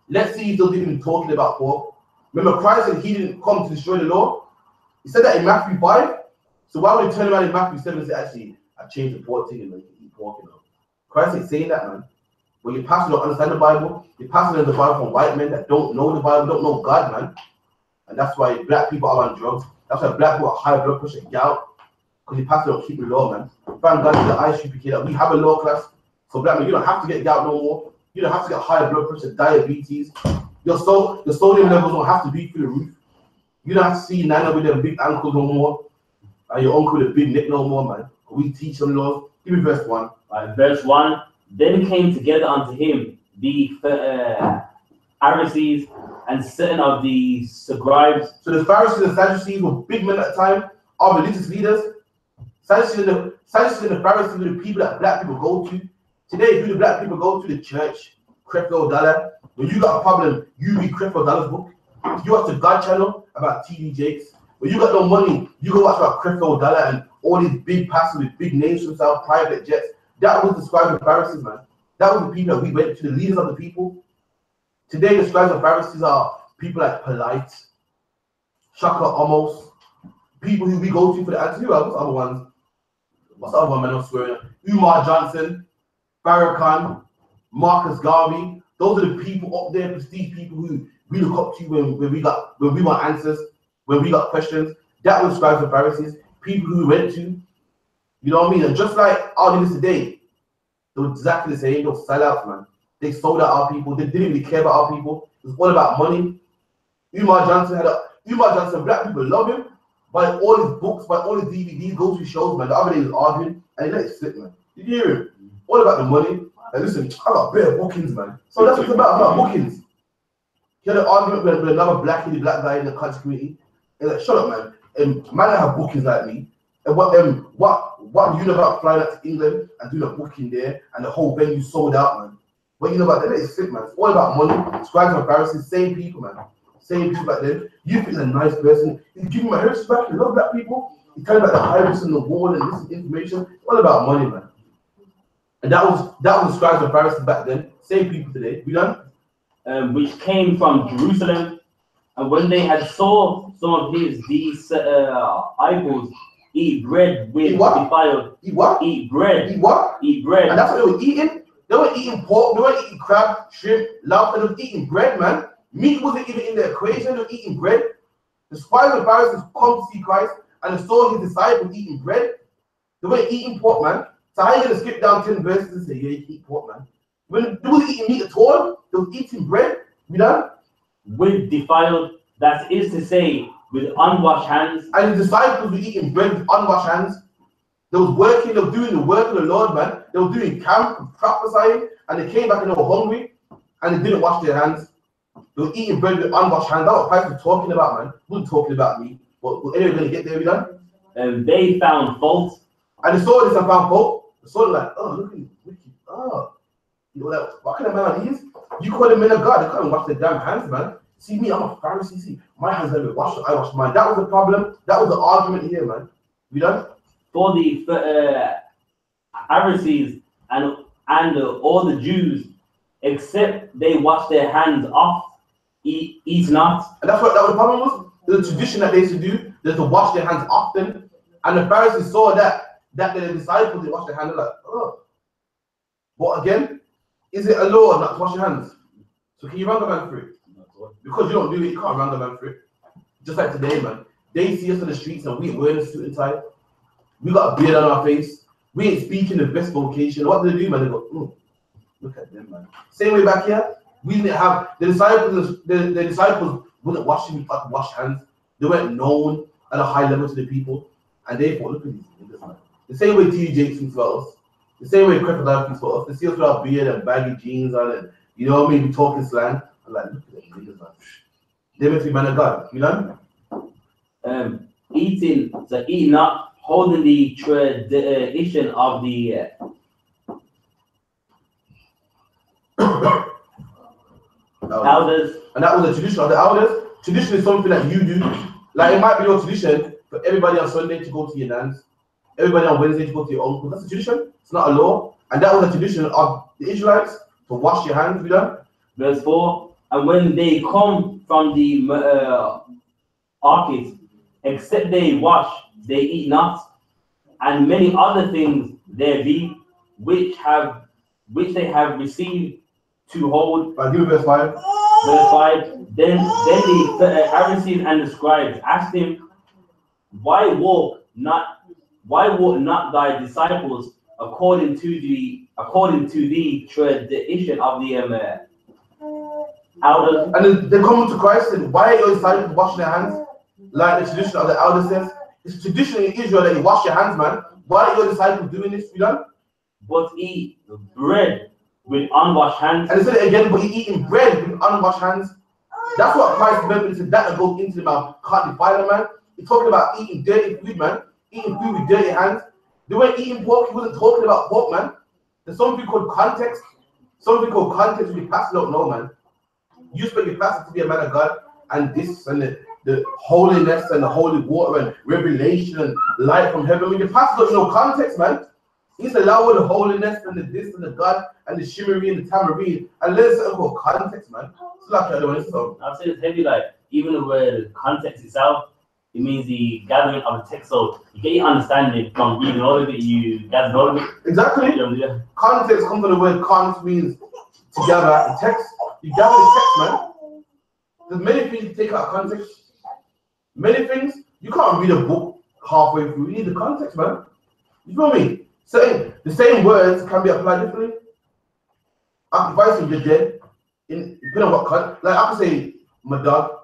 Let's see if they're even talking about pork. Remember, Christ said he didn't come to destroy the law. He said that in Matthew 5. So why would he turn around in Matthew 7 and say, actually, I changed the pork thing and you can eat pork, you know? Christ ain't saying that, man. When your pastor don't understand the Bible, you're passing the Bible from white men that don't know the Bible, don't know God, man. And that's why black people are on drugs. That's why black people are high blood pressure, gout, because your pastor don't keep the law, man. Thank God for the I.S.U.P.K that we have a law class. So black men, you don't have to get gout no more. You don't have to get high blood pressure, diabetes. Your sodium levels don't have to be through the roof. You don't have to see Nana with them big ankles no more. And your uncle with a big neck no more, man. We teach them laws. Give me verse 1. Right, verse 1. Then came together unto him the Pharisees and certain of the scribes. So the Pharisees and Sadducees were big men at the time, are religious leaders. Sadducees and the Pharisees were the people that black people go to. Today, who do black people go to? The church, Creflo Dollar. When you got a problem, you read Creflo Dollar's book. You watch the God channel about T.D. Jakes. When you got no money, you go watch about Creflo Dollar and all these big pastors with big names themselves, private jets. That was the scribes and Pharisees, man. That was the people that we went to, the leaders of the people. Today, the scribes and Pharisees are people like Polite, Shaka Amos, people who we go to for the answer. Who else? What's the other ones? What's the other one, man? I'm swearing. Umar Johnson, Farrakhan, Marcus Garvey. Those are the people up there, prestige people who we look up to when we want answers. when we got questions. That was scribes and Pharisees, people who we went to. You know what I mean? And just like arguments today, they were exactly the same. They were sellouts, man. They sold out our people. They didn't really care about our people. It was all about money. Umar Johnson, black people love him. By all his books, by all his DVDs, goes to shows, man. The other day he was arguing, and he let it slip, man. Did you hear him? All about the money. And listen, I got better bookings, man. So that's what it's about bookings. He had an argument with another black guy in the country community. And like, shut up, man. Man, I have bookings like me. And what do you know about flying out to England and doing a booking there and the whole venue sold out, man? What you know about that? It's sick, man. It's all about money. Scribes and Pharisees, same people, man. Same people back then. You think he's a nice person. He's giving my heritage back. He love black people. He's telling about the iris on the wall and this information. It's all about money, man. And that was the scribes and Pharisees back then. Same people today. We done? Which came from Jerusalem. And when they had saw some of these disciples eat bread with defiled. Eat what? Eat bread. Eat what? Eat bread. And that's what they were eating. They weren't eating pork. They weren't eating crab, shrimp, lobster. They were eating bread, man. Meat wasn't even in the equation. They were eating bread. The scribes and Pharisees come to see Christ and they saw his disciples eating bread. They weren't eating pork, man. So how are you going to skip down 10 verses and say, yeah, you eat pork, man? When they wasn't eating meat at all, they was eating bread. You know? With defiled, that is to say, with unwashed hands. And the disciples were eating bread with unwashed hands. They was working, they were doing the work of the Lord, man. They were doing camp and prophesying, and they came back and they were hungry, and they didn't wash their hands. They were eating bread with unwashed hands. That's what Christ was talking about, man. He wasn't talking about me. But anyway, going to get there, you know? And they found fault. And they saw this and found fault. They saw it like, oh, look at him, wicked. Oh, you know, like, what kind of man he is? You call them men of God, they can't wash their damn hands, man. See me, I'm a Pharisee. See, my hands never washed, I wash mine. That was the problem. That was the argument here, man. You know? For the Pharisees and all the Jews, except they wash their hands off, eat not. And that's what the problem was. The tradition that they used to do, they to wash their hands often. And the Pharisees saw that the disciples, they wash their hands, like, oh. But again, is it a law not to wash your hands? So can you run the man through it? Because you don't do it, you can't run the man through it. Just like today, man. They see us on the streets and we ain't wearing a suit and tie. We got a beard on our face. We ain't speaking the best vocation. What do they do, man? They go, look at them, man. Same way back here, we didn't have the disciples. The disciples wouldn't wash hands. They weren't known at a high level to the people, and they thought, look at these niggas, man. The same way TJ thinks about us, the same way Crocodile thinks about us. They see us with our beard and baggy jeans on, and you know what I mean? We talking slang. I'm like, look at them niggas, man. They meant to be man of God, you know? Eat not, holding the tradition of the elders. And that was the tradition of the elders. Tradition is something that you do. Like it might be your tradition for everybody on Sunday to go to your nans, everybody on Wednesday to go to your uncle. That's a tradition. It's not a law. And that was a tradition of the Israelites to wash your hands, you know? Verse 4, and when they come from the market, except they wash, they eat not, and many other things there be, which they have received to hold. Give me verse 5. Verse 5. Then the Pharisees and the scribes asked him, Why walk not thy disciples according to the tradition of the elders? And then they come to Christ and why are your disciples washing their hands? Like the tradition of the elders says. It's a tradition in Israel that you wash your hands, man. Why are your disciples doing this, you know? But eat bread with unwashed hands. And they said it again, but you're eating bread with unwashed hands. That's what Christ meant when he said that goes into the mouth can't defile a man. He's talking about eating dirty food, man. Eating food with dirty hands. They weren't eating pork, he wasn't talking about pork, man. There's something called context. Something called context when your pastor don't know, man. You expect your pastor to be a man of God, and this and the holiness and the holy water and revelation and light from heaven. When your pastor don't know context, man. He's allowing the holiness and the this and the God and the shimmery and the tambourine and let us go context, man. It's like I don't know. I'll say it's heavy, like even the word context itself, it means the gathering of the text. So you get your understanding from reading all of it, you gather all of it. Exactly. Yeah. Context comes from the word cont means to gather the text. You gather the text, man. There's many things you take out of context. Many things, you can't read a book halfway through. You need the context, man. You feel me? The same words can be applied differently. If I say you're dead, depending on what context, like I can say my dog,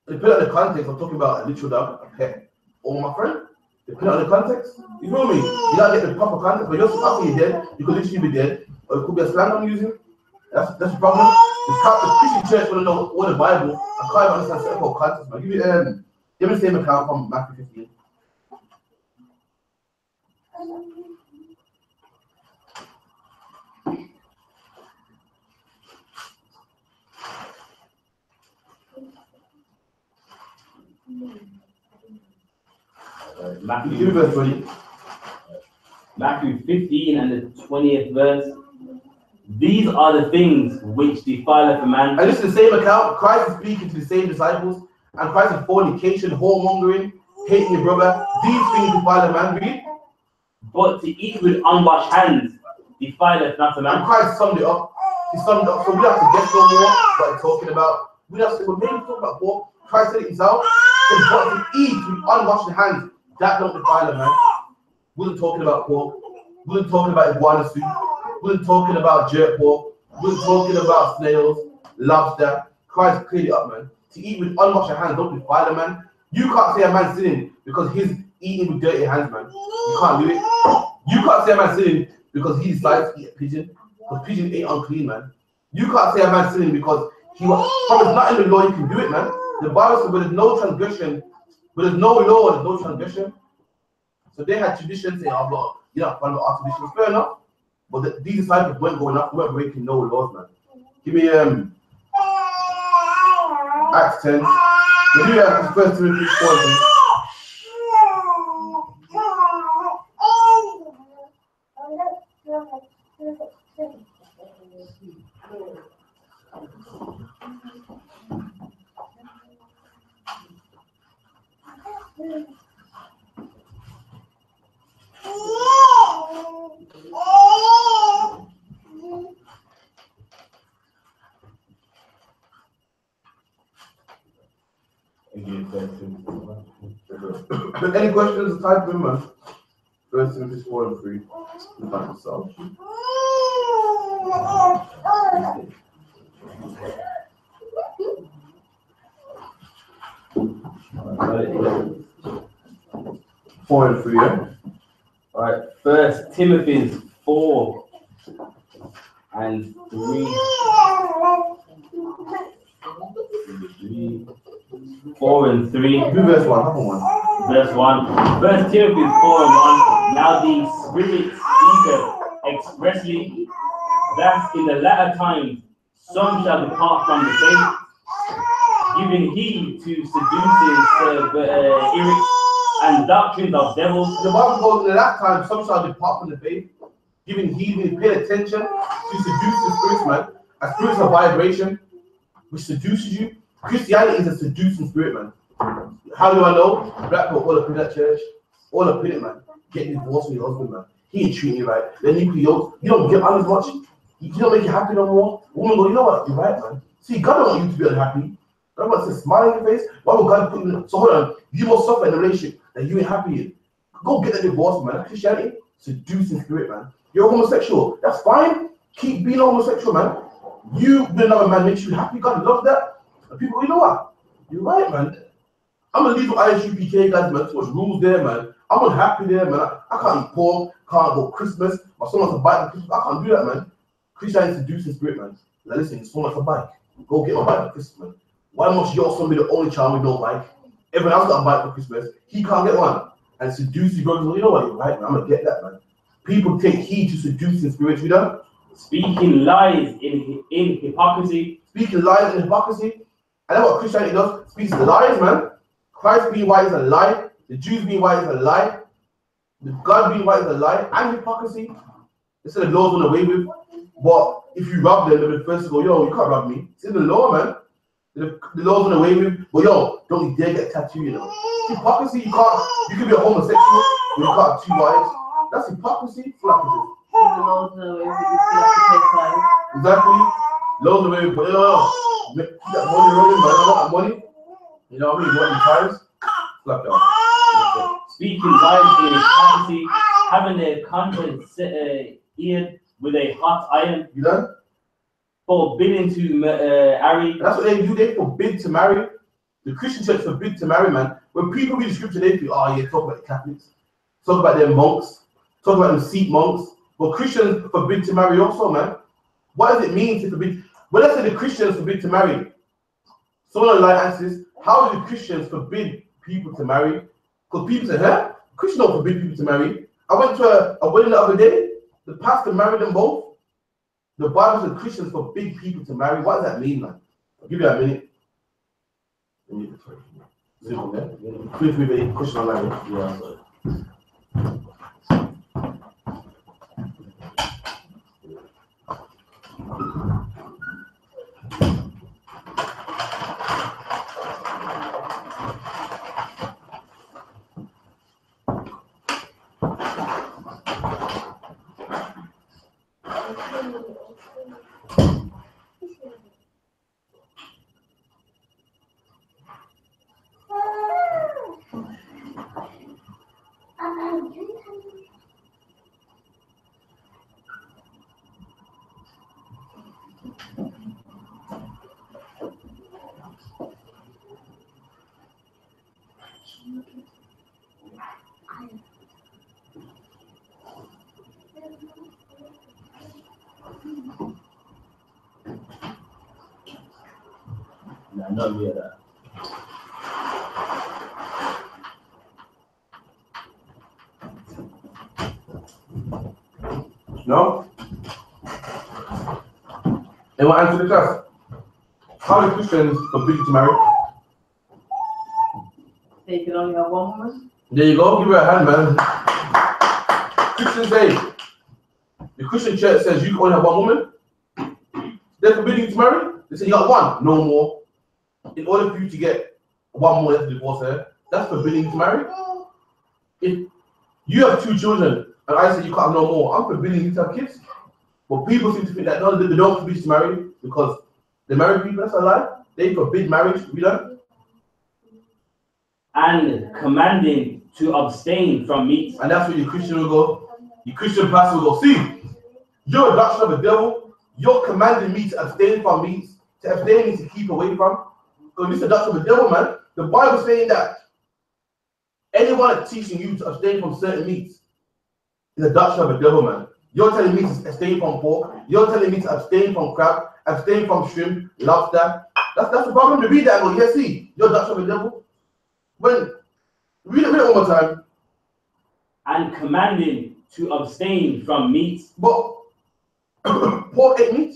depending on the context, I'm talking about a literal dog, a pet, or my friend. Depending on the context, you feel me? You gotta get the proper context. But just after you're dead, you could literally be dead, or it could be a slang I'm using. That's the problem. The Christian church want to know what the Bible. I can't even understand certain context. Man, give me the same account from Matthew 15. Matthew verse 20. Matthew 15 and the 20th verse. These are the things which defile a man. And this is the same account. Christ is speaking to the same disciples, and Christ is fornication, whoremongering, hating your brother. These things defile a man. Read. But to eat with unwashed hands defileth not a man. And Christ summed it up. He summed it up. So we don't have to guess no more what he's talking about. We don't have to say, well, maybe talk about pork. Christ said it himself. He said, but to eat with unwashed hands, that don't defile a man. We wasn't talking about pork. We wasn't talking about iguana soup. We wasn't talking about jerk pork. We wasn't talking about snails, lobster. Christ cleared it up, man. To eat with unwashed hands don't defile a man. You can't say a man's sinning because he's eating with dirty hands, man. You can't do it. You can't say a man's sinning because he decides to eat a pigeon, because pigeon ain't unclean, man. You can't say a man's sinning because he was. It's not in the law you can do it, man. The Bible says, but there's no transgression, but there's no law, there's no transgression. So they had traditions saying, oh, but you don't follow our traditions. Fair enough. But these disciples weren't going up, weren't breaking no laws, man. Give me Acts 10. But you have 1 Timothy 4. Any questions? Type them, man. 1 Timothy 4 and 3. Back yourself. Four and 3, yeah? Alright, 1 Timothy 4 and 3. 4 and 3. Do verse 1, have one. Verse 1. 1 Timothy 4 and 1. Now the Spirit speaketh expressly that in the latter times some shall depart from the faith, giving heed to seducing spirits and doctrines of devils. The Bible goes in the last time some shall depart from the faith, giving heed, meaning pay attention to seducing spirits, man. A spirit is a vibration which seduces you. Christianity is a seducing spirit, man. How do I know? Black people all up in that church, all up in it, man. Getting divorced from your husband, man. He ain't treating you right. Then you don't get on as much. You don't make you happy no more. Woman go, you know what? You're right, man. See, God don't want you to be unhappy. God wants to smile in your face. Why would God put you? So hold on. You must suffer in a relationship that you ain't happy in. Go get a divorce, man. Christianity, seducing spirit, man. You're homosexual. That's fine. Keep being homosexual, man. You with another man makes you happy. God loves that. And people, you know what? You're right, man. I'm gonna leave with I.S.U.P.K, guys, man. Too much rules there, man. I'm unhappy there, man. I can't eat pork. Can't go Christmas. My son wants a bike. I can't do that, man. Christianity is seducing spirit, man. Like, listen, your son wants a bike. Go get my bike for Christmas, man. Why must your son be the only child with no bike? Everyone else got a bike for Christmas. He can't get one. And seduce you, brothers. You know what? You're right, man. I'm gonna get that, man. People take heed to seducing spirits, you know? Speaking lies in hypocrisy. Speaking lies in hypocrisy. I know what Christianity does. Speaks lies, man. Christ being white is a lie. The Jews being white is a lie. The God being white is a lie. And hypocrisy. They said the law's done away with. But if you rob them, they'll be the first to go, yo, you can't rob me. It's in the law, man. The law's done away with. But yo, don't you dare get a tattoo, you know. Hypocrisy, you can be a homosexual, but you can't have two wives. That's hypocrisy. Exactly. Law's away with, but yo, keep that money rolling, man. I want that money. You know what I mean? What times? Slap it off. Speaking wisely is prophecy, having their conscience eared with a hot iron, You done? forbidding to marry. That's what they do. They forbid to marry. The Christian church forbid to marry, man. When people read the scripture, they think, oh yeah, talk about the Catholics, talk about their monks, talk about them Sikh monks. But Christians forbid to marry also, man. What does it mean to forbid? When I say the Christians forbid to marry, someone like answers, how do the Christians forbid people to marry? Because people say, huh? Christians don't forbid people to marry. I went to a wedding the other day. The pastor married them both. The Bible says Christians forbid people to marry. What does that mean, man? I'll give you a minute. Zero, yeah? Please read the question online. Yeah, sorry. No, not really that. No? Anyone answer the class? How do Christians forbid you to marry? They can only have one woman. There you go, give her a hand, man. Christians say, the Christian church says you can only have one woman. They're forbidding you to marry. They say you got one, no more. In order for you to get one more, you have to divorce her. That's forbidding you to marry. If you have 2 children and I say you can't have no more, I'm forbidding you to have kids. But people seem to think that no, they don't forbid you to marry because the married people, that's a lie. They forbid marriage, we don't. And commanding to abstain from meat. And that's where your Christian will go. Your Christian pastor will go, see, you're a doctrine of the devil. You're commanding me to abstain from meat. To abstain means to keep away from. Because this is a doctrine of the devil, man. The Bible is saying that anyone that's teaching you to abstain from certain meats is a doctrine of the devil, man. You're telling me to abstain from pork. You're telling me to abstain from crab, abstain from shrimp, lobster. That's the problem. To read that and go, yeah, see, you're a doctrine of the devil. When read it one more time. And commanding to abstain from meat. But pork ain't meat,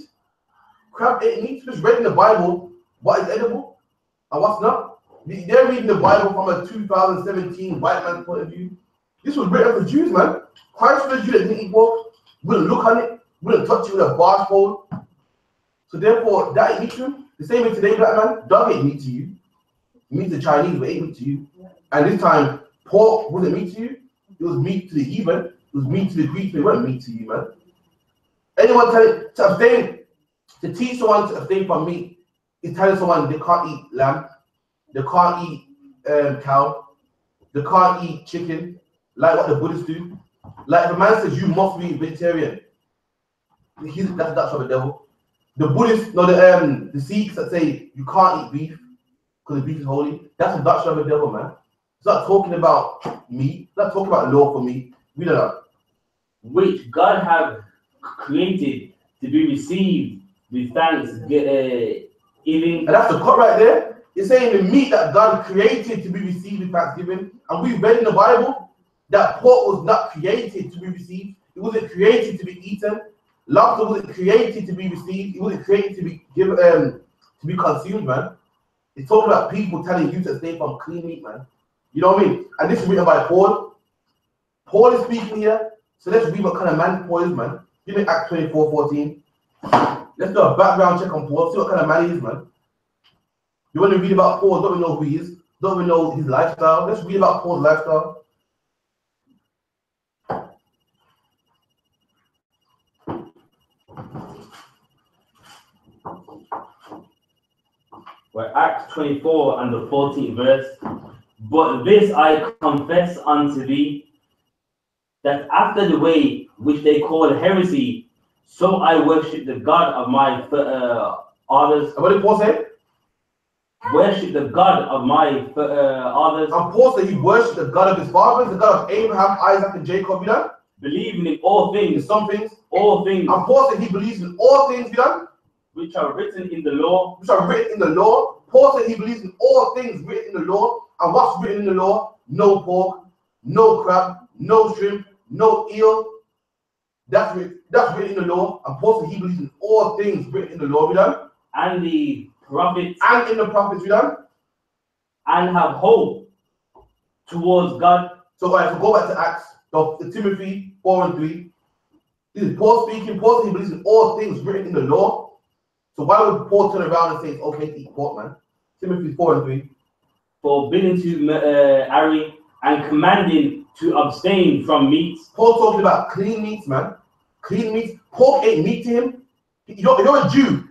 crab ain't meat. Just read in the Bible what is edible and what's not. They're reading the Bible from a 2017 white man's point of view. This was written for Jews, man. Christ was a Jew that didn't eat pork, wouldn't look on it, wouldn't touch it with a barge pole. So therefore, that ain't meat to him. The same way today, black man, dog ain't meat to you. Meat to Chinese, but ain't meat to you. And this time, pork wasn't meat to you. It was meat to the heathen. It was meat to the Greeks, but it wasn't meat to you, man. Anyone telling to abstain, to teach someone to abstain from meat, is telling someone they can't eat lamb, they can't eat cow, they can't eat chicken, like what the Buddhists do. Like if a man says you must be vegetarian, that's from the devil. The Buddhists, no, the Sikhs that say you can't eat beef because the beef is holy, that's a doctrine of the devil, man. It's not talking about meat, it's not talking about law for meat. We don't know. Which God have created to be received with thanksgiving. And that's the cut right there. It's saying the meat that God created to be received with thanksgiving. And we read in the Bible that pork was not created to be received. It wasn't created to be eaten. Lobster wasn't created to be received. It wasn't created to be given, to be consumed, man. It's talking about people telling you to stay from clean meat, man. You know what I mean? And this is written by Paul. Paul is speaking here. So let's read what kind of man Paul is, man. Give me Acts 24:14. Let's do a background check on Paul. See what kind of man he is, man. You want to read about Paul, don't we know who he is? Don't we know his lifestyle? Let's read about Paul's lifestyle. Where Acts 24 and the 14th verse. But this I confess unto thee, that after the way which they call heresy, so I worship the God of my fathers. And what did Paul say? Worship the God of my fathers. And Paul said he worshipped the God of his fathers, the God of Abraham, Isaac, and Jacob, you know? Believing in all In things, some things. all things, And Paul said he believes in all things, you know? which are written in the law, Which are written in the law. Paul said he believes in all things written in the law. And what's written in the law? No pork, no crab, no shrimp, no eel. That's written in the law. And Paul said he believes in all things written in the law, you know? and the prophets, And in the prophets, you know? and have hope towards God. So I have to go back to Acts, the Timothy 4 and 3. This is Paul speaking. Paul said he believes in all things written in the law. So why would Paul turn around and say it's okay to eat pork, man? Timothy 4 and 3. Forbidding to marry and commanding to abstain from meats. Paul talking about clean meats, man. Clean meats. Pork ain't meat to him. You're a Jew,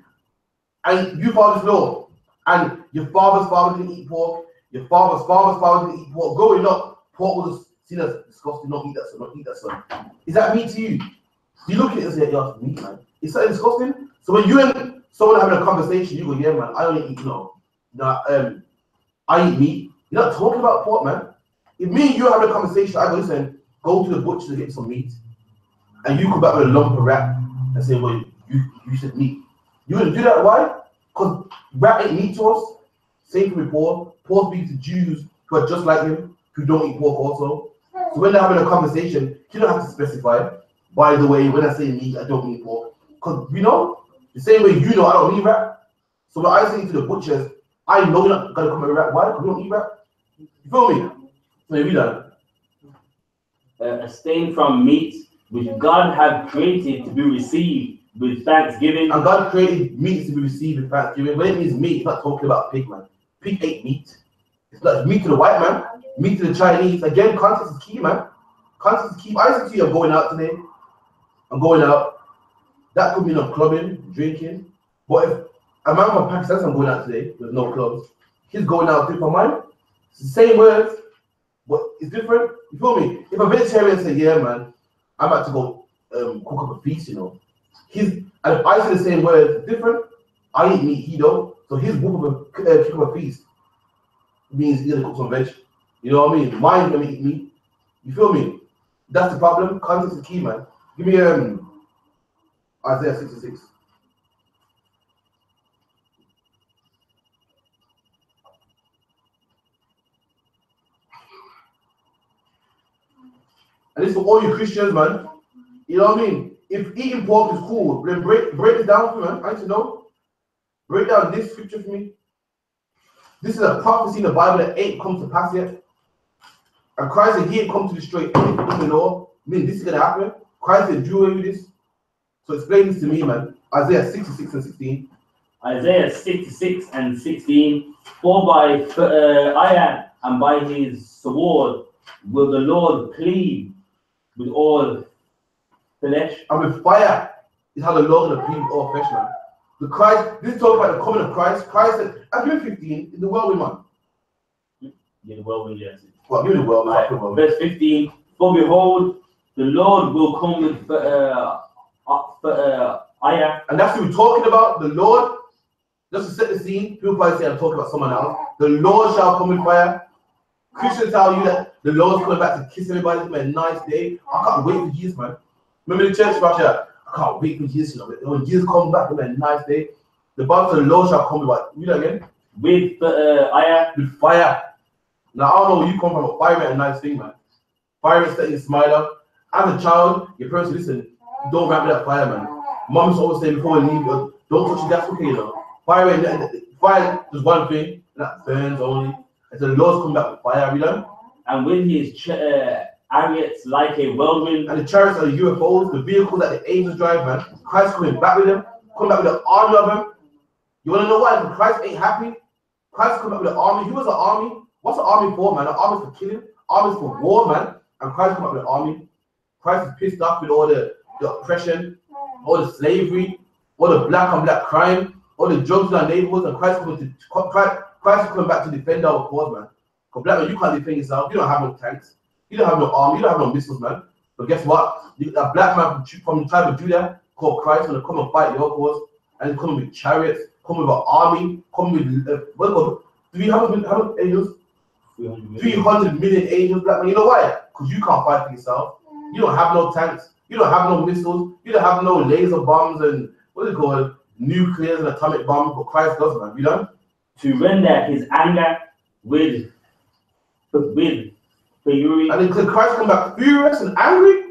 and you follow this law, and your father's father didn't eat pork. Your father's father didn't eat pork. Growing up, pork was seen as disgusting. Don't eat that, son. Don't eat that, son. Is that meat to you? You look at it and say, "Yeah, it's meat, man." Is that disgusting? So when you and someone having a conversation, you go, "Yeah, man, I don't eat, I eat meat." You're not talking about pork, man. If me and you having a conversation, I go, "Listen, go to the butcher to get some meat," and you come back with a lump of rat and say, "Well, you said meat." You wouldn't do that. Why? Because rat ain't meat to us. Same thing with Paul. Paul speaks to Jews who are just like him, who don't eat pork also. So when they're having a conversation, you don't have to specify. By the way, when I say meat, I don't mean pork. Because the same way you know I don't eat rat. So when I say to the butchers, I know you're not gonna come with rat. Why? Because we don't eat rat. You feel me? So you read that. Abstain from meat which God had created to be received with thanksgiving. And God created meat to be received with thanksgiving. When it means meat, it's not talking about pig, man. Pig ain't meat. It's not meat to the white man, meat to the Chinese. Again, context is key, man. Context is key. I said to you, I'm going out today. I'm going out. That could mean I'm clubbing, drinking. But if a man from Pakistan says I'm going out today with no clubs, he's going out different mine. It's the same words, but it's different. You feel me? If a vegetarian say, "Yeah, man, I'm about to go cook up a feast," and if I say the same words, it's different. I eat meat, he don't. So his cook up a feast means he's gonna cook some veg. You know what I mean? Mine's gonna eat meat. You feel me? That's the problem. Context is key, man. Give me Isaiah 66. And this is for all you Christians, man. You know what I mean? If eating pork is cool, then break it down for me, man. I need to know. Break down this scripture for me. This is a prophecy in the Bible that ain't come to pass yet. And Christ said he ain't come to destroy anything in the law. I mean, this is gonna happen. Christ said, "Do away with this." So explain this to me, man. Isaiah 66 and 16. Isaiah 66 and 16. For by iron and by his sword will the Lord plead with all flesh. And with fire is how the Lord will plead with all flesh, man. The Christ, this is talking about the coming of Christ. Christ said, "I've given 15 in the whirlwind, man." Yeah, the whirlwind, yes. Well, give me the whirlwind. Right. Verse 15. For behold, the Lord will come with iron. And that's what we're talking about. The Lord, just to set the scene, people probably say I'm talking about someone else. The Lord shall come with fire. Christians tell you that the Lord's coming back to kiss everybody. It's been a nice day. I can't wait for Jesus, man. Remember the church about that? I can't wait for Jesus, When Jesus comes back, it's been a nice day. The Bible says the Lord shall come with what? Read that again. With iron. With fire. Now, I don't know where you come from, but fire ain't a nice thing, man. Fire is setting your smile up. As a child, your parents say, "Listen, don't wrap that fire, man." Moms always say before we leave, "Don't touch the gas, okay, Fire is one thing, and that burns only. And so the Lord's come back with fire, And with his chariots like a whirlwind. And the chariots are the UFOs, the vehicles that the angels drive, man. Christ coming back with them, coming back with an army of them. You want to know why? Because Christ ain't happy. Christ coming back with an army. He was an army. What's an army for, man? An army is for killing. Army is for war, man. And Christ come back with an army. Christ is pissed off with all the oppression, all the slavery, all the black on black crime. all the drugs in our neighborhoods, and Christ is coming back to defend our cause, man. Because black man, you can't defend yourself. You don't have no tanks. You don't have no army. You don't have no missiles, man. But guess what? A black man from the tribe of Judah called Christ going to come and fight your cause, and he's coming with chariots, coming with an army, coming with what called 300 angels, 300 million angels, black man. You know why? Because you can't fight for yourself. You don't have no tanks. You don't have no missiles. You don't have no laser bombs and what is it called? Nuclears and atomic bombs. But Christ does, man. You know? To render his anger with fury. And then could Christ come back furious and angry?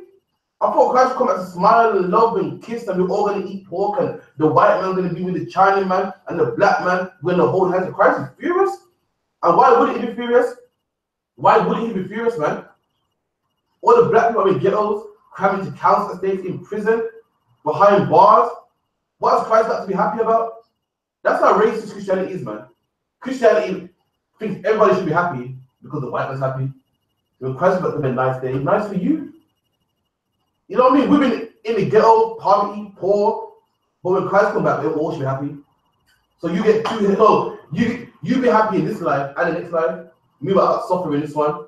I thought Christ would come back to smile and love and kiss, and we're all going to eat pork, and the white man going to be with the Chinese man, and the black man going to hold hands. Christ is furious. And why wouldn't he be furious? Why wouldn't he be furious, man? All the black people are in ghettos, crammed into council estates, in prison, behind bars. What has Christ got to be happy about? That's how racist Christianity is, man. Christianity thinks everybody should be happy because the white man's happy. When Christ got them a nice day, nice for you. You know what I mean? We've been in the ghetto, poverty, poor, but when Christ comes back, we all should be happy. So you get two, so you be happy in this life and the next life. Me, I got suffer in this one,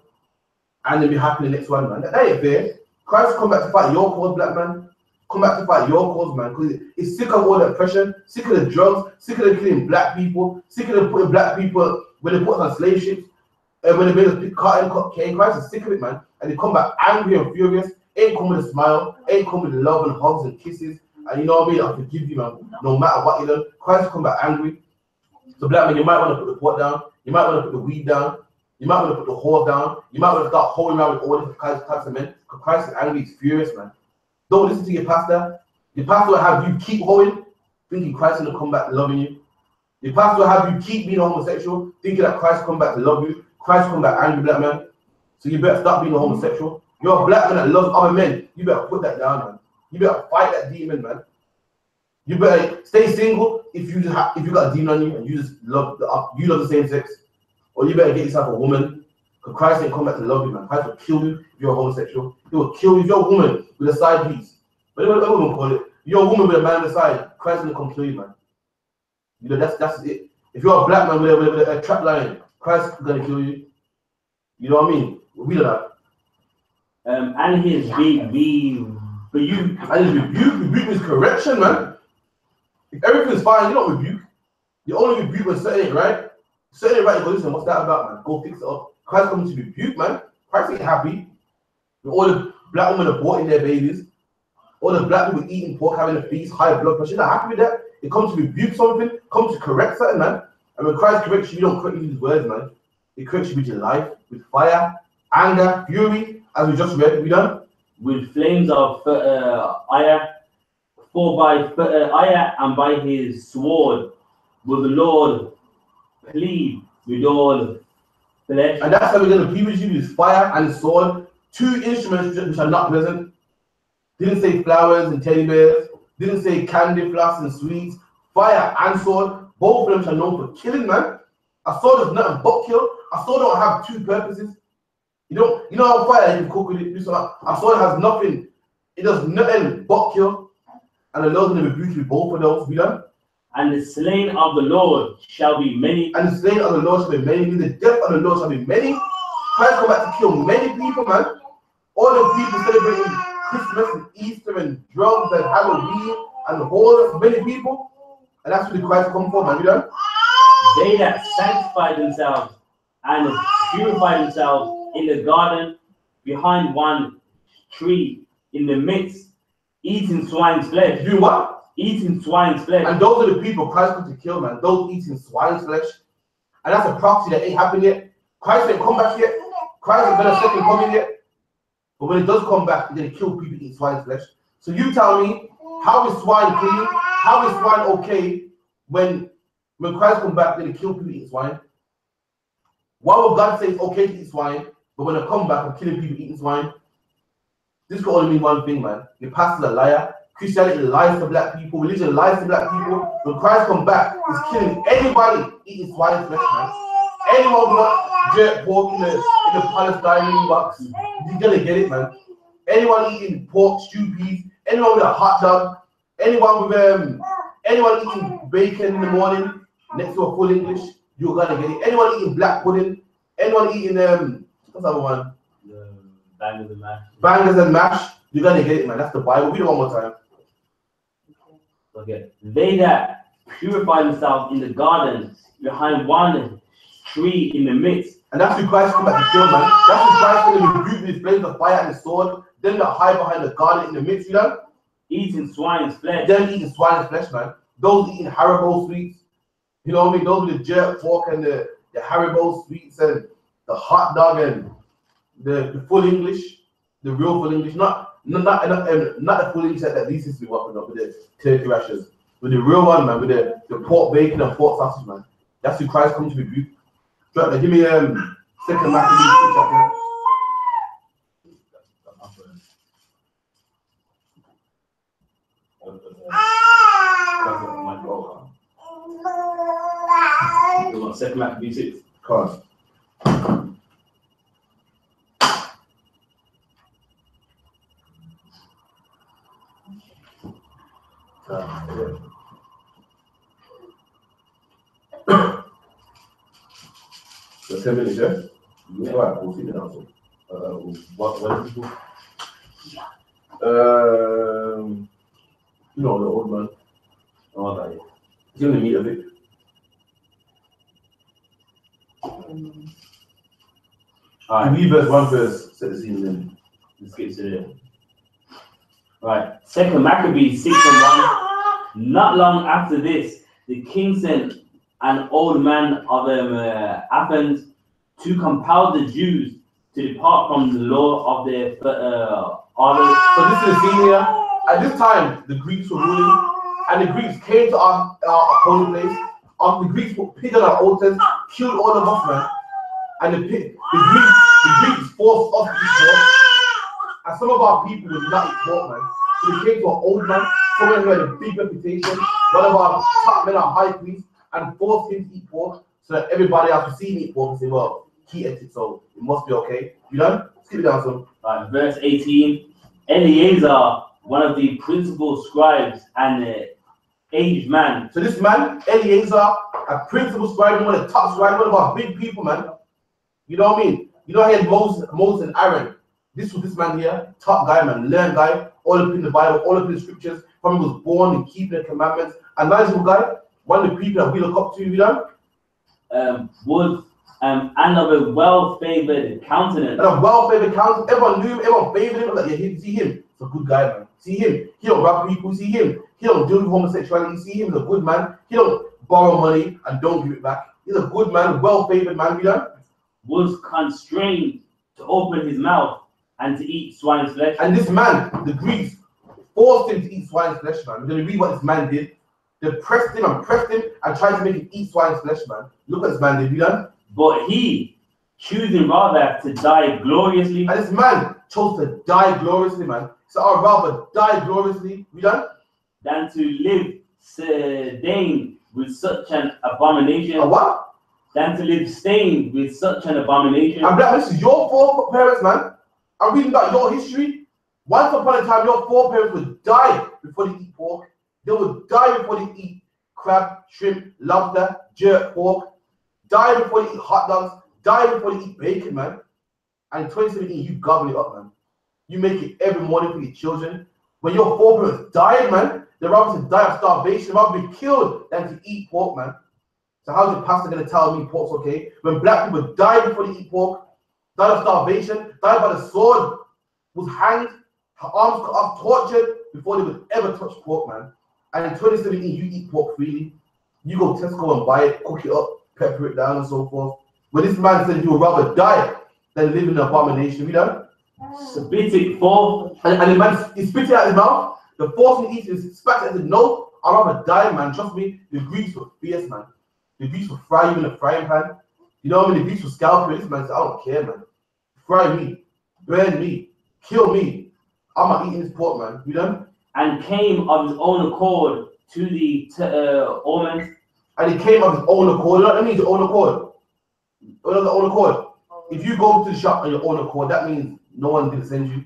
and then be happy in the next one, man. That ain't fair. Christ come back to fight your cause, black man. Come back to fight your cause, man. Because it's sick of all the oppression, sick of the drugs, sick of the killing black people, sick of the putting black people when they put us on slave ships, and when they made us pick cotton, cocaine. Christ is sick of it, man. And they come back angry and furious. Ain't come with a smile, ain't come with love and hugs and kisses. And you know what I mean? I forgive you, man. No matter what you done, Christ come back angry. So black man, you might want to put the pot down. You might want to put the weed down. You might want to put the whore down. You might want to start holding around with all different types of men. Because Christ is angry, he's furious, man. Don't listen to your pastor. Your pastor will have you keep holding, thinking Christ is going to come back loving you. Your pastor will have you keep being homosexual, thinking that Christ come back to love you. Christ come back angry, black man. So you better stop being a homosexual. You're a black man that loves other men. You better put that down, man. You better fight that demon, man. You better stay single if you got a demon on you and you just love the same sex. Or you better get yourself a woman. Because Christ ain't come back to love you, man. Christ will kill you if you're a homosexual. He will kill you if you're a woman with a side piece. Whatever a woman call it. You're a woman with a man on the side. Christ will come kill you, man. You know, that's it. If you're a black man with a trap line, Christ is gonna kill you. You know what I mean? We don't have. And his rebuke. And his rebuke is correction, man. If everything's fine, you don't rebuke. You only rebuke when something ain't right. Something ain't right, you go, listen, what's that about, man? Go fix it up. Christ coming to rebuke, man. Christ ain't happy. All the black women aborting their babies. All the black people eating pork, having a feast, high blood pressure. You're not happy with that. It comes to rebuke something, comes to correct something, man. And when Christ corrects you, you don't correct you with his words, man. It corrects you with your life, with fire, anger, fury, as we just read. We done? With flames of ire, for by ire and by his sword will the Lord plead with all flesh. And that's how we're going to plead with you with fire and sword. Two instruments which are not pleasant. Didn't say flowers and teddy bears. Didn't say candy, floss and sweets. Fire and sword. Both of them are known for killing, man. A sword is nothing but kill. A sword don't have two purposes. You know how fire you can cook with it. A sword has nothing. It does nothing but kill. And the Lord's going to rebuke you both of those. We done? And the slain of the Lord shall be many. And the slain of the Lord shall be many. The death of the Lord shall be many. Christ come back to kill many people, man. All the people celebrating Christmas and Easter and drums and Halloween and all many people. And that's what the Christ come for, man. You know? They that sanctify themselves and purify themselves in the garden behind one tree in the midst, eating swine's flesh. Do what? Eating swine's flesh. And those are the people Christ come to kill, man. Those eating swine's flesh. And that's a prophecy that ain't happened yet. Christ ain't come back yet. Christ ain't been a second coming yet. But when it does come back, he's going to kill people eating swine's flesh. So you tell me, how is swine clean? How is swine okay when Christ comes back, they're going to kill people eating swine? Why would God say it's okay to eat swine, but when I come back, I'm killing people eating swine? This could only mean one thing, man. Your pastor's a liar. Christianity lies to black people. Religion lies to black people. When Christ comes back, he's killing anybody eating swine's flesh, man. Anyone who wants jerk pork in the Palestinian box, you're gonna get it, man. Anyone eating pork, stew peas, anyone with a hot dog, anyone with Anyone eating bacon in the morning next to a full English, you're gonna get it. Anyone eating black pudding, anyone eating what's the other one? Bangers and mash. Bangers and mash, you're gonna get it, man. That's the Bible. Read it one more time. Okay. They that purify themselves in the gardens behind one tree in the midst. And that's who Christ came back to kill, man. That's who Christ came to rebuke with his flames of fire and his sword. Then that hide behind the garden in the midst, you know? Eating swine's flesh. Them eating swine's flesh, man. Those eating Haribo sweets. You know what I mean? Those with the jerk pork and the Haribo sweets and the hot dog and the full English, the real full English. Not the full English that these used to be whopping up with the turkey rashers. With the real one, man, with the pork bacon and pork sausage, man. That's who Christ comes to rebuke. Give me 2 Maccabees. You want 2 Maccabees 6? Cause the 10 minutes, yeah? Yeah. All right, we'll see the answer. What is it? You know, the old man. Oh, that is. He's gonna meet a bit. Alright. Read verse 1 verse, set the scene in. Let's get to it. Right. 2 Maccabees 6:1. Not long after this, the king sent an old man of Athens to compel the Jews to depart from the law of their fathers. So this is the scene here. At this time, the Greeks were ruling, and the Greeks came to our holy place. The Greeks put pig on our altars, killed all of us, man. And the Greeks forced us to eat pork. And some of our people would not eat pork, man. So they came to an old man, someone who had a big reputation, one of our top men, our high priest, and forced him to eat pork so that everybody else could see him eat pork and say, well, he ate it, so it must be okay. You know? Skip it down, son. Right, verse 18. Eleazar, one of the principal scribes and aged man. So this man, Eleazar, a principal scribe, one of the top scribes, one of our big people, man. You know what I mean? You know, I had Moses and Aaron. This was this man here, top guy, man, learned guy, all up in the Bible, all up in the scriptures. Probably was born in keeping the commandments. A nice little guy, one of the people that we look up to, you know? Was and of a well-favored countenance. And a well-favored countenance. Everyone knew him, everyone favored him. Like, yeah, see him, he's a good guy, man. See him, he don't rob people. See him, he don't deal with homosexuality. See him, he's a good man. He don't borrow money and don't give it back. He's a good man, well-favored man, you know? Was constrained to open his mouth and to eat swine's flesh. And this man, the Greeks, forced him to eat swine's flesh, man. We're going to read what this man did. They pressed him and tried to make him eat swine's flesh, man. Look what this man did, you know? But he, choosing rather to die gloriously. And this man chose to die gloriously, man. So I'd rather die gloriously, you know? Than to live stained with such an abomination. A what? Than to live stained with such an abomination. And black, this is your foreparents, man. I'm reading about your history. Once upon a time, your foreparents would die before they eat pork. They would die before they eat crab, shrimp, lobster, jerk pork. Die before they eat hot dogs. Die before they eat bacon, man. And in 2017, you gobble it up, man. You make it every morning for your children. When your foreparents died, man, they're rather to die of starvation, rather be killed than to eat pork, man. So how's the pastor going to tell me pork's okay? When black people die before they eat pork, died of starvation, died by the sword, was hanged, her arms cut off, tortured, before they would ever touch pork, man. And in 2017, you eat pork freely. You go to Tesco and buy it, cook it up, pepper it down and so forth. But this man said he would rather die than live in an abomination, you know? Spit it forth. And the man, he spit it out his mouth. The force him to eat it, he spat it and said, no, I'd rather die, man. Trust me, the Greeks were fierce, man. The Greeks will fry you in a frying pan. You know what I mean? The Greeks will scalp you. This man said, I don't care, man. Fry me, burn me, kill me. I'm not eating this pork, man. You know? And came of his own accord to the almond. And he came of his own accord. You know what I mean? Your own accord. What is the own accord? If you go to the shop on your own accord, that means no one didn't send you.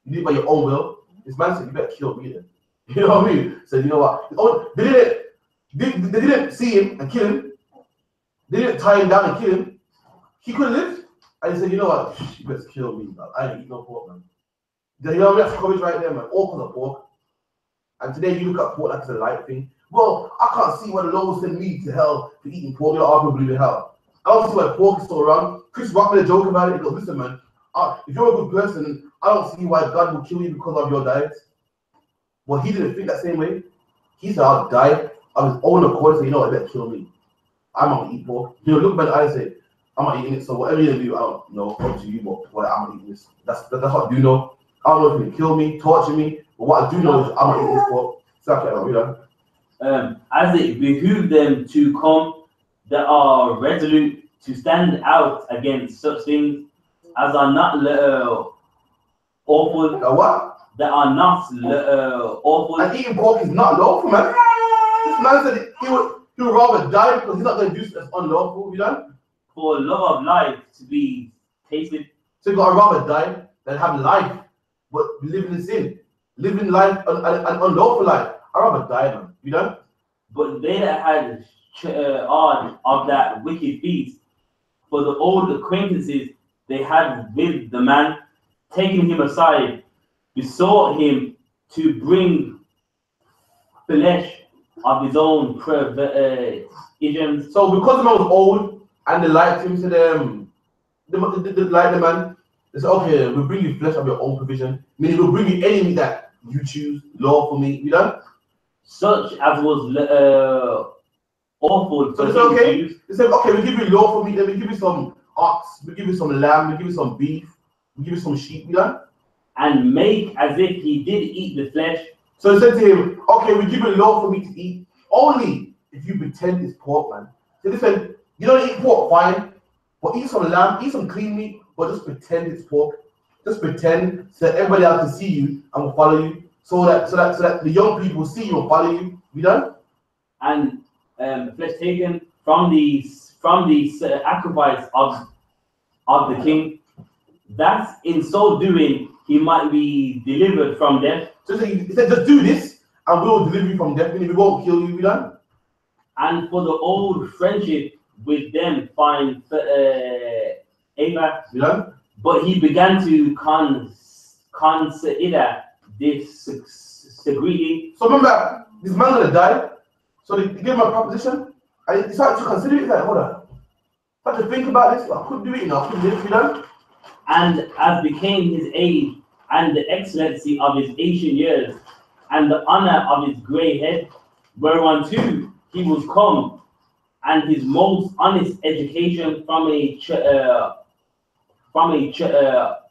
You did it by your own will. This man said, you better kill me then. You know what I mean? So you know what? Oh, they didn't see him and kill him. They didn't tie him down and kill him. He could have lived. And he said, you know what? You better kill me, man. I ain't eat no pork, man. You know what I mean? That's courage right there, man. All because of pork. And today you look at pork like it's a light thing. Well, I can't see why the Lord will send me to hell for eating pork. You know, I believe in hell. I don't see why pork is still around. Chris Rock made a joke about it. He goes, listen, man, if you're a good person, I don't see why God will kill you because of your diet. Well, he didn't think that same way. He said, I'll die of his own accord. So, you know what, I better kill me. I'm not going to eat pork. You know, look at my eye and say, I'm not eating it. So whatever you do, I don't know, up to you, but well, I'm not eating this. That's what I do know. I don't know if you can kill me, torture me, but what I do know is I'm not eating this pork. So, you know. As it behooved them to come that are resolute to stand out against such things as are not awful. What? That are not awful. And eating pork is not lawful, man. This man said he would rather die because he's not going to do something that's unlawful, you know? For love of life to be tasted. So you got to rather die than have life, but living in sin. Living life, an unlawful life. I'd rather die, man, you know? But they that had heard of that wicked feast, for the old acquaintances they had with the man, taking him aside, besought him to bring flesh of his own provisions. So because the man was old and they liked him, to them, they liked the man, they said, okay, we'll bring you flesh of your own provision, meaning we'll bring you any meat that you choose, law for me, you know? Such as was awful. So they said, okay, we give you law for meat, then we give you some ox, we give you some lamb, we give you some beef, we give you some sheep, you know? And make as if he did eat the flesh. So he said to him, okay, we give you law for me to eat, only if you pretend it's pork, man. So they said, you don't eat pork, fine, but eat some lamb, eat some clean meat, but just pretend it's pork. Just pretend so that everybody else can see you and will follow you, so that the young people will see you and follow you. You know? And flesh taken from the sacrifice of the king, that in so doing he might be delivered from death. So he said, just do this, and we will deliver you from death, meaning we won't kill you, you know? And for the old friendship with them find favor, you know? But he began to consider this secretly. So remember, this man gonna die, so they gave him a proposition, and he started to consider it, like, hold on. Started to think about this, I couldn't do it, you know, I couldn't live, you know? And as became his age, and the excellency of his ancient years, and the honor of his grey head, whereunto he was come, and his most honest education from a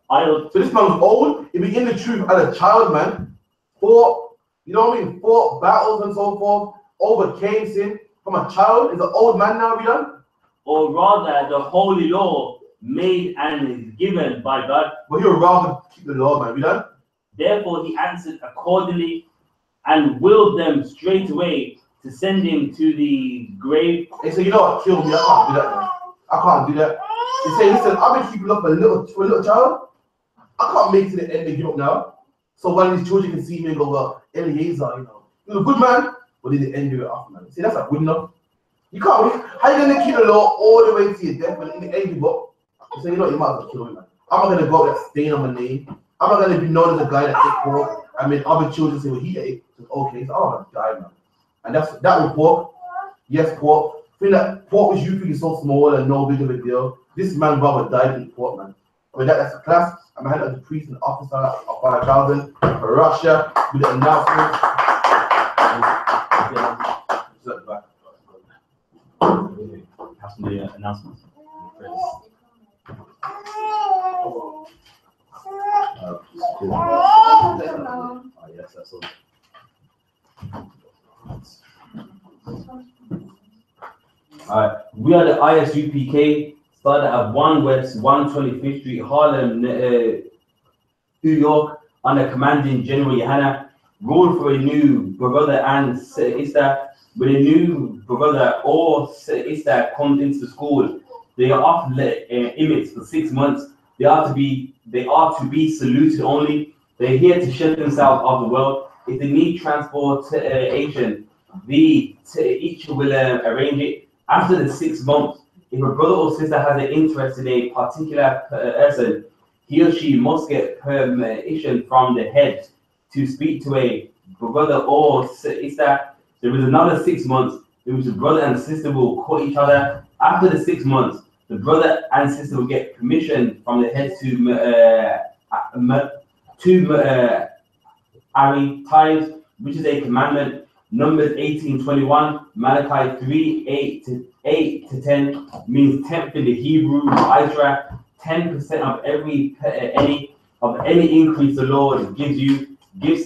idle. So this man was old, he began the truth as a child, man. Fought, you know what I mean? Fought battles and so forth, overcame sin from a child. He's an old man now, you know? Or rather, the holy law made and given by God. But he would rather keep the law, man, you know? Therefore he answered accordingly, and willed them straightway to send him to the grave. He said, you know what, kill me, I can't do that, man. I can't do that. He said, I've been keeping up for a little child. I can't make it to the end and give up now. So one of these children can see me and go, well, Eliezer, you know, he was a good man, but in the end do it off, man. See, that's not good enough. You can't, how are you going to keep the law all the way to your death, and in the end give up? He said, you know what, you might as well kill me, man. I'm not going to go with that stain on my name. I'm not going to be known as a guy that ate pork. I mean, other children say, well, he ate. So, okay, so I'm going to die, man. And that was pork. Yes, pork. I think that pork was you thinking so small and no big of a deal. This man rather died than pork, man. I mean, that's a class. I'm head of the priest and officer of 5,000 for Russia with the announcement. Have the announcements. Yes, that's all. Alright, we are the I.S.U.P.K. started at 1 West 125th Street, Harlem, New York, under commanding GEN.YAHANNA, ruled for a new brother and sister. When a new brother or sister comes into the school, they are off limits for 6 months. They are to be saluted only. They're here to shed themselves of the world. If they need transportation, the teacher will arrange it. After the 6 months, if a brother or sister has an interest in a particular person, he or she must get permission from the head to speak to a brother or sister. There is another 6 months in which the brother and sister will call each other. After the 6 months, the brother and sister will get permission from the head to tithes, which is a commandment. Numbers 18:21, Malachi 3:8-10 means 10th in the Hebrew. Israel, 10% of any increase the Lord gives to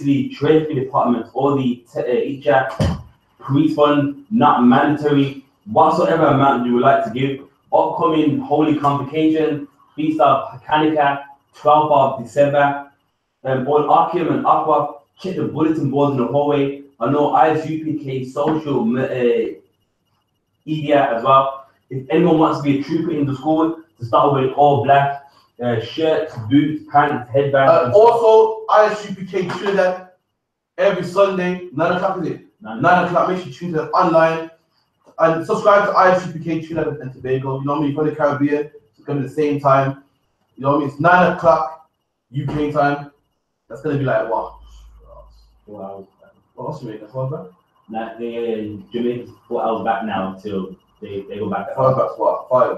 the treasury department or the teacher priest fund, not mandatory. Whatsoever amount you would like to give. Upcoming holy convocation, feast of Hanukkah, 12th of December. All Akim and Aqua, check the bulletin board in the hallway. I know I.S.U.P.K social media as well. If anyone wants to be a trooper in the school, to start with all black shirts, boots, pants, headband. Also, I.S.U.P.K Trinidad every Sunday, 9 o'clock is it? 9 o'clock. Make sure you tune in online and subscribe to I.S.U.P.K Trinidad and Tobago. You know what I mean? From the Caribbean, it's gonna be the same time. You know what I mean? It's 9 o'clock UK time. That's gonna be like what? 4 hours. What else Jamaica? 4 hours back? Nah, Jamaica's 4 hours back now till they go back. 5 back. What? 5.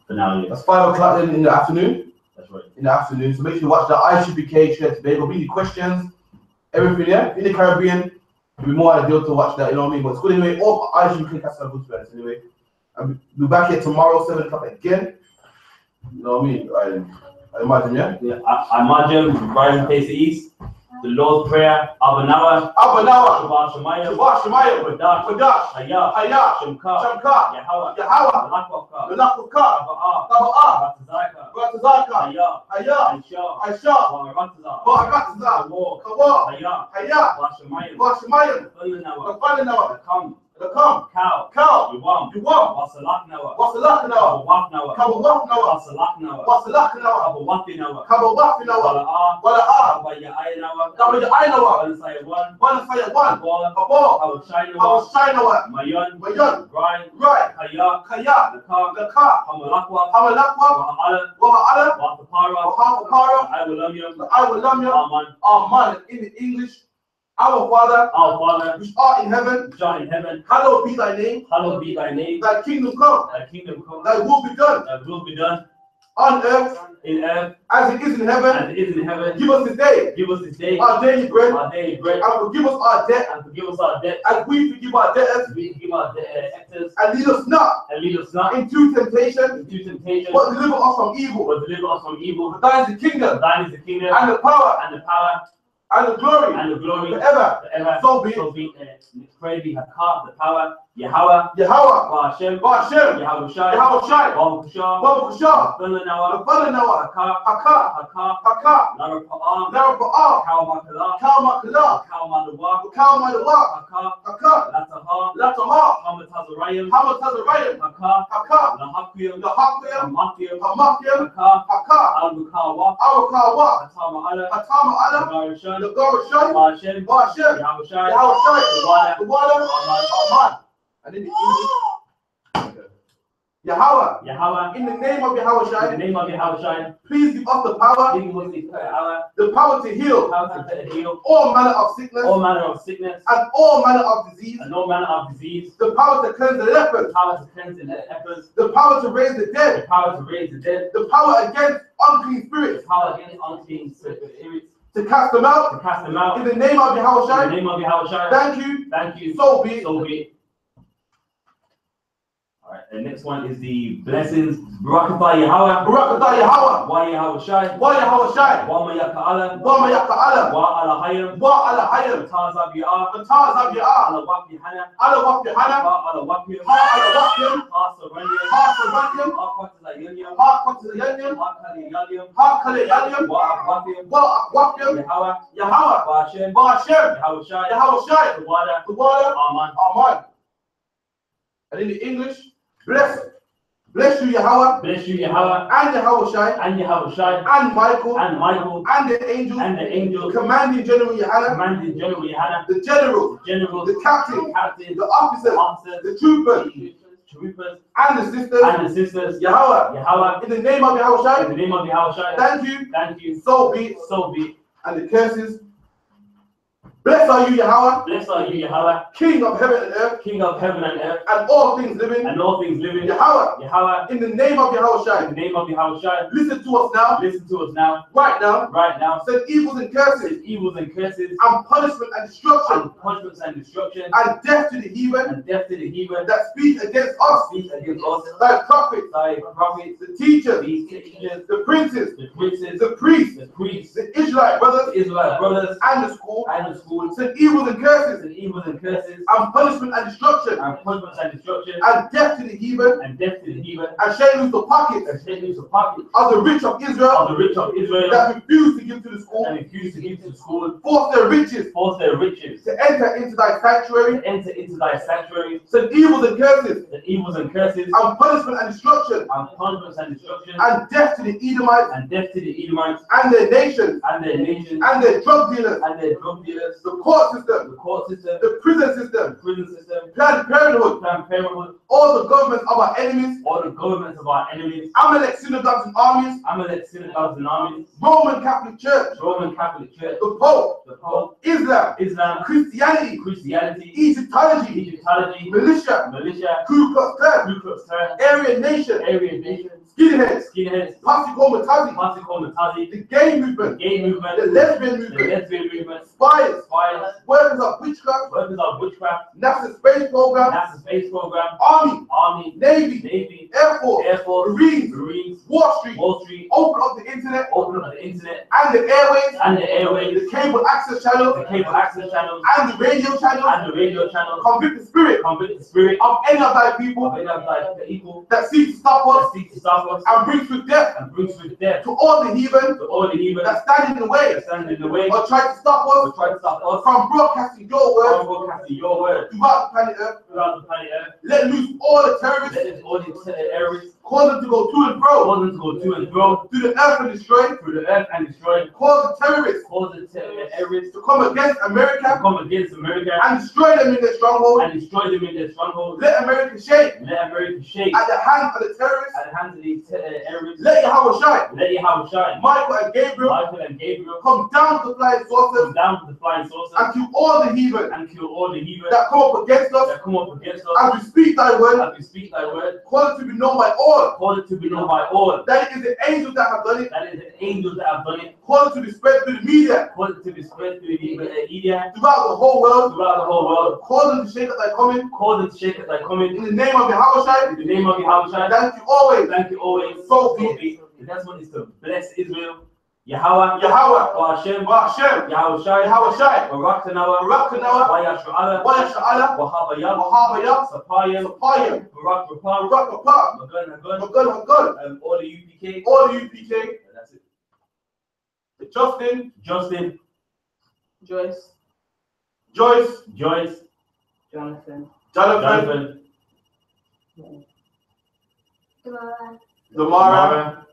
For now, yeah. That's 5 o'clock then in the afternoon. That's right. In the afternoon. So make sure you watch the I.S.U.P.K Trinidad and Tobago. Be any questions, everything. Yeah, in the Caribbean, it'll be more ideal to watch that. You know what I mean? But it's good anyway. All I.S.U.P.K cats are good to us anyway. I'll be back here tomorrow, 7 o'clock again. You know what I mean? I imagine, yeah? Yeah, I imagine rising face the east. The Lord's Prayer, Abanawa, Shabbat Shemayim, Kodash, Hayah, Shemka, Yahweh, Melachka, Taba'ah, Ratazaka, Hayah, Aisha, Ba'aratazah, Kawa, Hayah, Bashamayim, Lafalinawa, Lakam, Cow, Yuwam, Wasalaknawa, Kabawafnawa, Kabawafnawa, Wala'ah, Kabaya'aynawa, Wanasaya 1, Kabal, Hawashaynawa, Mayon, Right, Kaya, Laka, Hamalakwa, Waha'ala, Wahapara, I will love you, Aman, in the English. Our Father, which art in heaven, hallowed be thy name. Thy kingdom come. Thy will be done. On earth, as it is in heaven. Give us this day our daily bread. And forgive us our debt. As we forgive our debtors. And lead us not into temptation. But deliver us from evil. For thine is the kingdom. And the power. And the glory forever. So be it. Pray be the power, Yahweh, Ba'ashem, Yahawashi, Babukusha, Lafalinawa, Haka, Narapa'ah, Kalmakala, Kalmadawa, Haka, Lataha, Hamatazarayim, Haka, Lahakuyam, Hamakyam, Haka, Awakawa, Hatama'ala, Nagarashai, Ba'ashem, Yahawashi, the water, Aman. And in the English, Yahweh, in the name of Yahawashi, please give us the power, to heal, all manner of sickness, and all manner of disease, the power to cleanse the lepers, the power to raise the dead, the power against unclean spirits, to cast them out, in the name of Yahawashi. Thank you. So be it. All right, the next one is the blessings. Barakatah Yahweh. Wa Yahawashi. Wa Mayaka'ala. Wa Alahayim. Tazab Ya'ah. Ala Wapni Hana. Ala Wapim. Hasaranyam. Hakwatzayanyam. Hakaleyalyam. Wa Wapim. Yahweh. Ba'ashem. Yahawashi. The water. Aman. And in the English, blessed Bless you, Yahweh. Bless you, Yahweh. And Yahweh Shai. And Yahweh Shai. And Michael. And Michael. And the angels. And the angels. Commanding General Yohanna. Commanding General Yohanna. The generals. Generals. The captain. The captain. The officers. Officers. The troopers. Troopers. And the sisters. And the sisters. Yahweh. Yahweh. In the name of Yahweh Shai. In the name of Yahweh Shai. Thank you. Thank you. So be it. So be it. And the curses. Blessed are you, Yahweh. Blessed are you, Yahweh. King of heaven and earth. King of heaven and earth. And all things living. And all things living. Yahweh. Yahweh. In the name of Yahweh Shai. In the name of Yahweh Shai. Listen to us now. Listen to us now. Right now. Right now. Send evils and curses. Send evils and curses. And punishment and destruction. And punishments and destruction. And death to the heathen. And death to the heathen. That speak against us. Speak against us. Thy prophets. Thy prophets. The teachers. These teachers. The princes. The princes. The priests. The priests. The Israelite brothers. The Israelite brothers. And the school. And the school. Send evils and curses. And evils and curses. And punishment and destruction. And punishments and destruction. And death to the heathen. And death to the heathen. And shake loose the pockets. And take loose the pockets Of the rich of Israel. of the rich of Israel. That refuse to give to the school. And refuse to give to the school. Force their riches. Force their riches. To enter into thy sanctuary. To enter into thy sanctuary. Send evils and curses. The evils and curses. And punishment and destruction. And punishments and destruction. And death to the Edomites. And death to the Edomites. And their nations. And their nations. And their drug dealers. And their drug dealers. The court system. The court system. The prison system. The prison system. Planned Parenthood. Planned Parenthood. All the governments of our enemies. All the governments of our enemies. Amalek synagogues and armies. Amalek synagogues and armies. Roman Catholic Church. Roman Catholic Church. The Pope. The Pope. Islam. Islam. Christianity. Christianity. Egyptology. Egyptology. Militia. Militia. Ku Klux Klan. Ku Klux Klan. Aryan Nation. Aryan Nation. Skinheads. Skinheads. Pasikomatasi. Pasikomatasi. The gay movement. The gay movement. The lesbian The movement. lesbian movement. Spies. Spies. Workers of witchcraft. Workers of witchcraft. NASA space program. NASA space program. Army. Army. Navy. Navy. Air Force. Air Force. Marines. Marines. Wall Street. Wall Street. Open up the internet. Open up the internet. And the airways. And the airways. The cable access channels. The cable access channels. And the radio channels. And the radio channels. Convict the spirit Convict the spirit of any of thy people of any of the people that seek to stop that us seek to stop us and bring to death and brings with death to all the heathen to all the heathen that stand in the way that stand in the way or try to stop or us try to stop us from broadcasting your word from broadcasting your word throughout the planet Earth. throughout the planet Earth. Let loose all the terrorists, Let it all the terrorists cause them to go to and fro cause them to go to and fro through the earth and destroy, through the earth and destroy. cause the terrorists Cause the terrorists to come against to America come against America and destroy them in their stronghold. and destroy them in their strongholds. Let America shake Let America shake at the hands of the terrorists. at the hands of these terrorists. Let Yahweh shine. Let Yahweh shine. Michael and Gabriel Michael and Gabriel come down to the flying saucers come down to the flying saucers and kill all the heathen and kill all the heathen that come up against us that come up against us as we speak thy word. as we speak thy word. Cause it to be known by all Cause it to be known by all that it is the angels that have done it. that is the angels that have done it. Cause it to be spread through the media Cause it to be spread through the media throughout the whole world. throughout the whole world. Cause them to shake at thy coming. Cause it to shake as I come In in. the name of Yahweh Shai, In the name of Yahweh Shai. thank you always. Thank you always. So be it. The next one is to bless Israel. Yahweh. Yahweh. Hashem. Hashem. Yahweh Shai. Yahweh Shai. Barak Tanawa. Barak Tanawa. Wayasha'ala. Wayasha'ala. Wahabayah. Wahabayah. Sapayah. Sapayah. Barak Rapar. Barak Rapar. Magan. Magan. All the UPK. All the UPK. That's it. Justin. Justin. Joyce. Joyce. Joyce. Jonathan. Jonathan. Tamara. Damara.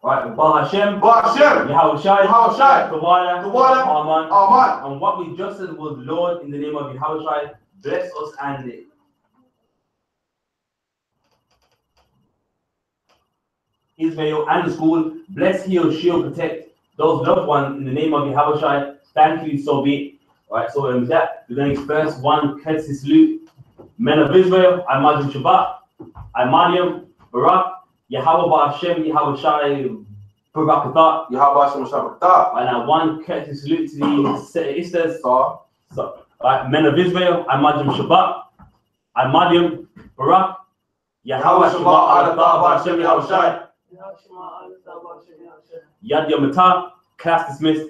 Right, Ba Hashem. Hashem. Yahweh Shai. Yahweh Shai. Tawana. Tawana. Aman. Aman. And what we just said was, Lord, in the name of Yahweh Shai, bless us and Israel and the school. Bless, heal, shield, protect those loved ones in the name of Yahweh Shai. Thank you, so be it. Right, so with that, we're going to first one courtesy salute. Men of Israel, I Majim Shabbat, I Mariam, Barak, Yahweh Ba Hashem, Yahweh Shai, Barakatat. Yahweh Hashem Shabbat. And now one courtesy salute to the Istas. So, right, men of Israel, I Majim Shabbat, I Mariam, Barak, Yahweh Shabbat, Ba Hashem, Yahweh Shai, Yad Yom Atah, class dismissed.